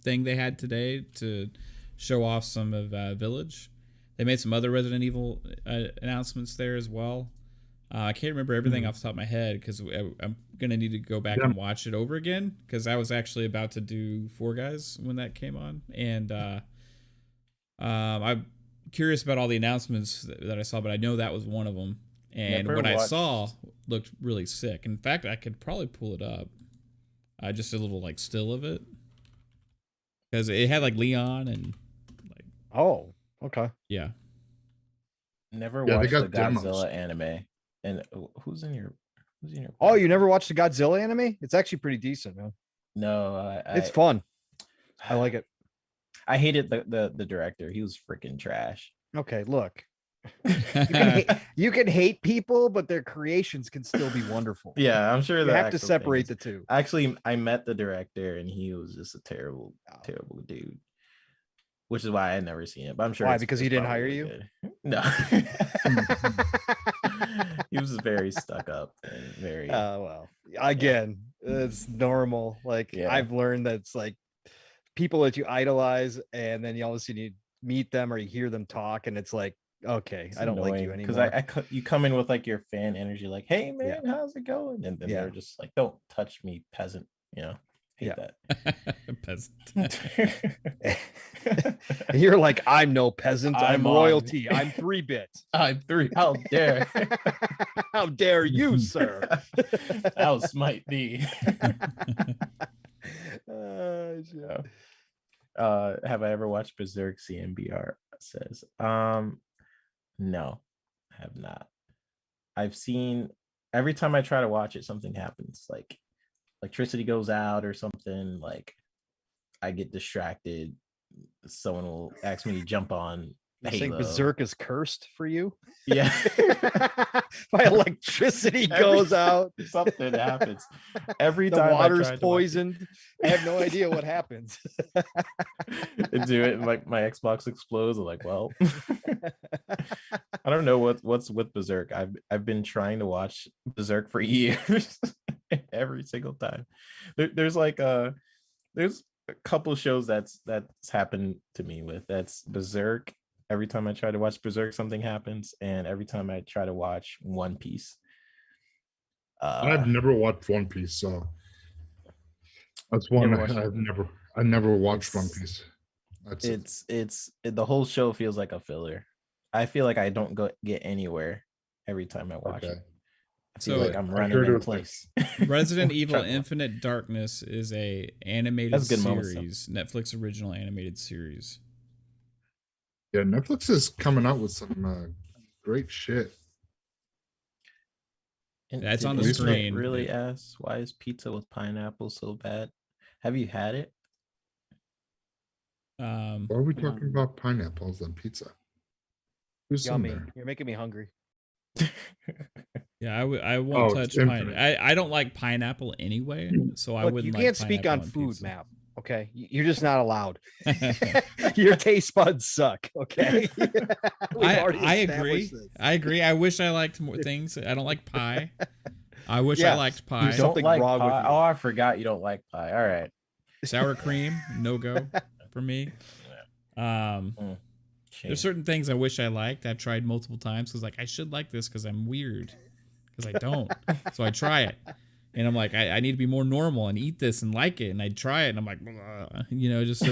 C: thing they had today to show off some of Village. They made some other Resident Evil announcements there as well. I can't remember everything off the top of my head because I'm going to need to go back and watch it over again because I was actually about to do Four Guys when that came on. And I'm curious about all the announcements that I saw, but I know that was one of them. And what I saw looked really sick. In fact, I could probably pull it up. Just a little like still of it. Because it had like Leon and like.
A: Oh, okay.
C: Yeah.
B: Never watched the Godzilla anime. And who's in your
A: Oh, you never watched the Godzilla anime? It's actually pretty decent, man.
B: No,
A: it's fun. I like it.
B: I hated the director. He was freaking trash.
A: Okay, look. You can hate people, but their creations can still be wonderful.
B: Yeah, I'm sure
A: you have to separate the two.
B: Actually, I met the director and he was just a terrible dude. Which is why I never seen it. But I'm sure
A: why, because he didn't hire you?
B: Good. No. He was very stuck up and very
A: well, again, it's normal. Like I've learned that it's like people that you idolize and then you all of a sudden you meet them or you hear them talk and it's like, okay, it's I don't like you anymore.
B: Because you come in with like your fan energy, like, hey man, how's it going? And then they're just like, don't touch me, peasant, you know. Hate that.
C: Peasant.
A: You're like, I'm no peasant, I'm royalty. I'm 3-bit.
B: I'm 3. How dare
A: how dare you, sir?
B: I'll smite thee. Have I ever watched Berserk? CMBR says. No, I have not. I've seen every time I try to watch it, something happens. Like electricity goes out or something. Like I get distracted. Someone will ask me to jump on
A: You think Berserk is cursed for you?
B: Yeah.
A: My electricity goes out.
B: Something happens. Every
A: the
B: time
A: water's poisoned. I have no idea what happens.
B: Do it, like my Xbox explodes. I'm like, well, I don't know what's with Berserk. I've been trying to watch Berserk for years. Every single time. There's like there's a couple shows that's happened to me with. That's Berserk. Every time I try to watch Berserk, something happens, and every time I try to watch One Piece.
D: I've never watched One Piece, so that's one I never watched One Piece.
B: The whole show feels like a filler. I feel like I don't get anywhere every time I watch it. I feel like I'm running in place.
C: Resident Evil Infinite Darkness is a animated series, Netflix original animated series.
D: Yeah, Netflix is coming out with some great shit.
C: That's on the screen.
B: Really asks, why is pizza with pineapple so bad? Have you had it?
D: Why are we talking about pineapples on pizza? Who's
A: yummy. You're making me hungry.
C: Yeah, I won't touch pineapple. I don't like pineapple anyway, so I wouldn't.
A: You can't speak on food, Matt. Okay, you're just not allowed. Your taste buds suck. Okay,
C: I agree. I agree. I wish I liked more things. I don't like pie. I wish I liked pie.
B: There's something wrong with you. Oh, I forgot you don't like pie. All right.
C: Sour cream, no go for me. There's certain things I wish I liked. I've tried multiple times because I should like this because I'm weird. Because I don't. So I try it. And I'm like, I need to be more normal and eat this and like it. And I try it and I'm like, it just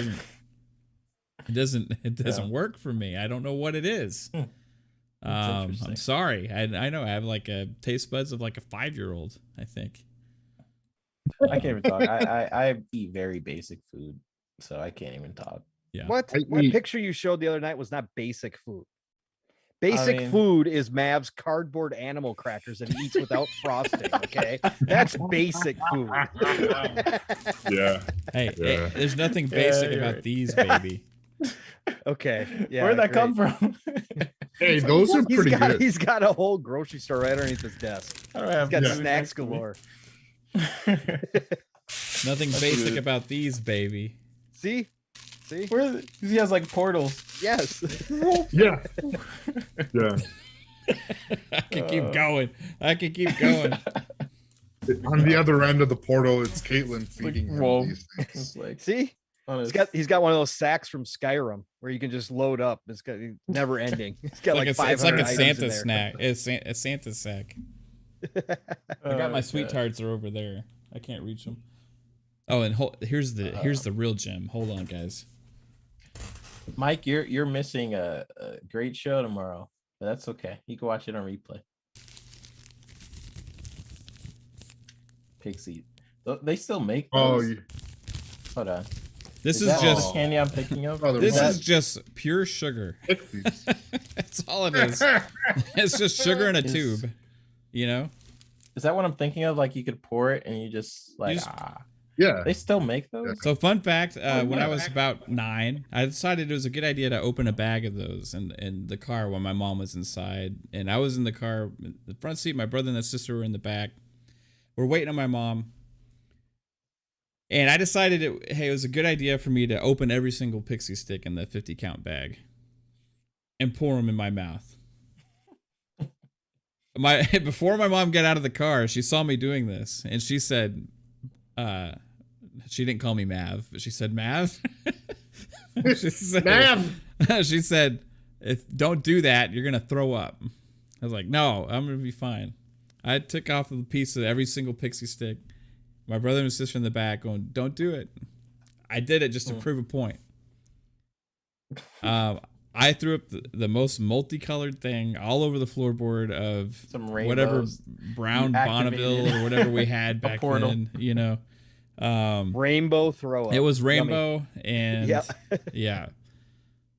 C: doesn't it doesn't work for me. I don't know what it is. I'm sorry. I know I have a taste buds of a 5-year-old, I think.
B: I can't even talk. I eat very basic food, so I can't even talk.
C: Yeah.
A: What picture you showed the other night was not basic food. Basic food is Mav's cardboard animal crackers that he eats without frosting. Okay, that's basic food.
D: Yeah.
C: Hey, there's nothing basic about these, baby.
A: Okay. Yeah.
B: Where'd that come from?
D: Hey, those are pretty good.
A: He's got a whole grocery store right underneath his desk. He's got snacks galore.
C: Nothing basic about these, baby.
A: See?
B: Where he has portals.
A: Yes.
D: Yeah.
C: I can keep going.
D: On the other end of the portal, it's Caitlin feeding him these things.
A: See? He's got one of those sacks from Skyrim where you can just load up. It's got never ending. It's got
C: it's like a Santa snack. It's a Santa sack. I got my sweet tarts are over there. I can't reach them. Oh, and here's the real gem. Hold on, guys.
B: Mike, you're missing a great show tomorrow, but that's okay. You can watch it on replay. Pixie, they still make those? Hold on.
C: This is just
B: candy I'm picking up.
C: This is just pure sugar. That's all it is. It's just sugar in a tube.
B: Is that what I'm thinking of? You could pour it and you just
D: Yeah.
B: They still make those?
C: So fun fact, when I was about 9, I decided it was a good idea to open a bag of those in the car when my mom was inside. And I was in the car, the front seat, my brother and the sister were in the back. We're waiting on my mom. And I decided, it was a good idea for me to open every single pixie stick in the 50 count bag and pour them in my mouth. Before my mom got out of the car, she saw me doing this and she said, she didn't call me Mav, but she said Mav. She said,
D: Mav.
C: She said, don't do that, you're gonna throw up. I was like, no, I'm gonna be fine. I took off a piece of every single pixie stick. My brother and sister in the back going, don't do it. I did it just to prove a point. I threw up the most multicolored thing all over the floorboard of
B: some
C: whatever brown Bonneville or whatever we had back then,
A: rainbow throw up.
C: It was rainbow. Yummy. And yeah.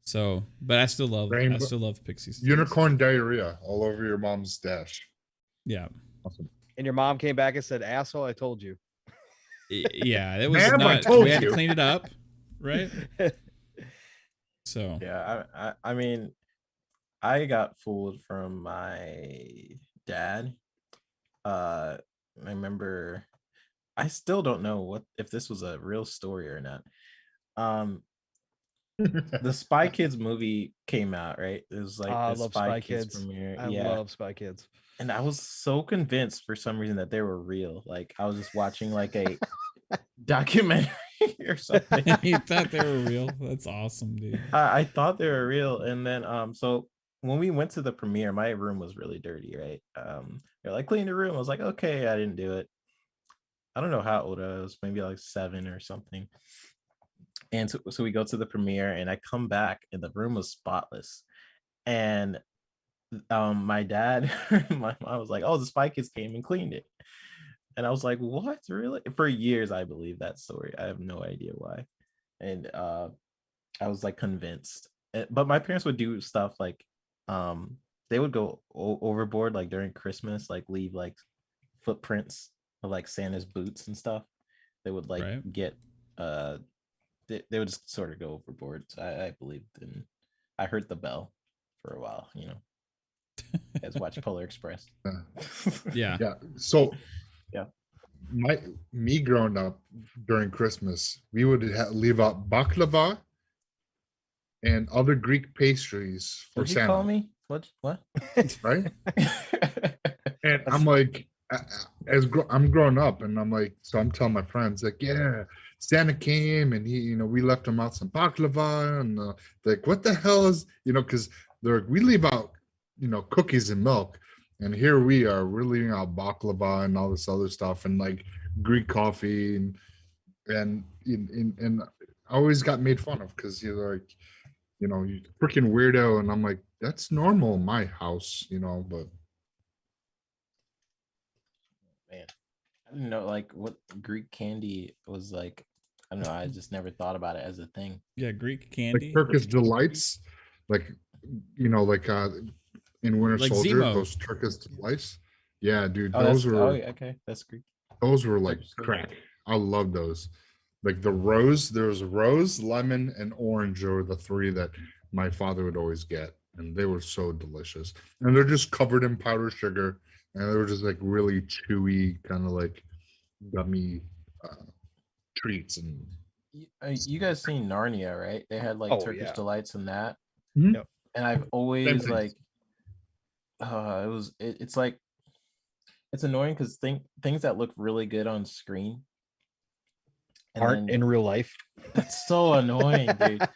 C: So, but I still love pixie sticks.
D: Unicorn diarrhea all over your mom's dash.
C: Yeah.
D: Awesome.
A: And your mom came back and said, "Asshole, I told you."
C: Yeah, it was
D: not.
C: We had to clean it up, right? So
B: yeah, I mean, I got fooled from my dad. I remember, I still don't know if this was a real story or not. The Spy Kids movie came out, right? It was
A: I
B: the
A: love Spy Kids
B: premiere.
A: I love Spy Kids.
B: And I was so convinced for some reason that they were real. I was just watching a documentary or something.
C: You thought they were real? That's awesome, dude.
B: I thought they were real, and then so when we went to the premiere, my room was really dirty, right? They're like, clean the room. I was like, okay, I didn't do it. I don't know how old I was, maybe like 7 or something. And so we go to the premiere, and I come back, and the room was spotless. And my dad, my mom was like, "Oh, the Spy Kids came and cleaned it," and I was like, "What? Really?" For years, I believe that story. I have no idea why, and I was like convinced. But my parents would do stuff like, they would go overboard like during Christmas, like leave like footprints of like Santa's boots and stuff. They would like
C: Right.
B: get they would just sort of go overboard. So I believed in. I heard the bell for a while, you know. As watch Polar Express.
C: Yeah.
D: Yeah. So
B: Yeah.
D: Me growing up during Christmas, we would leave out baklava and other Greek pastries for
B: What'd you
D: Santa.
B: call me? What?
D: Right? And I'm like, I'm growing up, and I'm like, so I'm telling my friends, like, yeah, Santa came, and he, we left him out some baklava, and like, what the hell is, because we leave out, cookies and milk, and here we're leaving out baklava and all this other stuff, and like Greek coffee, and I always got made fun of because you're like, you freaking weirdo, and I'm like, that's normal in my house, but.
B: Man, I didn't know like what Greek candy was like. I don't know. I just never thought about it as a thing.
C: Yeah, Greek candy.
D: Like Turkish delights, like like in Winter
C: Like
D: Soldier,
C: Zemo.
D: those Turkish delights. Yeah, dude,
B: Oh,
D: those were
B: okay. That's Greek.
D: those were like
B: Turkish
D: crack. I love those. Like the rose, there was rose, lemon, and orange are the 3 that my father would always get, and they were so delicious. And they're just covered in powdered sugar, and they were just like really chewy, kind of like gummy treats. And
B: You guys seen Narnia, right? They had like Turkish delights in that.
D: Mhm.
A: Yep.
B: And I've always
D: thing.
B: like, it's like, it's annoying because things that look really good on screen
A: aren't in real life.
B: That's so annoying, dude.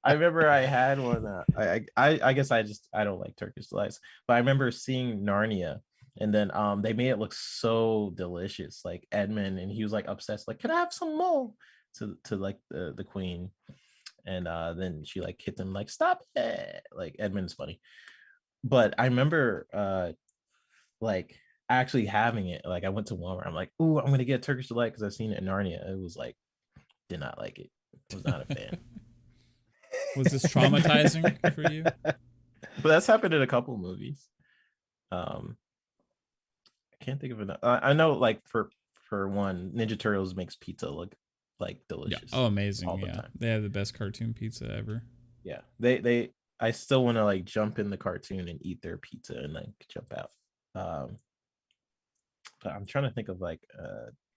B: I remember I had one. I guess I don't like Turkish delights, but I remember seeing Narnia, and then they made it look so delicious, like Edmund, and he was like obsessed, like, can I have some more? To like the queen, and then she like hit them like, stop it. Like Edmund's funny, but I remember like actually having it. Like I went to Walmart, I'm like, ooh, I'm gonna get a Turkish delight because I've seen it in Narnia. It was like, did not like it. Was not a fan.
C: Was this traumatizing for you?
B: But that's happened in a couple movies. I can't think of enough. I know, like for one, Ninja Turtles makes pizza look like delicious.
C: Yeah. Oh, amazing!
B: All the
C: Yeah,
B: time.
C: they have the best cartoon pizza ever.
B: Yeah, they. I still want to like jump in the cartoon and eat their pizza and like jump out. But I'm trying to think of like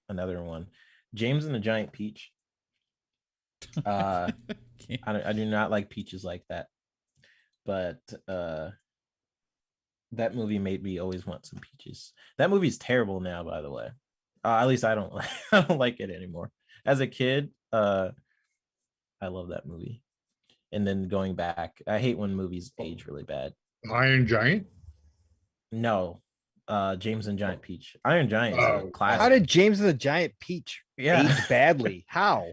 B: another one. James and the Giant Peach. I do not like peaches like that, but that movie made me always want some peaches. That movie's terrible now, by the way. At least I don't like I don't like it anymore. As a kid, I love that movie. And then going back, I hate when movies age really bad.
D: Iron Giant?
B: No. James and Giant Peach. Iron Giant is a classic.
A: How did James and the Giant Peach age badly? How?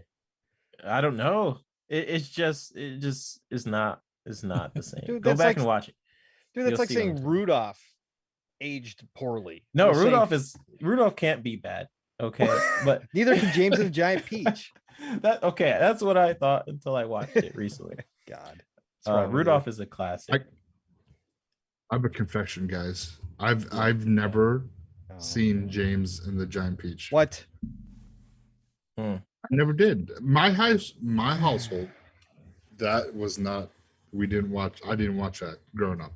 B: I don't know. It just is not the same.
A: Dude,
B: Go back and watch it.
A: Dude, that's like saying Rudolph aged poorly.
B: No, Rudolph can't be bad. Okay, but
A: neither can James and the Giant Peach.
B: That's what I thought until I watched it recently.
A: God,
B: Rudolph is a classic.
D: I have a confession, guys. I've never seen James and the Giant Peach.
A: What?
D: I never did. My household, that was not. We didn't watch. I didn't watch that growing up.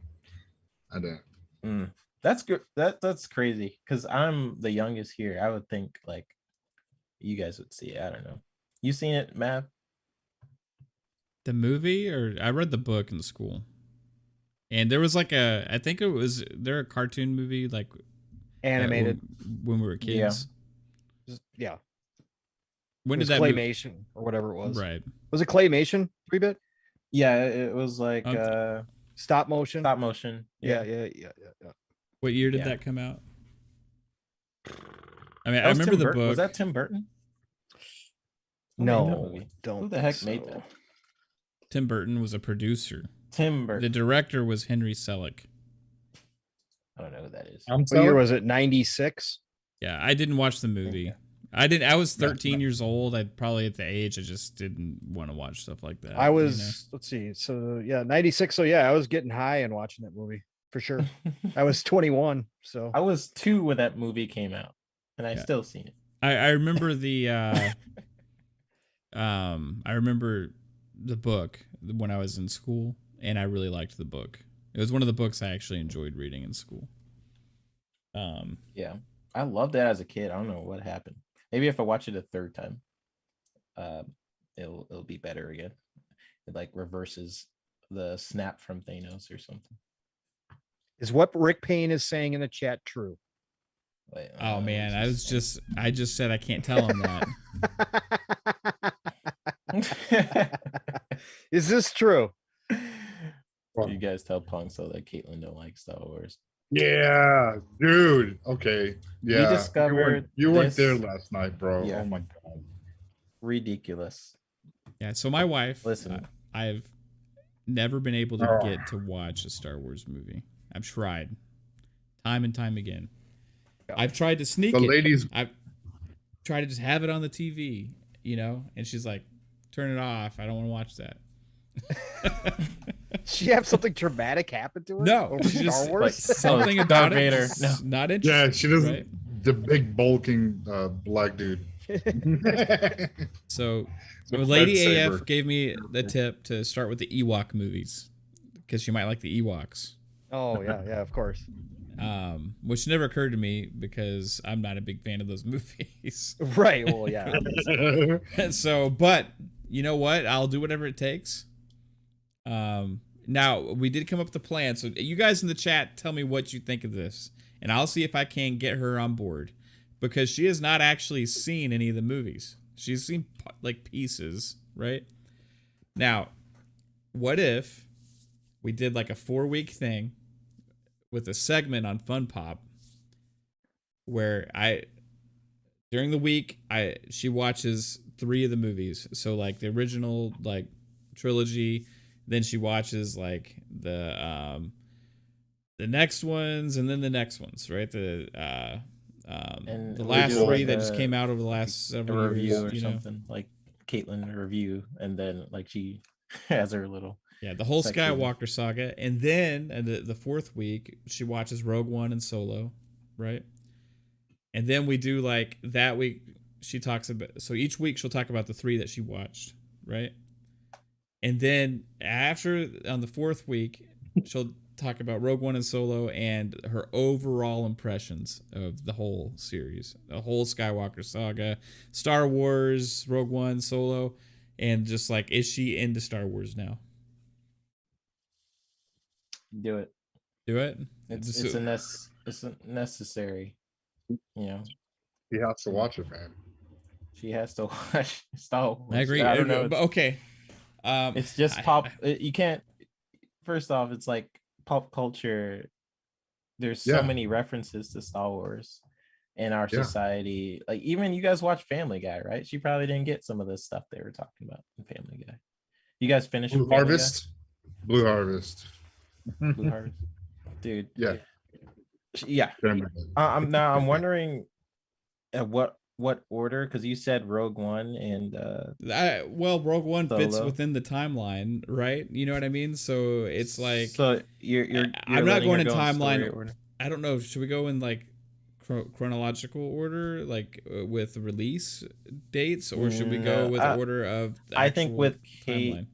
D: I didn't.
B: That's good. That's crazy because I'm the youngest here. I would think like you guys would see it. I don't know. You seen it, Mav?
C: The movie, or I read the book in school, and there was like I think it was a cartoon movie like
A: animated
C: when we were kids.
A: Yeah.
C: When
A: It was
C: did that movie?
A: claymation or whatever it was.
C: Right.
A: Was it claymation? 3-bit?
B: Yeah, it was like
A: Stop motion.
B: stop motion.
A: Yeah.
C: What year did
B: Yeah.
C: that come out? I mean,
B: That
C: I
B: was
C: remember
B: Tim
C: the
B: Burton.
C: book.
B: Was that Tim Burton? Who made that
A: No,
B: movie?
A: don't.
B: Who the heck
A: think
B: made
A: so.
B: that?
C: Tim Burton was a producer.
B: Tim
C: The
B: Burton.
C: director was Henry Selick.
B: I don't know who that is.
A: What year was it? 96?
C: Yeah, I didn't watch the movie. I was 13 years old. I'd probably at the age I just didn't want to watch stuff like that.
A: I was, let's see. So yeah, 96. So yeah, I was getting high and watching that movie for sure. I was 21. So
B: I was 2 when that movie came out, and I still seen it.
C: I remember the I remember the book when I was in school, and I really liked the book. It was one of the books I actually enjoyed reading in school.
B: Yeah, I loved that as a kid. I don't know what happened. Maybe if I watch it a third time, it'll be better again. It like reverses the snap from Thanos or something.
A: is what Rick Payne is saying in the chat true?
B: Wait,
C: Oh man, I just said I can't tell him that.
A: Is this true?
B: You guys tell Pong so that Caitlin don't like Star Wars.
D: Yeah, dude. Okay. Yeah.
B: discovered
D: you weren't there
B: this-
D: last night, bro.
B: Yeah.
D: Oh my god.
B: Ridiculous.
C: Yeah, so my wife,
B: Listen.
C: I've never been able to
D: Oh.
C: get to watch a Star Wars movie. I've tried time and time again. I've tried to sneak
D: The
C: it.
D: ladies.
C: I've tried to just have it on the TV, and she's like, turn it off. I don't want to watch that.
A: She have something traumatic happen to her?
C: No,
A: over
C: she
A: Star
C: just
A: Wars.
B: like,
C: something
B: Darth
C: about it.
B: Vader.
C: just
B: No.
C: Not interested.
D: Yeah, she doesn't.
C: Right?
D: The big bulking black dude.
C: So
D: The
C: Lady
D: lightsaber.
C: AF gave me the tip to start with the Ewok movies because she might like the Ewoks.
A: Oh yeah, of course.
C: Which never occurred to me because I'm not a big fan of those movies.
A: Right. Well, yeah.
C: So, but you know what? I'll do whatever it takes. Now we did come up with a plan. So you guys in the chat, tell me what you think of this, and I'll see if I can get her on board because she has not actually seen any of the movies. She's seen like pieces, right? Now, what if we did like a 4-week thing with a segment on FunPop where during the week she watches 3 of the movies. So like the original like trilogy, then she watches like the next ones and then the next ones, right?
B: And
C: the
B: we
C: last
B: do,
C: 3
B: like,
C: that just
B: a-
C: came out over the last
B: A
C: several
B: review
C: years,
B: or something like Caitlin review, and then like she has her little.
C: Yeah, the whole
B: section.
C: Skywalker saga, and then the 4th week she watches Rogue One and Solo, right? And then we do like that week she talks about. So each week she'll talk about the 3 that she watched, right? And then after on the 4th week she'll talk about Rogue One and Solo and her overall impressions of the whole series, the whole Skywalker saga, Star Wars, Rogue One, Solo, and just like, is she into Star Wars now?
B: Do it.
C: Do it.
B: It's a necessary.
D: He has to watch it, man.
B: She has to watch Star Wars.
C: I agree.
B: I don't know.
C: But okay.
B: It's just you can't. First off, it's like pop culture. There's so many references to Star Wars in our society. Like even you guys watch Family Guy, right? She probably didn't get some of the stuff they were talking about in Family Guy. You guys finished
D: Blue
B: with Family
D: Harvest. Blue Harvest.
B: Guy? Blue Harvest, dude.
D: Yeah.
B: Yeah.
D: Remember that.
B: I'm wondering at what order, because you said Rogue One and
C: Rogue One fits
B: Solo.
C: within the timeline, right? You know what I mean? So it's like,
B: so you're
C: I'm not
B: letting
C: going
B: her
C: in
B: go
C: timeline.
B: story order?
C: I don't know. Should we go in like chronological order, like with release dates, or should we go
B: No,
C: with order of? The
B: I think
C: actual
B: with Kate,
C: timeline?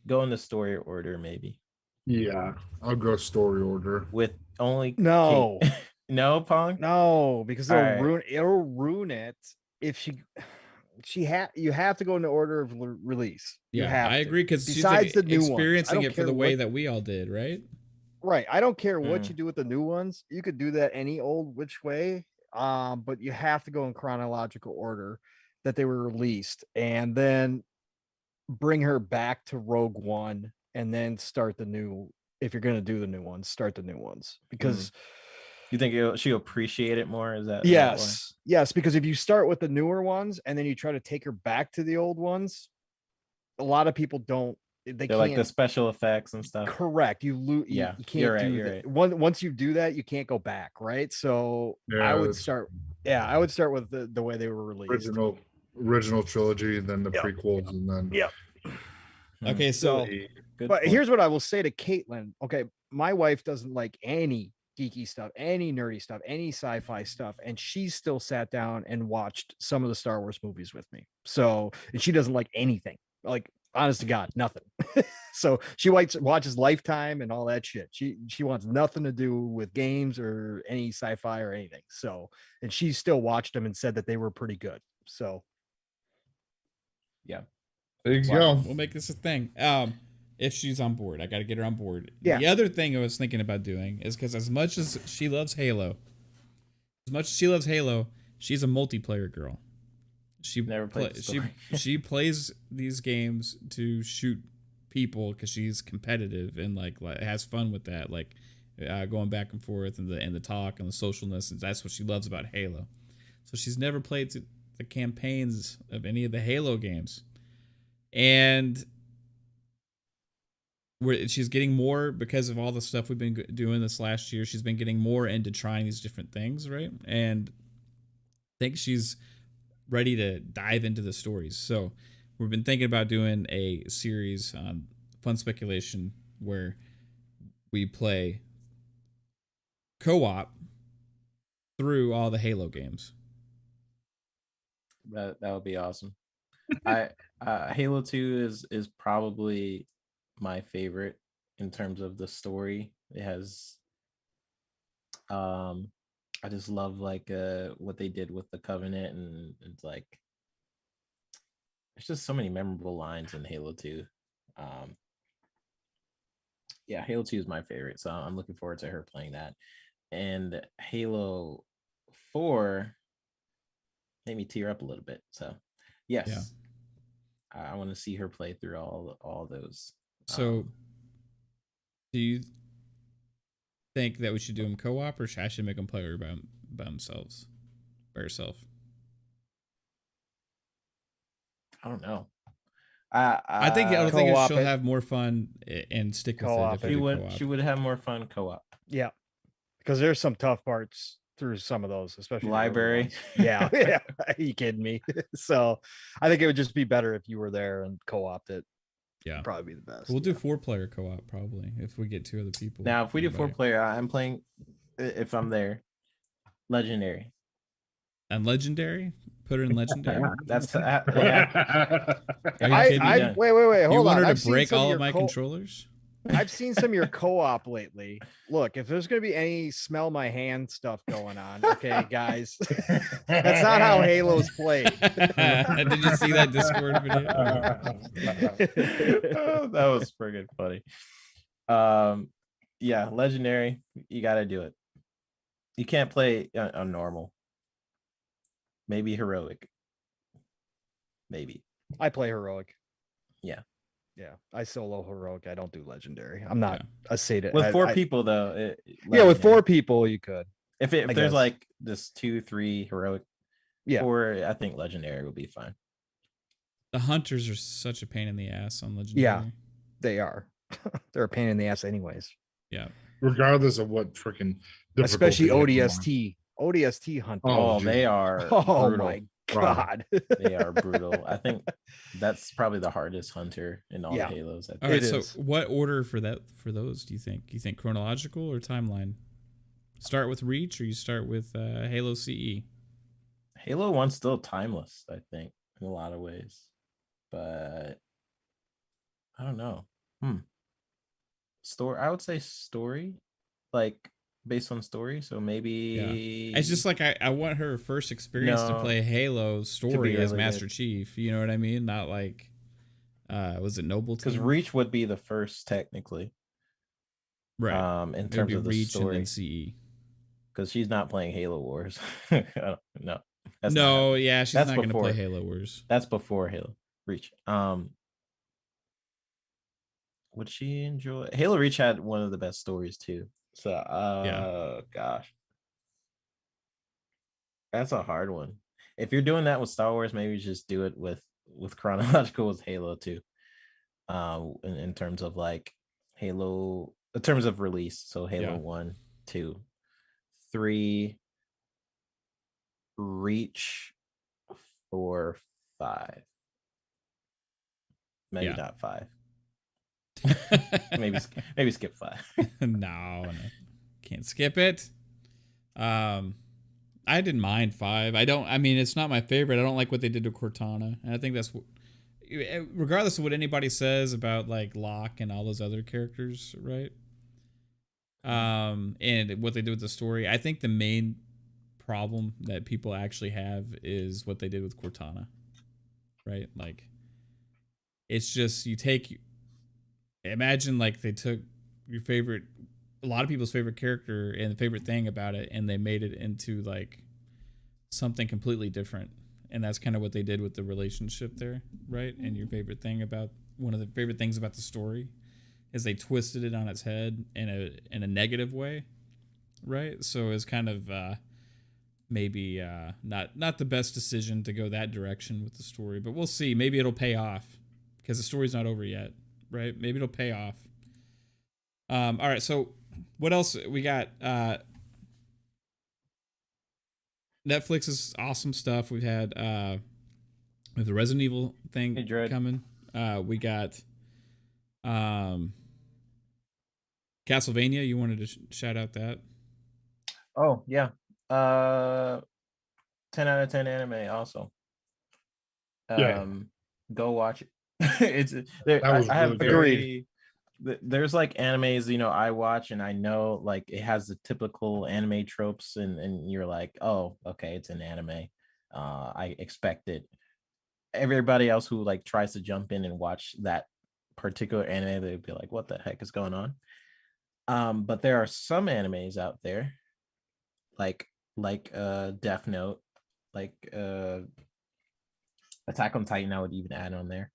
B: go in the story order maybe.
D: Yeah, I'll go story order.
B: With only
A: No.
B: Kate. No, Pong.
A: No, because
B: All right.
A: it'll ruin it if you have to go in the order of release. You
C: Yeah,
A: have
C: I
A: to.
C: agree because she's
A: Besides
C: like
A: the new ones. I
C: experiencing
A: don't
C: it for
A: care
C: the way
A: what-
C: that we all did, right?
A: Right. I don't care what
B: Mm.
A: you do with the new ones. You could do that any old which way. But you have to go in chronological order. that they were released, and then bring her back to Rogue One, and then start the new. If you're gonna do the new ones, start the new ones, because
B: you think she'll appreciate it more? Is that
A: yes, because if you start with the newer ones and then you try to take her back to the old ones, a lot of people don't. They can't
B: like the special effects and stuff.
A: Correct. You lose.
B: Yeah,
A: you can't
B: you're
A: do
B: right,
A: that.
B: right.
A: Once you do that, you can't go back. Right. So I would start. Yeah, I would start with the way they were released.
D: Original trilogy, and then the prequels, and then
C: Okay, so
A: but here's what I will say to Caitlin. Okay, my wife doesn't like any geeky stuff, any nerdy stuff, any sci-fi stuff, and she still sat down and watched some of the Star Wars movies with me. So, and she doesn't like anything, like honest to God, nothing. So she watches Lifetime and all that shit. She wants nothing to do with games or any sci-fi or anything. So, and she still watched them and said that they were pretty good. So
B: yeah,
D: there you go.
C: We'll make this a thing. If she's on board, I got to get her on board.
A: Yeah.
C: The other thing I was thinking about doing is, because as much as she loves Halo, she's a multiplayer girl. She
B: never plays.
C: She plays these games to shoot people because she's competitive and like has fun with that, like going back and forth and the talk and the socialness, and that's what she loves about Halo. So she's never played the campaigns of any of the Halo games, and she's getting more, because of all the stuff we've been doing this last year, she's been getting more into trying these different things, right? And I think she's ready to dive into the stories. So we've been thinking about doing a series on Fun Speculation where we play co-op through all the Halo games.
B: That would be awesome. Halo 2 is probably my favorite in terms of the story. It has I just love like what they did with the Covenant, and it's like there's just so many memorable lines in Halo 2. Yeah, Halo 2 is my favorite, so I'm looking forward to her playing that. And Halo 4 made me tear up a little bit. So yes, I want to see her play through all those.
C: So do you think that we should do them co-op, or should I make them play by themselves, by herself?
B: I don't know.
C: I think she'll have more fun and stick with it.
B: She would have more fun co-op.
A: Yeah, because there's some tough parts through some of those, especially
B: library.
A: Yeah. Are you kidding me? So I think it would just be better if you were there and co-opt it.
C: Yeah,
A: probably be the best.
C: We'll do 4-player co-op probably if we get 2 other people.
B: Now, if we do 4-player, I'm playing, if I'm there, legendary.
C: And legendary? Put her in legendary.
B: That's
C: Are you kidding me?
A: Wait, hold on.
C: You want her to break all of my controllers?
A: I've seen some of your co-op lately. Look, if there's going to be any smell my hand stuff going on, okay, guys, that's not how Halo's played.
C: Did you see that Discord video?
B: Oh, that was friggin' funny. Yeah, legendary, you got to do it. You can't play on normal. Maybe heroic. Maybe.
A: I play heroic.
B: Yeah,
A: I solo heroic. I don't do legendary. I'm not a sadist.
B: With 4 people though.
A: With 4 people you could.
B: If there's like this 2-3 heroic, 4, I think legendary would be fine.
C: The hunters are such a pain in the ass on legendary.
A: Yeah, they are. They're a pain in the ass anyways.
C: Yeah.
D: Regardless of what freaking,
A: especially ODST. ODST hunters.
B: Oh, they are.
A: Oh
B: brutal.
A: My God.
B: They are brutal. I think that's probably the hardest hunter in all the Halos.
C: All right, so what order for those do you think? You think chronological or timeline? Start with Reach, or you start with Halo CE?
B: Halo 1's still timeless, I think, in a lot of ways. But I don't know. Story, I would say story, like based on story. So maybe
C: it's just like I want her first experience to play Halo story as Master Chief. You know what I mean? Not like was it Noble?
B: Because Reach would be the first technically,
C: right?
B: In terms of the
C: Reach
B: story,
C: and then CE.
B: Because she's not playing Halo Wars. No. That's not
C: No,
B: happening.
C: yeah, she's
B: That's
C: not going to play
B: before-
C: Halo Wars.
B: That's before Halo Reach. Would she enjoy Halo Reach? Had one of the best stories too. So gosh, that's a hard one. If you're doing that with Star Wars, maybe just do it with chronological with Halo too. In terms of like Halo, in terms of release, so Halo 1, 2, 3, Reach, 4, 5. Maybe not 5. maybe skip 5.
C: No, can't skip it. I didn't mind 5. I mean, it's not my favorite. I don't like what they did to Cortana, and I think that's regardless of what anybody says about like Locke and all those other characters, right? And what they did with the story, I think the main problem that people actually have is what they did with Cortana, right? Like, it's just imagine like they took a lot of people's favorite character and the favorite thing about it, and they made it into like something completely different. And that's kind of what they did with the relationship there, right? And your favorite thing about one of the favorite things about the story is they twisted it on its head in a negative way, right? So it's kind of maybe not the best decision to go that direction with the story, but we'll see. Maybe it'll pay off because the story's not over yet, right? Maybe it'll pay off. All right, so what else we got? Netflix is awesome stuff. We've had the Resident Evil thing coming. We got Castlevania. You wanted to shout out that?
B: Oh yeah, 10 out of 10 anime. Also, go watch it. It's there. I have very. There's like animes, I watch and I know like it has the typical anime tropes, and you're like, oh, okay, it's an anime. I expect it. Everybody else who like tries to jump in and watch that particular anime, they'd be like, what the heck is going on? But there are some animes out there, like Death Note, like Attack on Titan, I would even add on there.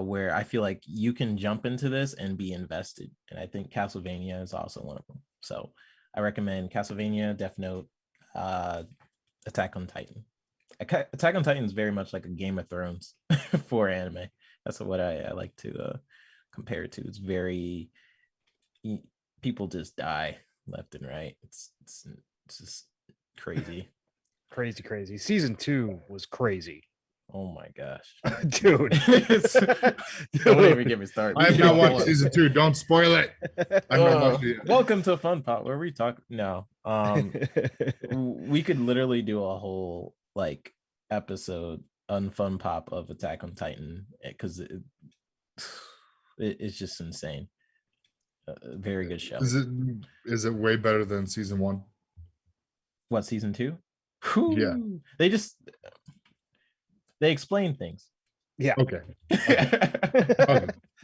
B: Where I feel like you can jump into this and be invested. And I think Castlevania is also one of them. So I recommend Castlevania, Death Note, Attack on Titan. Attack on Titan is very much like a Game of Thrones for anime. That's what I like to compare it to. It's very, people just die left and right. It's just crazy.
A: Crazy. Season 2 was crazy.
B: Oh my gosh,
A: dude!
B: Don't even get me started.
D: I have not watched season 2. Don't spoil it. I've not watched it yet.
B: Welcome to FunPop, where we talk. No, we could literally do a whole like episode on FunPop of Attack on Titan because it's just insane. Very good show.
D: Is it way better than season 1?
B: What, season 2?
D: Yeah,
B: they explain things.
A: Yeah.
D: Okay.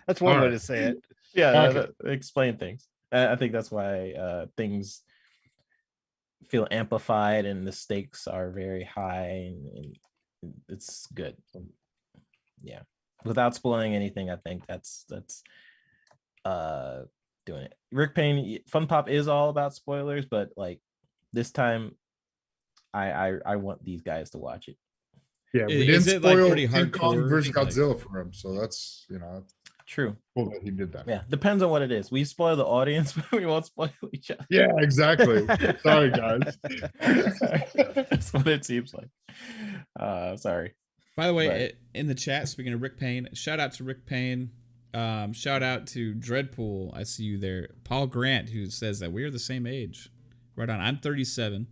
A: That's one way to say it.
B: Yeah, they explain things. I think that's why things feel amplified and the stakes are very high, and it's good. Yeah. Without spoiling anything, I think that's doing it. Rick Payne, FunPop is all about spoilers, but like this time I want these guys to watch it.
D: Yeah, we didn't spoil King Kong versus Godzilla for him, so that's
B: true.
D: Cool that he did that.
B: Yeah, depends on what it is. We spoil the audience, but we won't spoil each other.
D: Yeah, exactly. Sorry, guys.
B: That's what it seems like. Sorry.
C: By the way, in the chat, speaking of Rick Payne, shout out to Rick Payne. Shout out to Dreadpool. I see you there. Paul Grant, who says that we're the same age. Right on. I'm 37.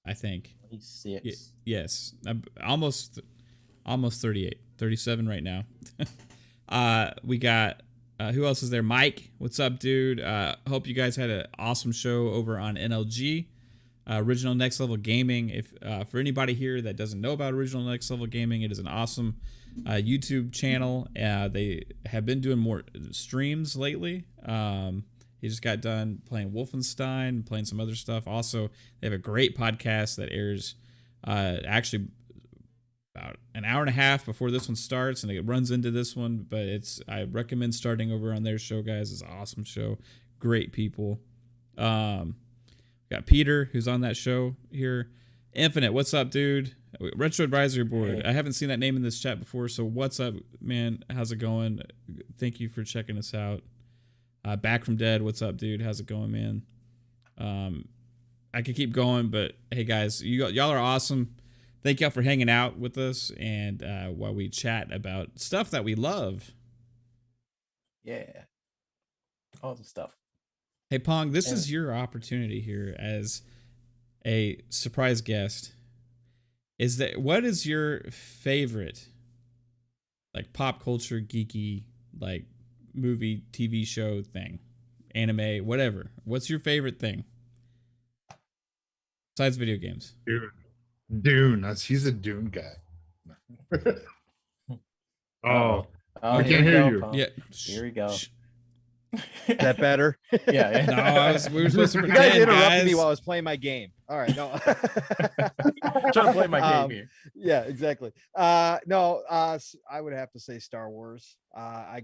C: I think.
B: 26.
C: Yes. I'm almost 38. 37 right now. We got who else is there? Mike, what's up, dude? Hope you guys had an awesome show over on NLG, Original Next Level Gaming. If for anybody here that doesn't know about Original Next Level Gaming, it is an awesome YouTube channel. They have been doing more streams lately, He just got done playing Wolfenstein and playing some other stuff. Also, they have a great podcast that airs actually about an hour and a half before this one starts, and it runs into this one. But I recommend starting over on their show, guys. It's an awesome show. Great people. Got Peter, who's on that show here. Infinite, what's up, dude? Retro Advisory Board. I haven't seen that name in this chat before, so what's up, man? How's it going? Thank you for checking us out. Back from Dead, what's up, dude? How's it going, man? I could keep going, but hey, guys, y'all are awesome. Thank y'all for hanging out with us and while we chat about stuff that we love.
B: Yeah. All the stuff.
C: Hey, Pong, this is your opportunity here as a surprise guest. What is your favorite, like, pop culture, geeky, like, movie, TV show thing? Anime, whatever. What's your favorite thing? Besides video games.
D: Dune. He's a Dune guy. I
B: here
D: can't
B: we
D: hear
B: go,
D: you.
B: Pong.
C: Yeah.
B: Here we go.
A: Is that better?
B: Yeah.
C: No, we were supposed to
A: You
C: pretend,
A: guys interrupted
C: guys.
A: me while I was playing my game. All right, no.
B: Trying to play my game here.
A: Yeah, exactly. No, I would have to say Star Wars. I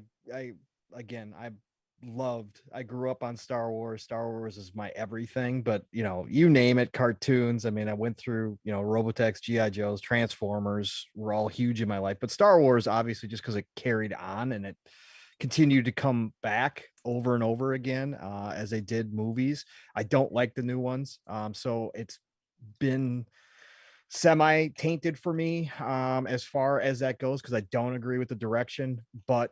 A: grew up on Star Wars. Star Wars is my everything, but you name it, cartoons. I mean, I went through, Robotechs, G.I. Joes, Transformers were all huge in my life, but Star Wars, obviously, just because it carried on and it continued to come back over and over again as they did movies. I don't like the new ones. So it's been semi tainted for me as far as that goes, because I don't agree with the direction. But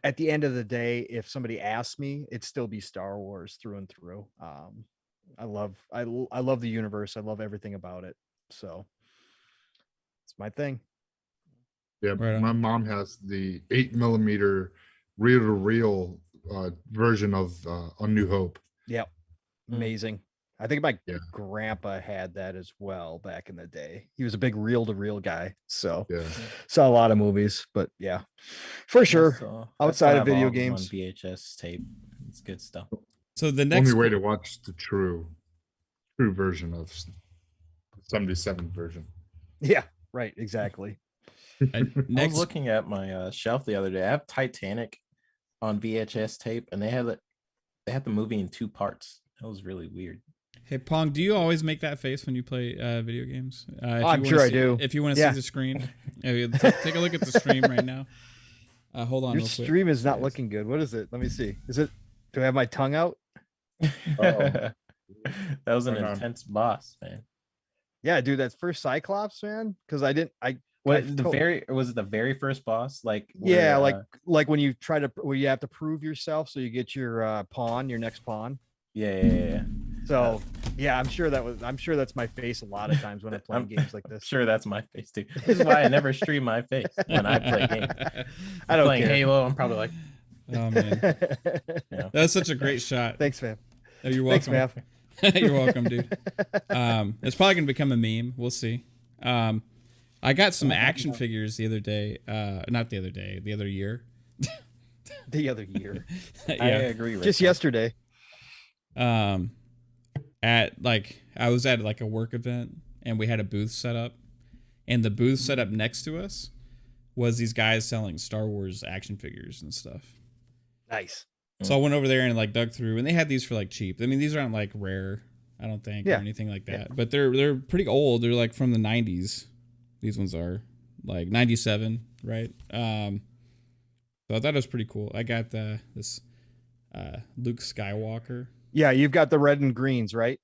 A: at the end of the day, if somebody asks me, it'd still be Star Wars through and through. I love the universe. I love everything about it. So it's my thing.
D: Yeah,
C: Right on.
D: my mom has the 8mm reel-to-reel version of A New Hope.
A: Yep. Amazing. I think my
D: Yeah.
A: grandpa had that as well back in the day. He was a big reel-to-reel guy. So
D: Yeah.
A: saw a lot of movies, but yeah, for sure.
B: I
A: Outside
B: still
A: of
B: have
A: video
B: all of them
A: games.
B: on VHS tape. It's good stuff.
C: So the next
D: Only way to watch the true version of 77 version.
A: Yeah, right. Exactly.
B: I was
C: next
B: looking at my shelf the other day. I have Titanic on VHS tape, and they had the movie in 2 parts. That was really weird.
C: Hey, Pong, do you always make that face when you play video games?
A: I'm sure I do.
C: If you want to
A: Yeah.
C: see the screen, take a look at the stream right now. Hold on.
A: Your
C: real quick.
A: stream is not
C: Yes.
A: looking good. What is it? Let me see. Do I have my tongue out?
B: That was an
D: Hang on.
B: intense boss, man.
A: Yeah, dude, that's first Cyclops, man. Because
B: Was it the very first boss?
A: yeah,
B: where,
A: like when you where you have to prove yourself, so you get your your next pawn.
B: yeah.
A: So yeah, I'm sure that's my face a lot of times when I'm playing games like this.
B: Sure, that's my face too. This is why I never stream my face when I play games.
A: I don't
B: Playing
A: care.
B: Halo, I'm probably like,
C: Oh man, that's such a great shot.
A: Thanks, man.
C: Oh, you're welcome.
A: Thanks, man.
C: You're welcome, dude. It's probably gonna become a meme. We'll see. I got some action figures the other day. Not the other day, the other year.
A: The other year,
B: I
C: Yeah.
B: agree. Rick.
A: just yesterday.
C: I was at like a work event and we had a booth set up, and the booth set up next to us was these guys selling Star Wars action figures and stuff.
A: Nice.
C: So I went over there and like dug through, and they had these for like cheap. I mean, these aren't like rare, I don't think, or
A: Yeah.
C: anything like that. But they're pretty old. They're like from the 90s. These ones are like 97, right? So I thought it was pretty cool. I got this Luke Skywalker.
A: Yeah, you've got the red and greens, right?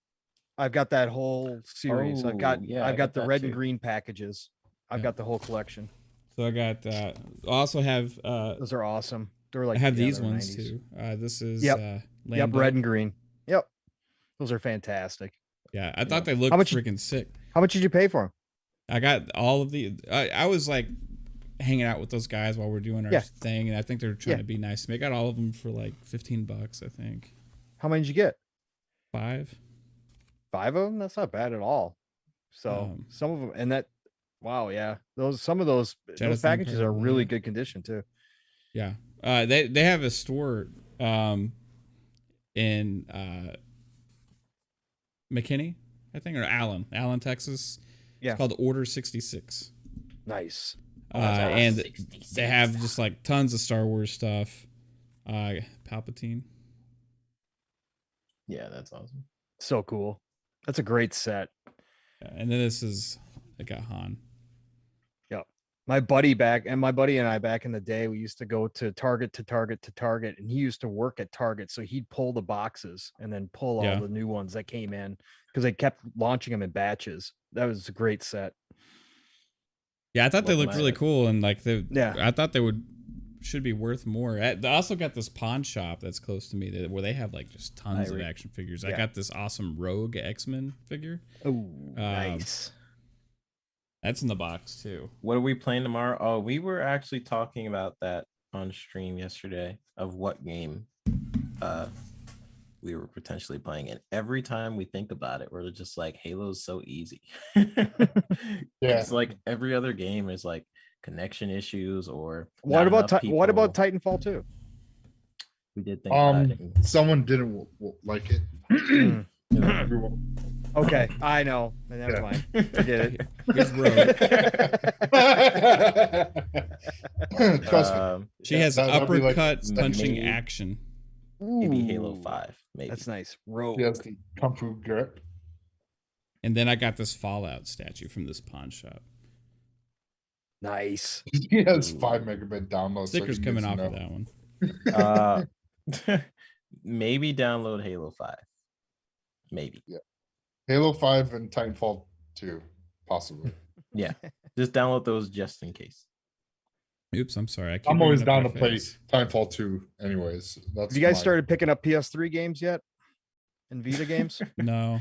A: I've got that whole series.
B: Oh,
A: I've got
B: I
A: the
B: that
A: red
B: too.
A: and green packages. I've
C: Yeah.
A: got the whole collection.
C: So I got I also have
A: Those are awesome. They're like
C: I have
A: yeah,
C: these
A: they're
C: ones
A: 90s.
C: too. This is
A: Yep. Yep,
C: Lando.
A: red and green. Yep. Those are fantastic.
C: Yeah, I thought they looked
A: How much you-
C: freaking sick.
A: How much did you pay for them?
C: I got all of the. I was like hanging out with those guys while we're doing our
A: Yeah.
C: thing, and I think they're trying
A: Yeah.
C: to be nice to me. I got all of them for like $15, I think.
A: How many did you get?
C: 5.
A: 5 of them? That's not bad at all. So some of them, and that, wow, yeah, some of those
C: Jettison
A: packages are really
C: probably.
A: good condition too.
C: Yeah. They have a store in McKinney, I think, or Allen, Texas.
A: Yeah.
C: It's called Order 66.
A: Nice.
C: And they have just like tons of Star Wars stuff. Palpatine.
B: Yeah, that's awesome.
A: So cool. That's a great set.
C: Yeah, and then this is I got Han.
A: Yep. My buddy and I back in the day, we used to go to Target, and he used to work at Target. So he'd pull the boxes and then pull all the new ones that came in because they kept launching them in batches. That was a great set.
C: Yeah, I thought they looked really cool, and like
A: Yeah,
C: I thought they should be worth more. I also got this pawn shop that's close to me where they have like just tons of action figures. I got this awesome Rogue X-Men figure.
A: Oh, nice.
C: That's in the box too.
B: What are we playing tomorrow? Oh, we were actually talking about that on stream yesterday of what game we were potentially playing. And every time we think about it, we're just like, Halo's so easy. It's like every other game is like connection issues or
A: what about Titanfall 2?
B: We did think about it.
D: Someone didn't like it. Everyone.
A: Okay, I know. Never mind. Forget it.
C: Here's Rogue. She has uppercut punching action.
B: Maybe Halo 5. Maybe
A: that's nice. Rogue.
D: She has the kung fu grip.
C: And then I got this Fallout statue from this pawn shop.
A: Nice.
D: He has 5 megabit download.
C: Stickers coming off of that
B: one. Maybe download Halo 5. Maybe.
D: Yeah. Halo 5 and Titanfall 2, possibly.
B: Yeah. Just download those just in case.
C: Oops, I'm sorry.
D: I'm always down to play Titanfall 2 anyways.
A: Have you guys started picking up PS3 games yet? And Vita games?
C: No.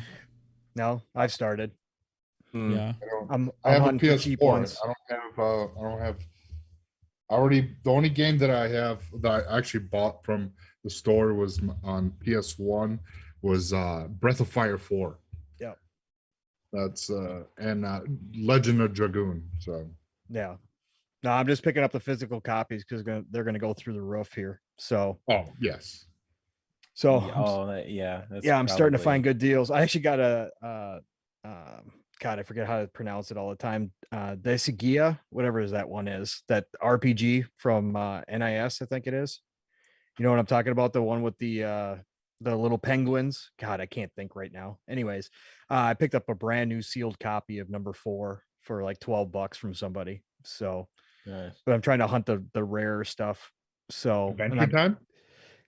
A: No, I've started.
C: Yeah.
D: I have a PS4. I don't have already. The only game that I have that I actually bought from the store was on PS1 was Breath of Fire 4.
A: Yeah.
D: That's and Legend of Dragoon. So
A: yeah. No, I'm just picking up the physical copies because they're going to go through the roof here. So.
D: Oh yes.
A: So. I'm starting to find good deals. I actually got God, I forget how to pronounce it all the time. Desigia, whatever that one is, that RPG from NIS, I think it is. You know what I'm talking about? The one with the little penguins. God, I can't think right now. Anyways, I picked up a brand new sealed copy of number 4 for like $12 from somebody. So,
B: nice.
A: But I'm trying to hunt the rare stuff. So,
D: Adventure Time?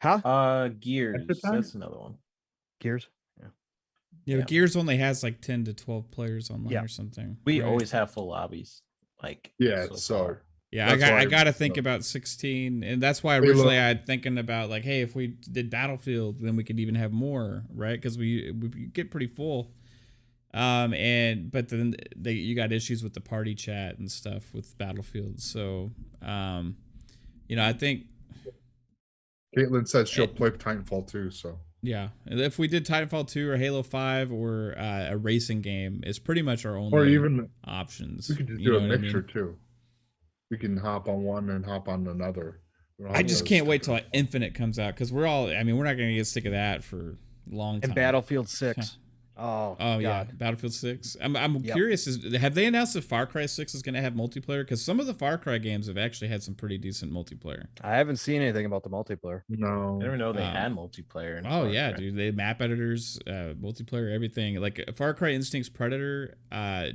A: Huh?
B: Gears. That's another one.
A: Gears.
C: Yeah, Gears only has like 10 to 12 players online or something.
B: We always have full lobbies. Like
C: I got to think about 16, and that's why originally I had thinking about like, hey, if we did Battlefield, then we could even have more, right? Because we get pretty full. But then you got issues with the party chat and stuff with Battlefield. So, I think
D: Caitlin says she'll play Titanfall 2, so.
C: Yeah, if we did Titanfall 2 or Halo 5 or a racing game, it's pretty much our only
D: or even
C: options.
D: We could just do a mixture too. We can hop on one and hop on another.
C: I just can't wait till Infinite comes out because we're not going to get sick of that for a long time.
A: And Battlefield 6. Oh
C: yeah, Battlefield 6. I'm curious. Have they announced that Far Cry 6 is going to have multiplayer? Because some of the Far Cry games have actually had some pretty decent multiplayer.
A: I haven't seen anything about the multiplayer.
D: No,
B: I never know they had multiplayer.
C: Dude, they have map editors, multiplayer, everything. Like Far Cry Instinct's Predator,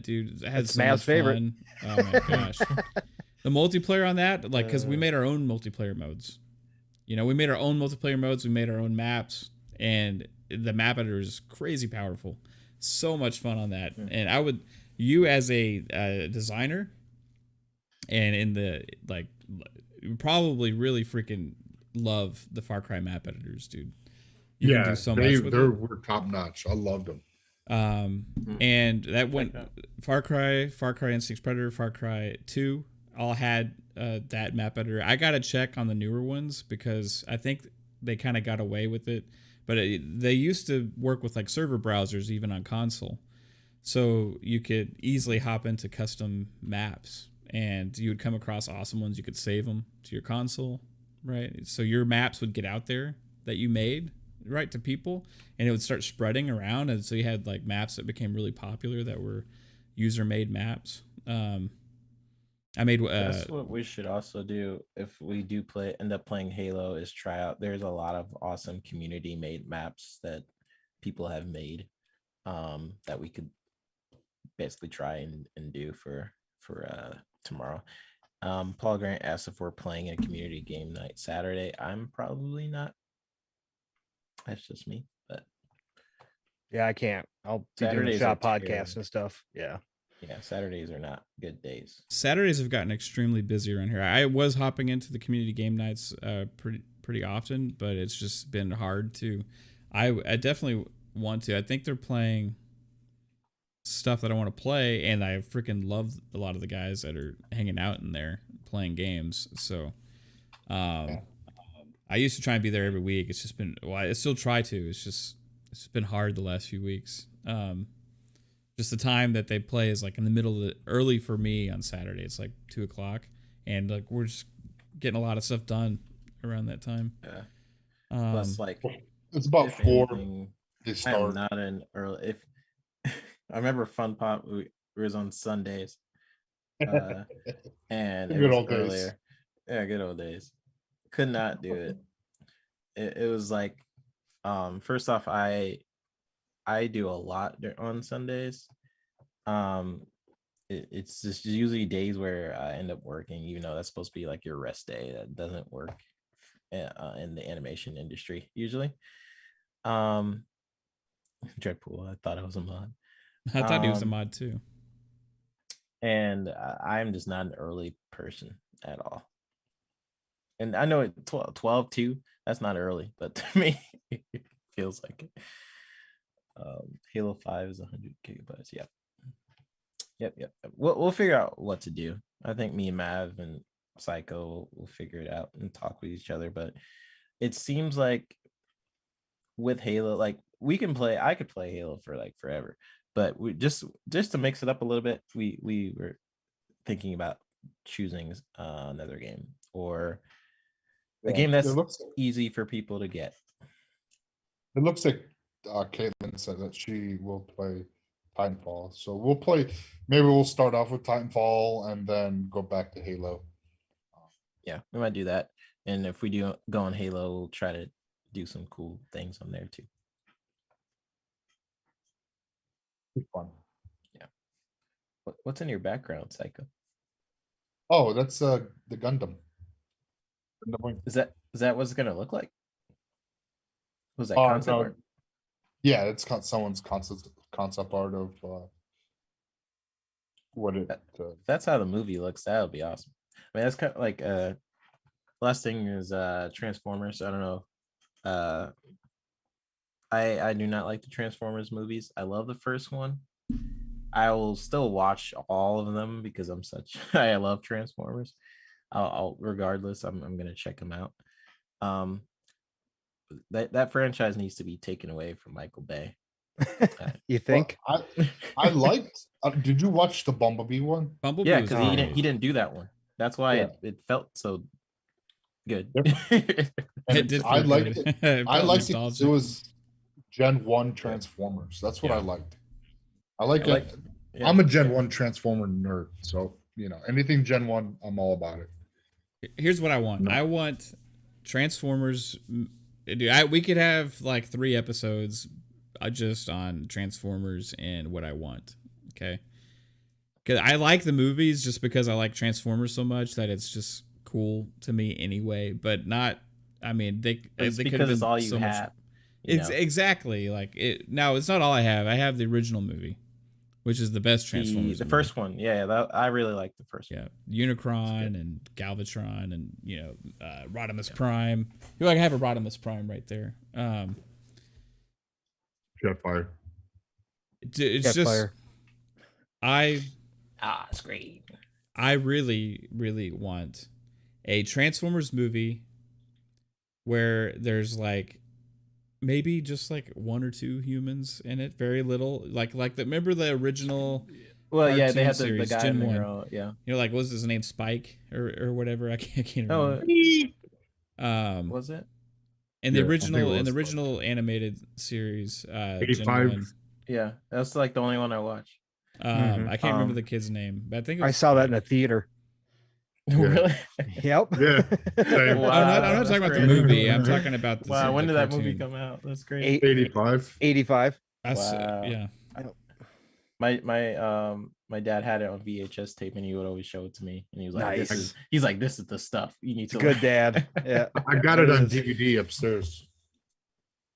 C: dude, has so much
A: favorite.
C: Fun. Oh my gosh, the multiplayer on that, like, because we made our own multiplayer modes. We made our own multiplayer modes. We made our own maps, and the map editor is crazy powerful. So much fun on that. And you as a designer and in the you probably really freaking love the Far Cry map editors, dude. You can do so much with them.
D: We're top notch. I loved them.
C: And that went Far Cry Instinct's Predator, Far Cry 2 all had that map editor. I got to check on the newer ones because I think they kind of got away with it. But they used to work with like server browsers even on console. So you could easily hop into custom maps and you would come across awesome ones. You could save them to your console, right? So your maps would get out there that you made right to people, and it would start spreading around, and so you had like maps that became really popular that were user made maps. I made
B: That's what we should also do if we do end up playing Halo, is try out. There's a lot of awesome community made maps that people have made, that we could basically try and do for tomorrow. Paul Grant asked if we're playing a community game night Saturday. I'm probably not. That's just me, but
A: Yeah, I can't. I'll be doing the
B: Saturdays
A: shop
B: are
A: podcast
B: terrible.
A: and stuff. Yeah.
B: Yeah, Saturdays are not good days.
C: Saturdays have gotten extremely busy around here. I was hopping into the community game nights pretty often, but it's just been hard to. I definitely want to. I think they're playing stuff that I want to play, and I freaking love a lot of the guys that are hanging out in there playing games. So, I used to try and be there every week. It's just been. Well, I still try to. It's been hard the last few weeks. Just the time that they play is like in the middle of the early for me on Saturday. It's like 2:00, and like we're just getting a lot of stuff done around that time.
B: Yeah. Plus, like
D: it's about
B: if
D: 4.
B: anything,
D: They
B: I'm
D: start.
B: not an early. If I remember FunPop, we was on Sundays, and it
D: Good
B: was
D: old days.
B: earlier. Yeah, good old days. Could not do it. It was like, first off, I do a lot on Sundays. It's just usually days where I end up working, even though that's supposed to be like your rest day. That doesn't work in the animation industry usually. Dreadpool, I thought I was a mod.
C: I thought he was a mod too.
B: And I'm just not an early person at all. And I know it 12 too. That's not early, but to me, it feels like it. Halo 5 is 100 gigabytes. Yep. We'll figure out what to do. I think me and Mav and Psycho will figure it out and talk with each other. But it seems like with Halo, like I could play Halo for like forever. But we just to mix it up a little bit, we were thinking about choosing another game or a game that's easy for people to get.
D: It looks like Caitlin said that she will play Titanfall. So maybe we'll start off with Titanfall and then go back to Halo.
B: Yeah, we might do that. And if we do go on Halo, we'll try to do some cool things on there too.
D: It's fun.
B: Yeah. What's in your background, Psycho?
D: Oh, that's the Gundam.
B: Is that what it's gonna look like? Was that concept art?
D: Yeah, it's someone's concept art of what it.
B: If that's how the movie looks, that would be awesome. I mean, that's kind of like last thing is Transformers. I don't know. I do not like the Transformers movies. I love the first one. I will still watch all of them because I love Transformers. I'll regardless, I'm gonna check them out. That franchise needs to be taken away from Michael Bay.
A: You think?
D: Well, I liked. Did you watch the Bumblebee one?
C: Bumblebee,
B: yeah, because he didn't do that one. That's why it felt so good.
C: It did.
D: I liked it. I liked it. It was Gen 1 Transformers. That's what I liked. I like it. Yeah. I'm a Gen 1 Transformer nerd, so anything Gen 1, I'm all about it.
C: Here's what I want. I want Transformers. Dude, we could have like 3 episodes just on Transformers and what I want. Okay, because I like the movies just because I like Transformers so much that it's just cool to me anyway. But not. I mean, they could have been
B: all you
C: so
B: have.
C: Much, it's exactly like it. No, it's not all I have. I have the original movie, which is the best Transformers.
B: The first one, I really like the first one.
C: Yeah, Unicron and Galvatron and Rodimus Prime. You like have a Rodimus Prime right there.
D: Jetfire.
C: It's just
B: it's great.
C: I really, really want a Transformers movie where there's like maybe just like 1 or 2 humans in it, very little. Remember the original?
B: Well, yeah, they had the
C: series,
B: guy
C: Gen
B: in the
C: 1.
B: girl, yeah.
C: Like what was his name, Spike or whatever? I can't remember.
B: Was it?
C: In the
D: Yeah, I think it was.
C: original animated series, Gen
D: 85.
C: 1.
B: Yeah, that's like the only one I watched.
C: I can't remember
B: Um,
C: the kid's name, but I think it
A: I
C: was
A: saw that in
C: Spike.
A: a theater.
B: Really?
A: Yep.
D: Yeah. Same.
B: Wow.
C: I'm not
B: that's
C: talking about the
B: crazy.
C: movie. I'm talking about the
B: Wow, when
C: the
B: did that movie
C: cartoon.
B: come out? That's great.
D: 85.
A: 85.
C: That's
B: Wow.
C: yeah.
B: My dad had it on VHS tape, and he would always show it to me, and he was like,
A: Nice.
B: this is the stuff you need
A: It's
B: to
A: good
B: learn."
A: dad. Yeah.
D: I got it on
A: is.
D: DVD upstairs.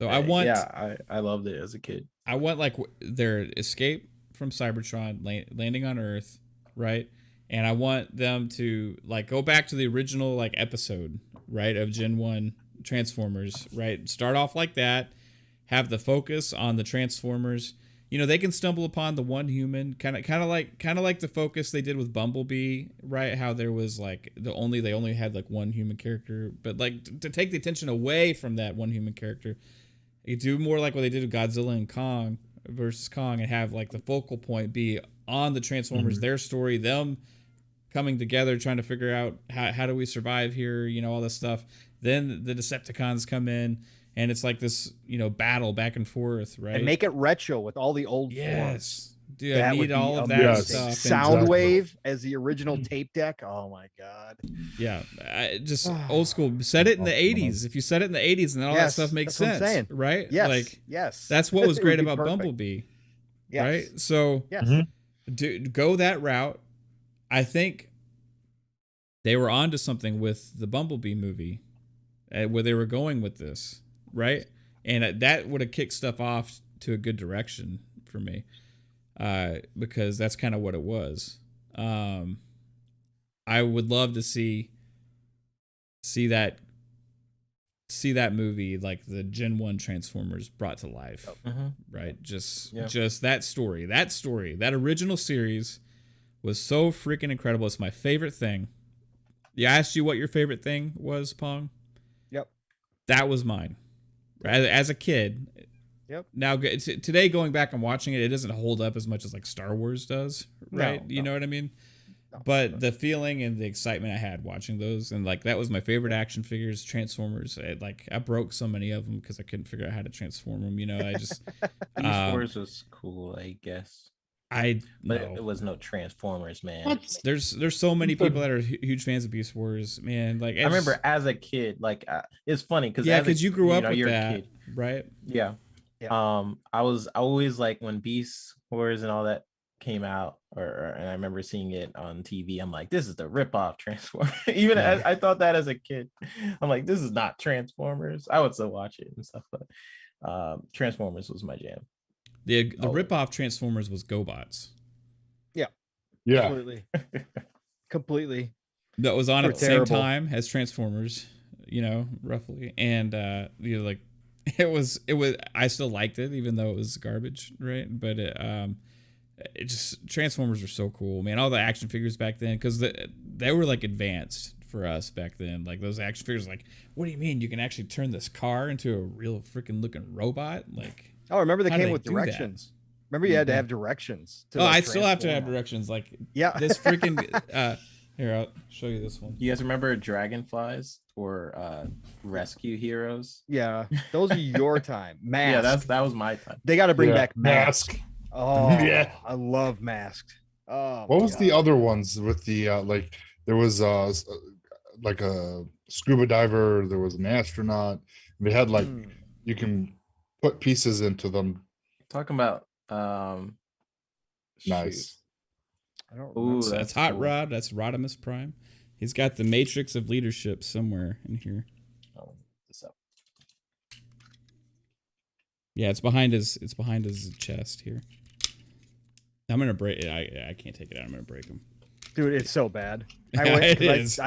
C: So I want
B: I loved it as a kid.
C: I want like their escape from Cybertron, landing on Earth, right? And I want them to like go back to the original like episode, right, of Gen 1 Transformers, right? Start off like that, have the focus on the Transformers. You know, they can stumble upon the one human, kind of like the focus they did with Bumblebee, right? How there was like they only had like one human character, but like to take the attention away from that one human character, you do more like what they did with Godzilla and Kong versus Kong, and have like the focal point be on the Transformers, their story, them coming together, trying to figure out how do we survive here, you know, all this stuff. Then the Decepticons come in, and it's like this, you know, battle back and forth, right?
A: And make it retro with all the old forms.
C: Yes. Dude,
A: That
C: I
A: would
C: need
A: be
C: all of that
D: amazing.
C: stuff.
D: Yes.
C: And
A: Soundwave as the original tape deck. Oh my god.
C: yeah, just old school. Set it in the 80s. If you set it in the 80s, and then all that
A: Yes,
C: stuff makes
A: that's what I'm
C: sense,
A: saying.
C: right?
A: Yes.
C: Like
A: yes.
C: that's what was
A: It would
C: great
A: be
C: about
A: perfect.
C: Bumblebee,
A: Yes.
C: right? So
A: Yes.
C: go that route. I think they were onto something with the Bumblebee movie, where they were going with this, right? And that would have kicked stuff off to a good direction for me, because that's kind of what it was. I would love to see that movie, like the Gen 1 Transformers brought to life, right? Just that story, that original series was so freaking incredible. It's my favorite thing. Yeah, I asked you what your favorite thing was, Pong.
A: Yep.
C: That was mine. As a kid.
A: Yep.
C: Now today, going back and watching it, it doesn't hold up as much as like Star Wars does, right? You know what I mean? But the feeling and the excitement I had watching those, and like that was my favorite action figures, Transformers. I broke so many of them because I couldn't figure out how to transform them. You know, I just
B: Beast Wars was cool, I guess. But it was no Transformers, man.
D: What?
C: There's so many people that are huge fans of Beast Wars, man. Like
B: I remember as a kid, like it's funny because
C: because you grew up with
B: you're
C: that,
B: a kid.
C: right?
B: Yeah. I was always like when Beast Wars and all that came out, and I remember seeing it on TV. I'm like, this is the ripoff Transformers. Even I thought that as a kid. I'm like, this is not Transformers. I would still watch it and stuff, but Transformers was my jam.
C: The ripoff Transformers was GoBots.
D: Yeah.
A: Completely.
C: That was on at the
A: terrible.
C: same time as Transformers, you know, roughly. And you know, like it was I still liked it even though it was garbage, right? But it just Transformers were so cool, man. All the action figures back then, because they were like advanced for us back then. Like those action figures, like, what do you mean you can actually turn this car into a real freaking looking robot? Like,
A: Oh, remember they
C: how do
A: came
C: they
A: with
C: do that?
A: Directions. Remember you had to have directions. To,
C: Oh,
A: like,
C: I still have to have
A: transform.
C: directions. Like,
A: Yeah.
C: this freaking here, I'll show you this one.
B: You guys remember Dragonflies or Rescue Heroes?
A: Yeah, those are your time. Mask.
B: Yeah, that was my time.
A: They got to bring
D: Yeah,
A: back Mask. Oh,
D: Yeah.
A: I love Masked. Oh,
D: What
A: my
D: was the
A: God.
D: other ones with the like? There was like a scuba diver. There was an astronaut. They had like you can put pieces into them.
B: Talking about
D: Nice.
A: I don't
B: Ooh,
A: remember.
C: That's Hot Rod. That's Rodimus Prime. He's got the Matrix of Leadership somewhere in here.
B: Oh, this up.
C: Yeah, it's behind his chest here. I'm gonna break it. I can't take it out. I'm gonna break him.
A: Dude, it's so bad.
C: It is.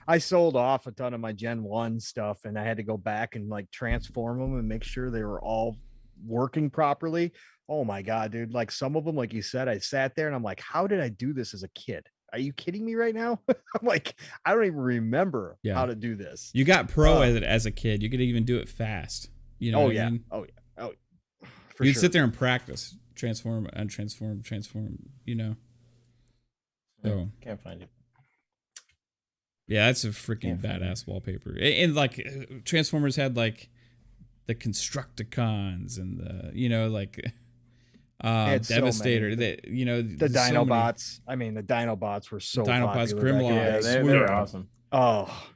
A: I sold off a ton of my Gen 1 stuff, and I had to go back and like transform them and make sure they were all working properly. Oh my God, dude. Like some of them, like you said, I sat there and I'm like, how did I do this as a kid? Are you kidding me right now? I'm like, I don't even remember how to do this.
C: You got pro at it as a kid. You could even do it fast. You know what I mean?
A: Oh yeah. Oh,
C: You'd sit there and practice. Transform, transform, you know. So
B: Can't find it.
C: Yeah, that's a freaking badass wallpaper. And like Transformers had like the Constructicons and the like
A: had so
C: Devastator.
A: many.
C: That
A: The
C: so many
A: Dinobots. I mean, the Dinobots were so
C: Dinobots,
A: popular back in the
C: Grimlocks,
A: day.
B: they were awesome.
A: Oh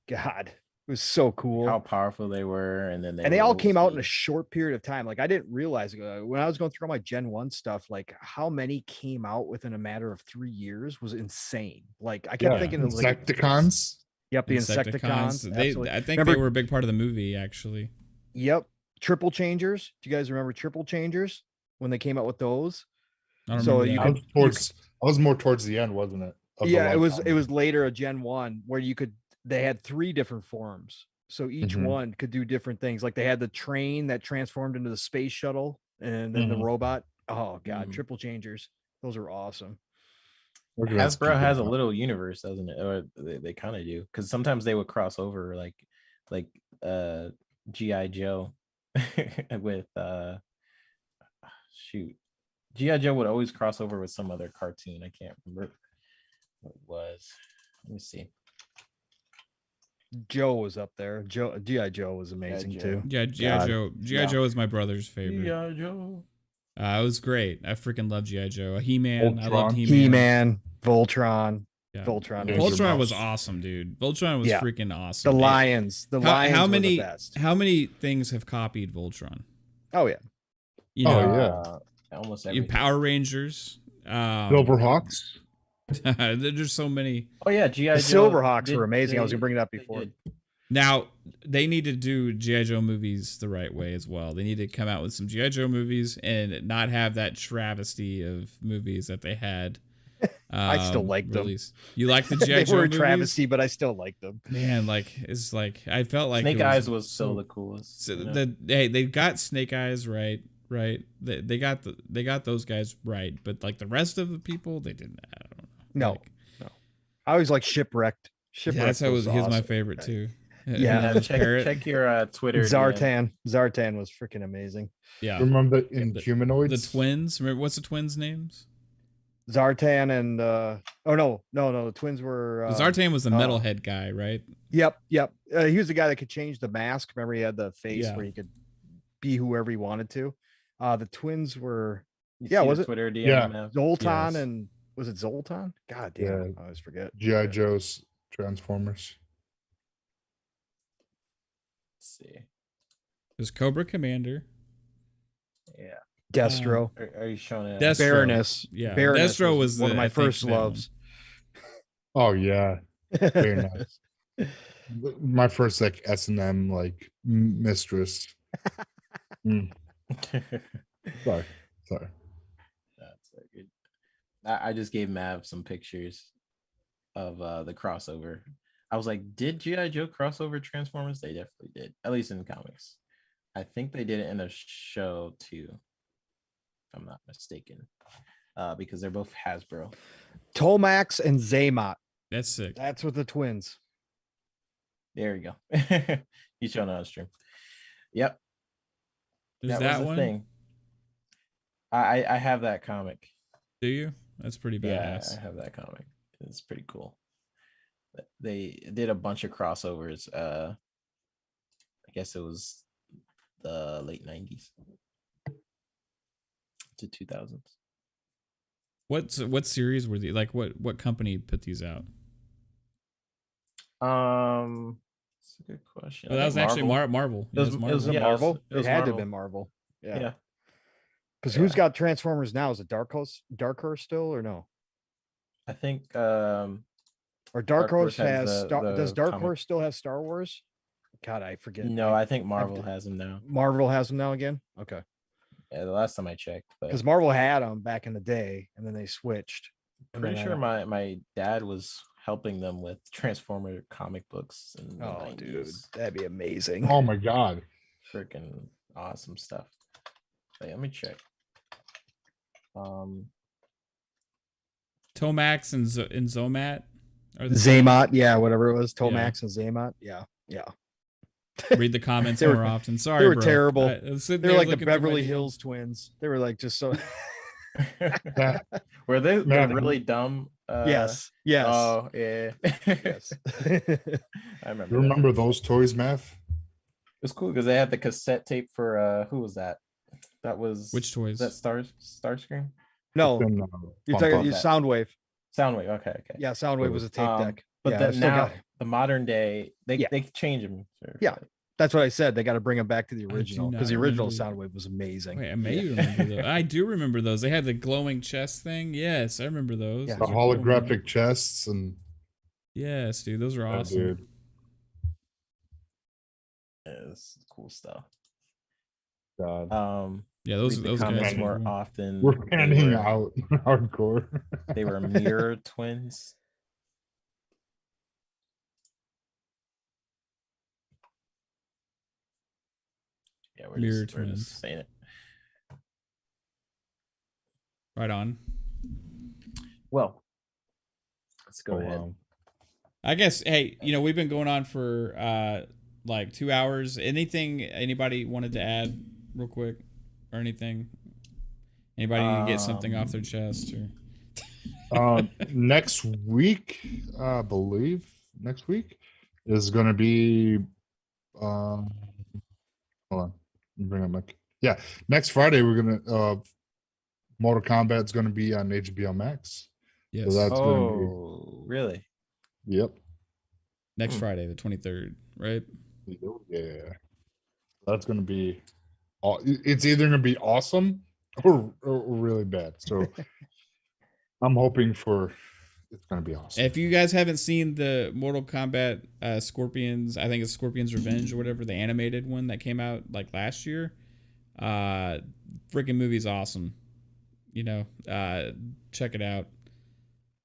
A: God, it was so cool.
B: How powerful they were, and then
A: they all came out in a short period of time. Like I didn't realize when I was going through all my Gen 1 stuff, like how many came out within a matter of 3 years was insane. Like I kept thinking it was like
D: Insecticons.
A: Yep, the Insecticons.
C: I think they were a big part of the movie, actually.
A: Yep. Triple Changers. Do you guys remember Triple Changers when they came out with those?
C: I don't remember
A: you
C: that.
A: could
D: I was more towards the end, wasn't it?
A: Yeah, it was later a Gen 1 where they had 3 different forms. So each one could do different things. Like they had the train that transformed into the space shuttle and then the robot. Oh God, Triple Changers. Those are awesome.
B: Hasbro has a little universe, doesn't it? Or they kind of do, because sometimes they would cross over like G.I. Joe with G.I. Joe would always cross over with some other cartoon. I can't remember what it was. Let me see.
A: Joe was up there. G.I. Joe was amazing too.
C: Yeah, G.I. Joe. G.I. Joe is my brother's favorite.
B: G.I. Joe.
C: It was great. I freaking love G.I. Joe. He-Man. I loved He-Man.
A: He-Man, Voltron.
C: Yeah.
A: Voltron
C: was awesome, dude. Voltron was freaking awesome.
A: The Lions. The Lions were the best.
C: How many things have copied Voltron?
A: Oh yeah.
B: Almost everything.
C: Power Rangers.
D: Silverhawks.
C: There's so many.
B: Oh yeah, G.I.
A: The Silverhawks were amazing. I was gonna bring it up before.
C: Now they need to do G.I. Joe movies the right way as well. They need to come out with some G.I. Joe movies and not have that travesty of movies that they had.
A: I still like them.
C: You like the G.I. Joe movies?
A: They were a travesty, but I still like them.
C: Man, it's like I felt like
B: Snake Eyes was still the coolest.
C: So they got Snake Eyes right. They got those guys right, but like the rest of the people, they didn't. I don't know.
A: No. I always like Shipwrecked.
C: That's how he was my favorite too.
B: Yeah, check your Twitter.
A: Zartan was freaking amazing.
C: Yeah,
D: remember in Humanoids?
C: The twins. Remember what's the twins' names?
A: Zartan and the twins were
C: Zartan was the metalhead guy, right?
A: Yep. He was the guy that could change the mask. Remember, he had the face where he could be whoever he wanted to. The twins were was it
B: Twitter DM?
D: Yeah,
A: Zoltan and was it Zoltan? God damn,
D: yeah.
A: I always forget.
D: G.I. Joe's Transformers.
B: Let's see.
C: There's Cobra Commander.
B: Yeah.
A: Destro.
B: Are you showing it?
C: Destro.
A: Baroness.
C: Yeah.
A: Baroness
C: Destro was
A: one of my first loves.
D: Oh yeah. Very nice. My first like S&M like mistress. Sorry.
B: That's good. I just gave Mav some pictures of the crossover. I was like, did G.I. Joe crossover Transformers? They definitely did, at least in the comics. I think they did it in a show too, if I'm not mistaken, because they're both Hasbro.
A: Tomax and Zaymot.
C: That's sick.
A: That's with the twins.
B: There you go. He's showing on stream. Yep.
C: There's that one.
B: Thing. I have that comic.
C: Do you? That's pretty badass.
B: Yeah, I have that comic. It's pretty cool. They did a bunch of crossovers. I guess it was the late 90s to 2000s.
C: What series were they? Like what company put these out?
B: That's a good question.
C: That was actually Marvel.
A: It was Marvel. It had to have been Marvel. Yeah. Because who's got Transformers now? Is it Dark Horse still or no?
B: I think
A: or Dark Horse has does Dark Horse still have Star Wars? God, I forget.
B: No, I think Marvel has them now.
A: Marvel has them now again? Okay.
B: Yeah, the last time I checked.
A: Because Marvel had them back in the day and then they switched.
B: Pretty sure my dad was helping them with Transformer comic books. In the 90s.
A: Dude, that'd be amazing.
D: Oh my god.
B: Freaking awesome stuff. Wait, let me check.
C: Tomax and Zomat.
A: Zaymot, yeah, whatever it was. Tomax and Zaymot. Yeah.
C: Read the comments more often. Sorry,
A: they were
C: bro.
A: terrible. They were like the Beverly Hills twins. They were like just so.
B: Were they really dumb
A: Yes. Yes.
B: Oh yeah.
A: Yes.
B: I remember.
D: You
B: that.
D: remember those toys, Math?
B: It was cool because they had the cassette tape for who was that? That was
C: Which toys?
B: that Starscream?
A: No,
D: It's in,
A: you're
D: Fun
A: talking
D: Pop.
A: you Soundwave.
B: Soundwave. Okay.
A: Yeah, Soundwave was a tape deck.
B: But
A: Yeah, I
B: then
A: still
B: now
A: got it.
B: the modern day, they
A: Yeah.
B: change them.
A: Yeah. That's what I said. They got to bring them back to the
C: do
A: original because
C: not
A: the original
C: remember.
A: Soundwave was amazing.
C: Wait, I may remember those. I do remember those. They had the glowing chest thing. Yes, I remember those.
A: Yeah.
D: The
C: Those are cool, man.
D: holographic chests and
C: Yes, dude, those are
D: yeah,
C: awesome.
D: dude.
B: Yeah, this is cool stuff.
D: God.
C: Yeah, those
B: Read the
C: those guys
B: comments
C: are
B: more
C: cool.
B: often.
D: We're
B: They
D: panning
B: were-
D: out hardcore.
B: They were mirror twins. Yeah,
C: Mirror
B: we're
C: twins.
B: just saying it.
C: Right on.
B: Well, let's go
D: Oh,
B: ahead.
D: wow.
C: I guess, hey, we've been going on for like 2 hours. Anything anybody wanted to add real quick or anything? Anybody need to get something off their chest or
D: Next week, I believe next week is going to be hold on, bring up my next Friday we're gonna Mortal Kombat's going to be on HBO Max.
C: yes.
D: So that's going to
B: Oh, really?
D: be yep.
C: Next Friday, the 23rd, right?
D: Yeah, that's going to be. It's either going to be awesome or really bad. So I'm hoping for it's going to be awesome.
C: If you guys haven't seen the Mortal Kombat Scorpions, I think it's Scorpion's Revenge or whatever, the animated one that came out like last year, freaking movie's awesome. Check it out.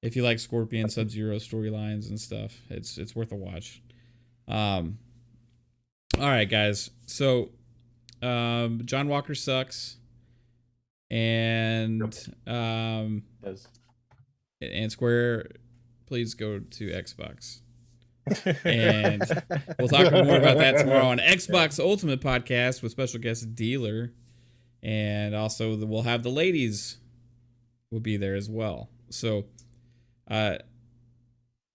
C: If you like Scorpion, Sub-Zero storylines and stuff, it's worth a watch. All right, guys. So, John Walker sucks, and
B: Does.
C: and Square, please go to Xbox. And we'll talk more about that tomorrow on Xbox Ultimate Podcast with special guest Dealer, and also we'll have the ladies will be there as well. So,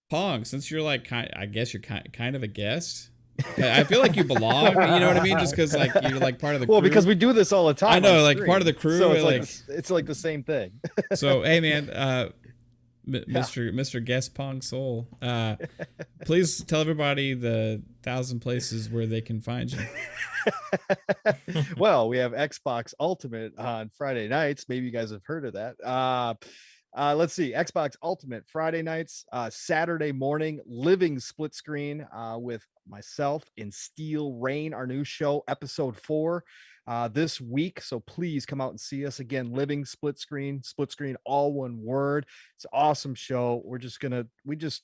C: Pong, since you're like I guess you're kind of a guest. I feel like you belong. You know what I mean? Just because like you're like part of the crew.
A: Well, because we do this all the time.
C: I know,
A: on
C: like
A: stream.
C: part of the crew.
A: So
C: it's
A: like the same thing.
C: So hey, man, Mr. Guest Pong Soul, please tell everybody the 1,000 places where they can find you.
A: Well, we have Xbox Ultimate on Friday nights. Maybe you guys have heard of that. Let's see, Xbox Ultimate Friday nights, Saturday morning, living split screen with myself in Steel Rain, our new show, episode 4 this week. So please come out and see us again. Living split screen, all one word. It's an awesome show. We're just gonna we just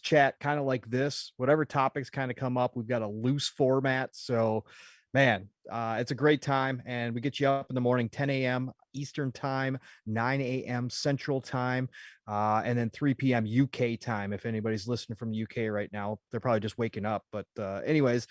A: chat kind of like this. Whatever topics kind of come up, we've got a loose format. So man, it's a great time, and we get you up in the morning, 10 a.m. Eastern time, 9 a.m. Central time, and then 3 p.m. UK time. If anybody's listening from UK right now, they're probably just waking up. But anyways,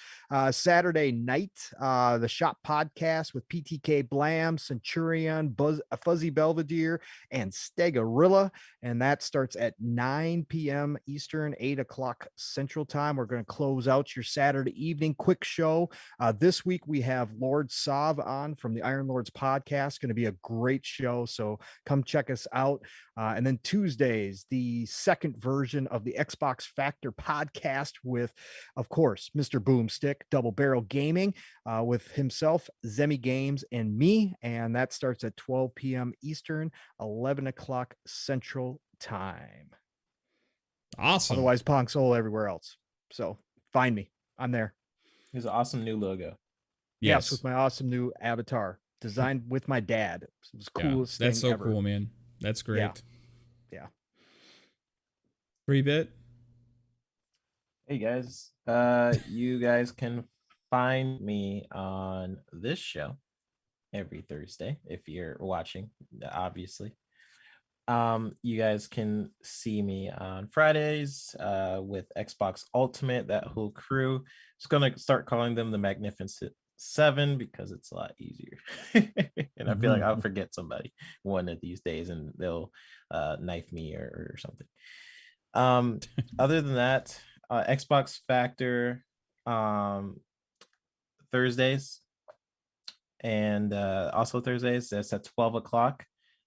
A: Saturday night, the Shop Podcast with PTK Blam, Centurion, Fuzzy Belvedere, and Stegorilla, and that starts at 9 p.m. Eastern, 8 o'clock Central time. We're going to close out your Saturday evening quick show. This week we have Lord Sav on from the Iron Lords podcast. Going to be a great show, so come check us out. And then Tuesdays, the second version of the Xbox Factor podcast with, of course, Mr. Boomstick, Double Barrel Gaming, with himself, Zemi Games, and me. And that starts at 12 p.m. Eastern, 11 o'clock Central time.
C: Awesome.
A: Otherwise, Pong Soul everywhere else. So find me. I'm there.
B: It's an awesome new logo.
A: Yes, with my awesome new avatar designed with my dad. It was the coolest thing
C: that's so
A: ever.
C: cool, man. That's great.
A: Yeah.
C: 3-bit.
B: Hey guys, you guys can find me on this show every Thursday if you're watching, obviously. You guys can see me on Fridays with Xbox Ultimate, that whole crew. Just gonna start calling them the Magnificent 7 because it's a lot easier. And I feel like I'll forget somebody one of these days and they'll knife me or something. Other than that, Xbox Factor Thursdays, and also Thursdays, that's at 12 o'clock.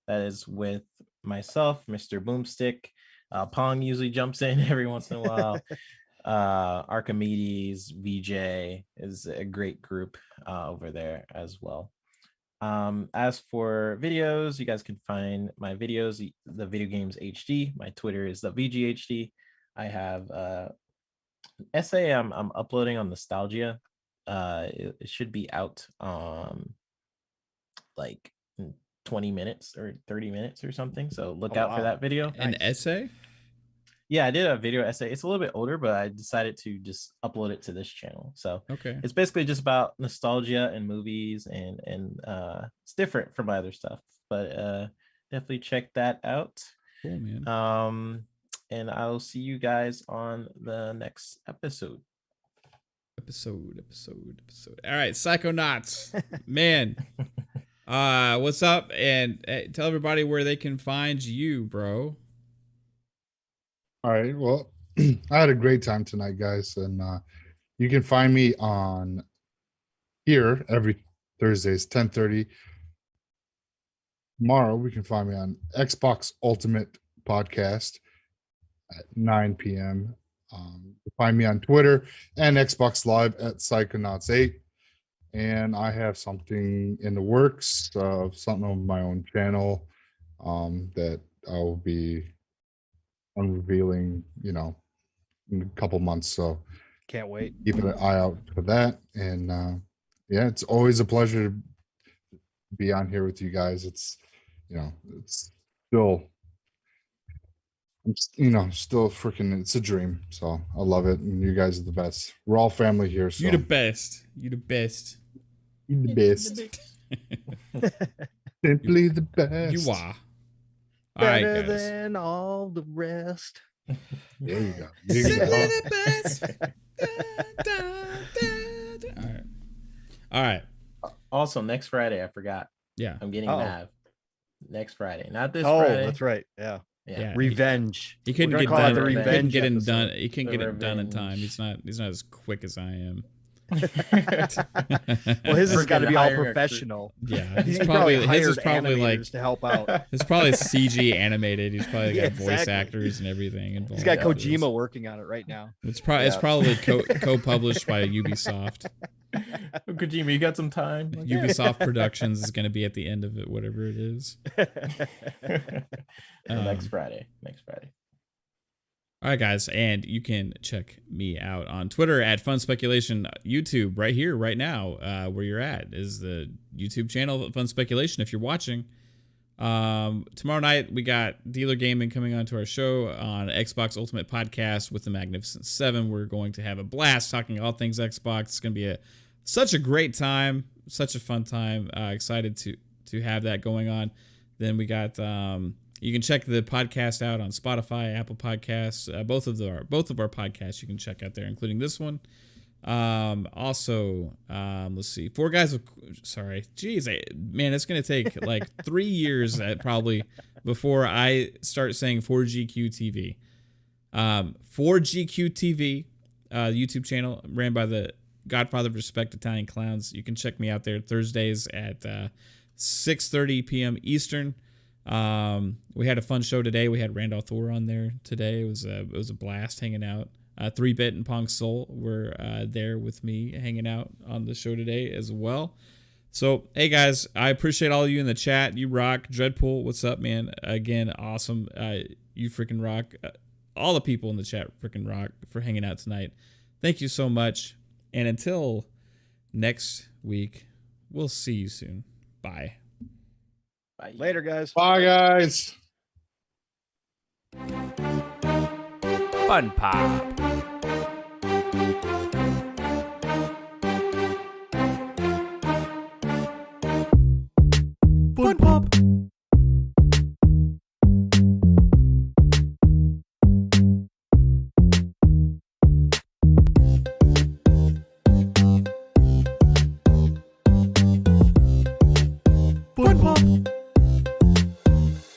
B: That is with myself, Mr. Boomstick. Pong usually jumps in every once in a while. Archimedes, VJ is a great group over there as well. As for videos, you guys can find my videos, the Video Games HD. My Twitter is the VGHD. I have essay I'm uploading on Nostalgia. It should be out like 20 minutes or 30 minutes or something. So look out for that video.
C: An essay?
B: Yeah, I did a video essay. It's a little bit older, but I decided to just upload it to this channel. So
C: okay, it's
B: basically just about nostalgia and movies, and it's different from my other stuff. But definitely check that out.
C: Cool, man.
B: And I'll see you guys on the next episode.
C: Episode. All right, Psychonauts, man. What's up? And tell everybody where they can find you, bro.
D: All right. Well, I had a great time tonight, guys, and you can find me on here every Thursdays, 10:30. Tomorrow, we can find me on Xbox Ultimate Podcast at 9 p.m. Find me on Twitter and Xbox Live at Psychonauts8. And I have something in the works of something on my own channel that I'll be unveiling, in a couple months. So
A: can't wait.
D: Keep an eye out for that. And yeah, it's always a pleasure to be on here with you guys. It's it's still freaking, it's a dream. So I love it, and you guys are the best. We're all family here. So
C: you the best. You the best.
D: Simply the best.
C: You are. All
A: Better
C: right, guys.
A: than all the rest.
D: There you go.
C: Simply the best. All right.
B: Also, next Friday, I forgot.
C: Yeah.
B: I'm getting Nav. Next Friday, not this Friday.
A: Oh, that's right. Yeah.
C: Yeah.
A: Revenge.
C: He couldn't get
A: done.
C: He couldn't get it done.
A: episode.
C: He couldn't get it done in time. He's not as quick as I am.
A: Well, his has got to be all
B: hiring a crew.
A: professional.
C: Yeah,
A: He
C: he's probably his
A: hired
C: is probably like
A: animators to help out.
C: it's probably CG animated. He's probably got
A: Yeah,
C: voice
A: exactly.
C: actors and everything involved.
A: He's got
C: with this.
A: Kojima working on it right now.
C: It's probably co-published by Ubisoft.
B: Kojima, you got some time? Like,
C: Ubisoft Productions is going to be at the end of it, whatever it is.
B: Next Friday.
C: All right, guys, and you can check me out on Twitter at Fun Speculation, YouTube right here, right now, where you're at is the YouTube channel Fun Speculation. If you're watching, tomorrow night we got Dealer Gaming coming onto our show on Xbox Ultimate Podcast with the Magnificent Seven. We're going to have a blast talking all things Xbox. It's going to be such a great time, such a fun time. Excited to have that going on. Then we got. You can check the podcast out on Spotify, Apple Podcasts, both of our podcasts you can check out there, including this one. Also, let's see, man, it's gonna take like 3 years probably before I start saying 4GQ TV. 4GQ TV, YouTube channel ran by the Godfather of Respect Italian Clowns. You can check me out there Thursdays at 6:30 p.m. Eastern. We had a fun show today. We had Randall Thor on there today. It was a blast hanging out. 3-Bit and Pong Soul were there with me hanging out on the show today as well. So, hey guys, I appreciate all of you in the chat. You rock. Dreadpool, what's up, man? Again, awesome. You freaking rock. All the people in the chat freaking rock for hanging out tonight. Thank you so much. And until next week, we'll see you soon. Bye.
B: Bye.
A: Later, guys.
D: Bye, guys.
E: FunPop.